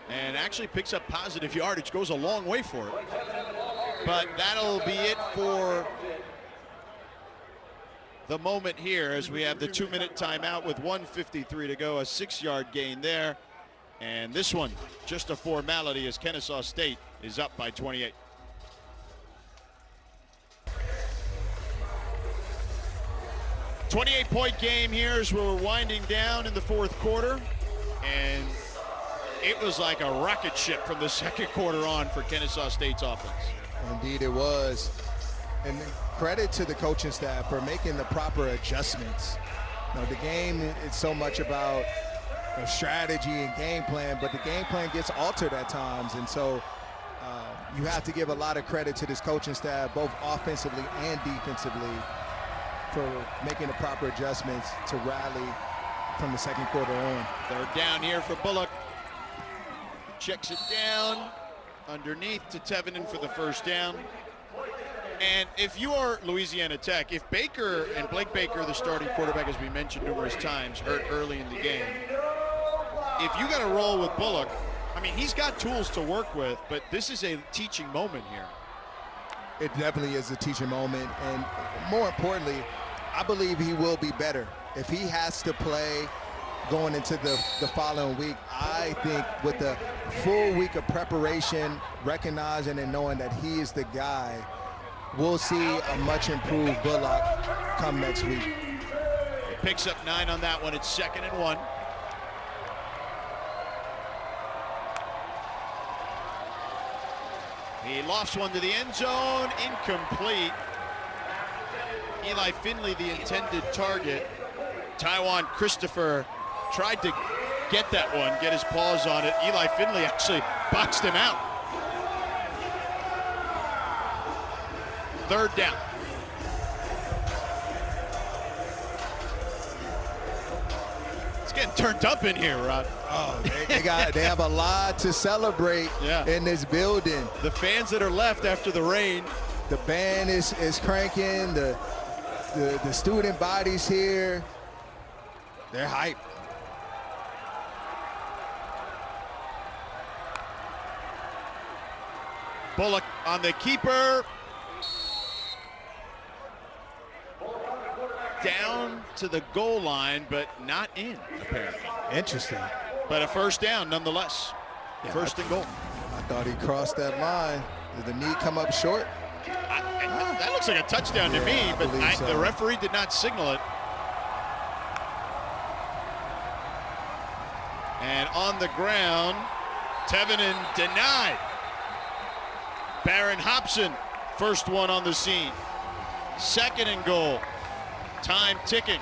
And actually picks up positive yardage. Goes a long way for it. But that'll be it for the moment here as we have the 2-minute timeout with 1:53 to go. A 6-yard gain there. And this one, just a formality as Kennesaw State is up by 28. .28 game here as we're winding down in the 4th quarter. And it was like a rocket ship from the 2nd quarter on for Kennesaw State's offense. Indeed it was. And credit to the coaching staff for making the proper adjustments. You know, the game is so much about strategy and game plan, but the game plan gets altered at times. And so you have to give a lot of credit to this coaching staff, both offensively and defensively, for making the proper adjustments to rally from the 2nd quarter on. 3rd down here for Bullock. Checks it down underneath to Tevinen for the 1st down. And if you are Louisiana Tech, if Baker and Blake Baker, the starting quarterback, as we mentioned numerous times, hurt early in the game, if you got to roll with Bullock, I mean, he's got tools to work with, but this is a teaching moment here. It definitely is a teaching moment, and more importantly, I believe he will be better. If he has to play going into the following week, I think with the full week of preparation, recognizing and knowing that he is the guy, we'll see a much improved Bullock come next week. He picks up 9 on that one. It's 2nd and 1. He lofts one to the end zone, incomplete. Eli Finley, the intended target. Taiwan Christopher tried to get that one, get his paws on it. Eli Finley actually boxed him out. 3rd down. It's getting turned up in here, Rod. Oh, they have a lot to celebrate in this building. The fans that are left after the rain. The band is cranking. The student bodies here, they're hyped. Bullock on the keeper. Down to the goal line, but not in, apparently. Interesting. But a 1st down nonetheless. Yeah, 1st and goal. I thought he crossed that line. Did the knee come up short? That looks like a touchdown to me, but the referee did not signal it. And on the ground, Tevinen denied. Barron Hobson, first one on the scene. 2nd and goal. Time ticking.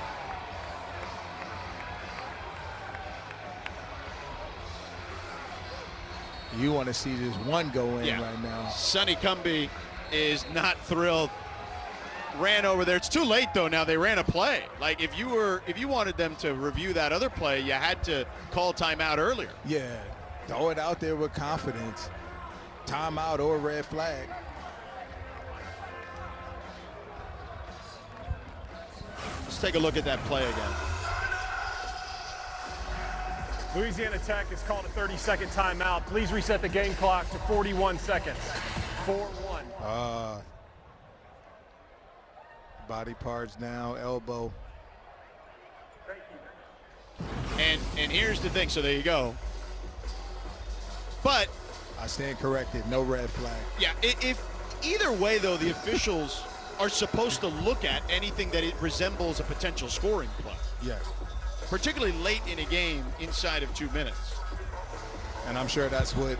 You want to see this one go in right now. Sonny Cumbie is not thrilled. Ran over there. It's too late though. Now they ran a play. Like if you wanted them to review that other play, you had to call timeout earlier. Yeah, throw it out there with confidence. Timeout or red flag. Let's take a look at that play again. Louisiana Tech has called a 30-second timeout. Please reset the game clock to 41 seconds. 4-1. Body parts down, elbow. And here's the thing. So there you go. But I stand corrected. No red flag. yeah, if either way though, the officials are supposed to look at anything that it resembles a potential scoring play, Yes. particularly late in a game inside of 2 minutes. And I'm sure that's what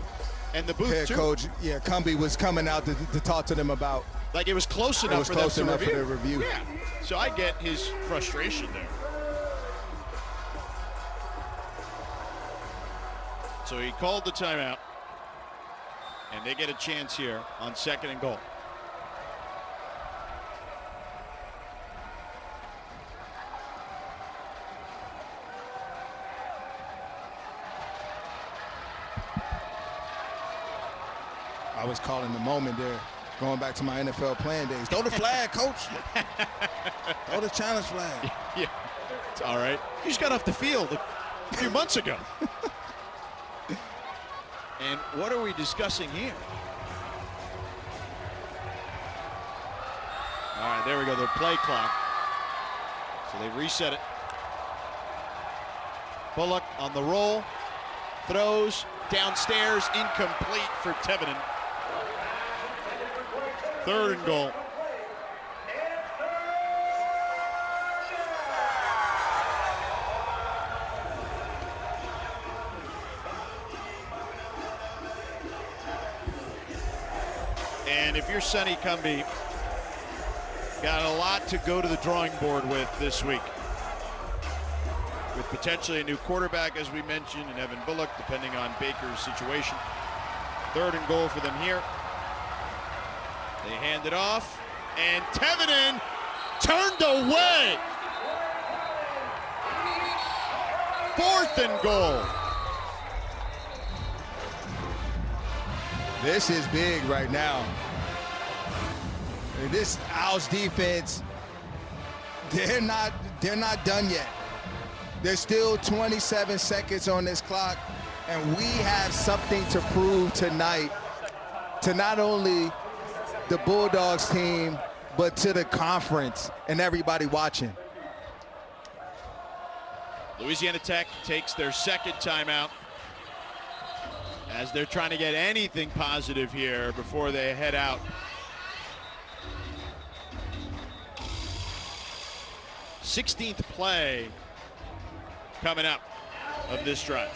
And the booth head too. coach, Cumbie was coming out to talk to them about. Like it was close enough was for close them to enough for review. the review. Yeah. So I get his frustration there. So he called the timeout, and they get a chance here on 2nd and goal. I was calling the moment there, going back to my NFL playing days. Throw the flag, coach. Throw the challenge flag. Yeah, it's all right. You just got off the field a few months ago. And what are we discussing here? All right, there we go, the play clock. So they reset it. Bullock on the roll, throws, downstairs, incomplete for Tevinen. 3rd and goal. And if you're Sonny Cumbie, got a lot to go to the drawing board with this week. With potentially a new quarterback, as we mentioned, and Evan Bullock, depending on Baker's situation. 3rd and goal for them here. They hand it off, and Tevinen turned away. 4th and goal. This is big right now. This Owls defense, they're not done yet. There's still 27 seconds on this clock, and we have something to prove tonight to not only the Bulldogs team, but to the conference and everybody watching. Louisiana Tech takes their 2nd timeout as they're trying to get anything positive here before they head out. 16th play coming up of this drive.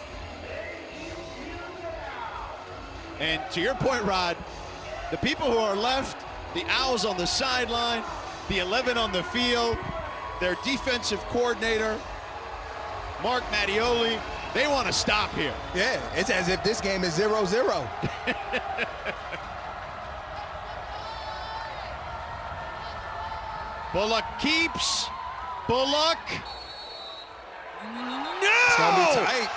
And to your point, Rod, the people who are left, the Owls on the sideline, the 11 on the field, their defensive coordinator, Mark Mattioli, they want to stop here. Yeah, it's as if this game is 0-0. Bullock keeps. Bullock. No! It's gonna be tight.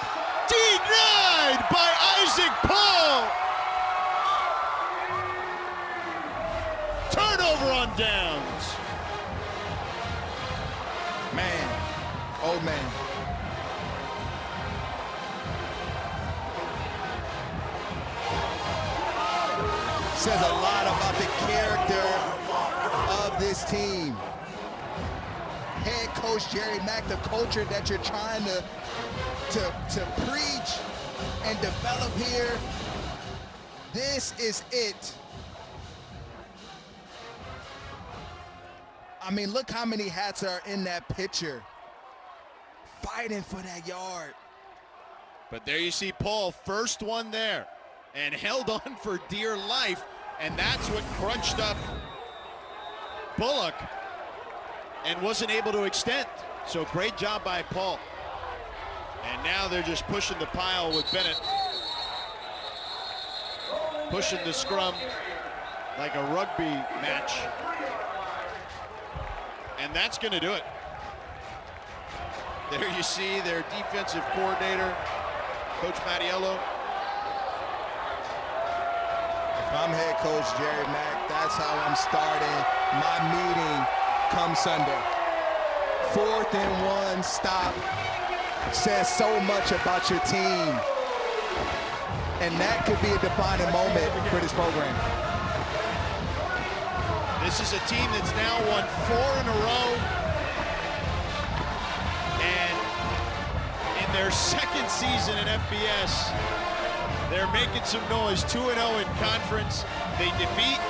Denied by Isaac Paul. Turnover on downs. Man, old man. Says a lot about the character of this team. Head coach Jerry Mack, the culture that you're trying to preach and develop here. This is it. I mean, look how many hats are in that picture. Fighting for that yard. But there you see Paul, first one there, and held on for dear life, and that's what crunched up Bullock and wasn't able to extend. So great job by Paul. And now they're just pushing the pile with Bennett. Pushing the scrum like a rugby match. And that's going to do it. There you see their defensive coordinator, Coach Mattiello. If I'm head coach Jerry Mack, that's how I'm starting my meeting come Sunday. 4th and 1 stop says so much about your team. And that could be a defining moment for this program. This is a team that's now won 4 in a row. And in their second season in FBS, they're making some noise. 2-0 in conference. They defeat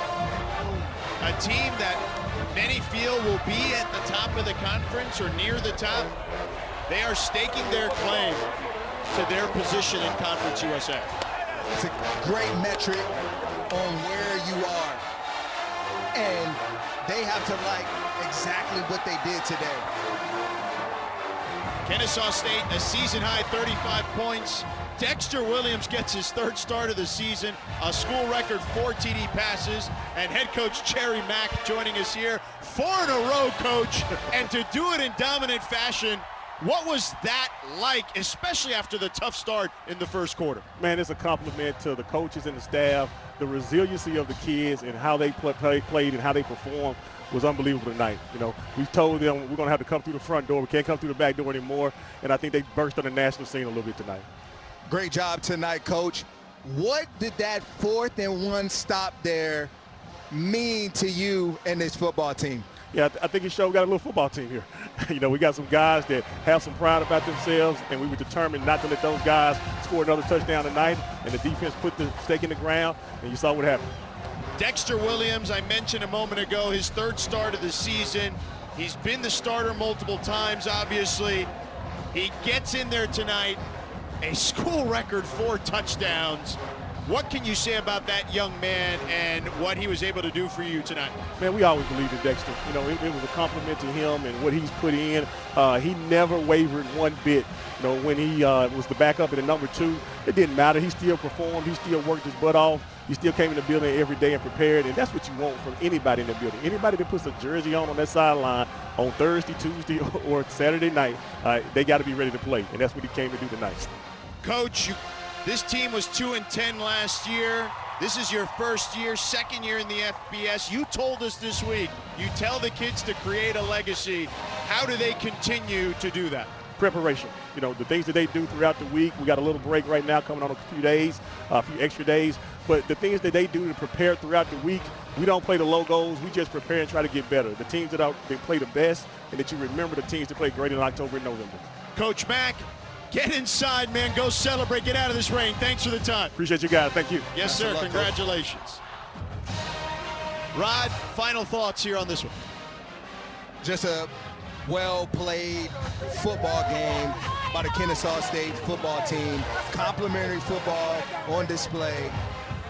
a team that many feel will be at the top of the conference or near the top. They are staking their claim to their position in Conference USA. It's a great metric on where you are. And they have to like exactly what they did today. Kennesaw State, a season-high 35 points. Dexter Williams gets his 3rd start of the season, a school record 4 TD passes, and head coach Jerry Mack joining us here. 4 in a row, coach, and to do it in dominant fashion. What was that like, especially after the tough start in the first quarter? Man, it's a compliment to the coaches and the staff. The resiliency of the kids and how they played and how they performed was unbelievable tonight. You know, we told them we're going to have to come through the front door. We can't come through the back door anymore, and I think they burst on the national scene a little bit tonight. Great job tonight, Coach. What did that 4th and 1 stop there mean to you and this football team? Yeah, I think it showed we got a little football team here. You know, we got some guys that have some pride about themselves, and we were determined not to let those guys score another touchdown tonight, and the defense put the stake in the ground, and you saw what happened. Dexter Williams, I mentioned a moment ago, his 3rd start of the season. He's been the starter multiple times, obviously. He gets in there tonight, a school record 4 touchdowns. What can you say about that young man and what he was able to do for you tonight? Man, we always believed in Dexter. You know, it was a compliment to him and what he's put in. He never wavered one bit. You know, when he was the backup at the number 2, it didn't matter. He still performed. He still worked his butt off. He still came in the building every day and prepared, and that's what you want from anybody in the building. Anybody that puts a jersey on that sideline on Thursday, Tuesday, or Saturday night, they got to be ready to play, and that's what he came to do tonight. Coach, this team was 2-10 last year. This is your first year, 2nd year in the FBS. You told us this week, you tell the kids to create a legacy. How do they continue to do that? Preparation. You know, the things that they do throughout the week. We got a little break right now coming on a few days, a few extra days. But the things that they do to prepare throughout the week, we don't play the logos. We just prepare and try to get better. The teams that play the best, and that you remember the teams that play great in October and November. Coach Mack, get inside, man. Go celebrate. Get out of this rain. Thanks for the time. Appreciate you guys. Thank you. Yes, sir. Congratulations. Rod, final thoughts here on this one. Just a well-played football game by the Kennesaw State football team. Complimentary football on display.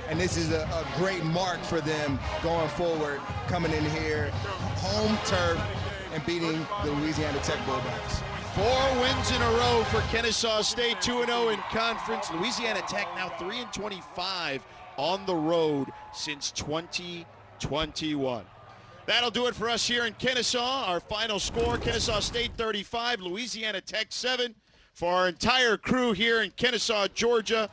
And this is a great mark for them going forward, coming in here, home turf, and beating the Louisiana Tech Bulldogs. 4 wins in a row for Kennesaw State, 2-0 in conference. Louisiana Tech now 3-25 on the road since 2021. That'll do it for us here in Kennesaw. Our final score, Kennesaw State 35, Louisiana Tech 7. For our entire crew here in Kennesaw, Georgia,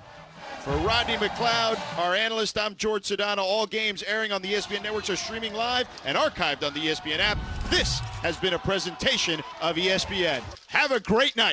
for Rodney McLeod, our analyst, I'm George Sedano. All games airing on the ESPN networks are streaming live and archived on the ESPN app. This has been a presentation of ESPN. Have a great night.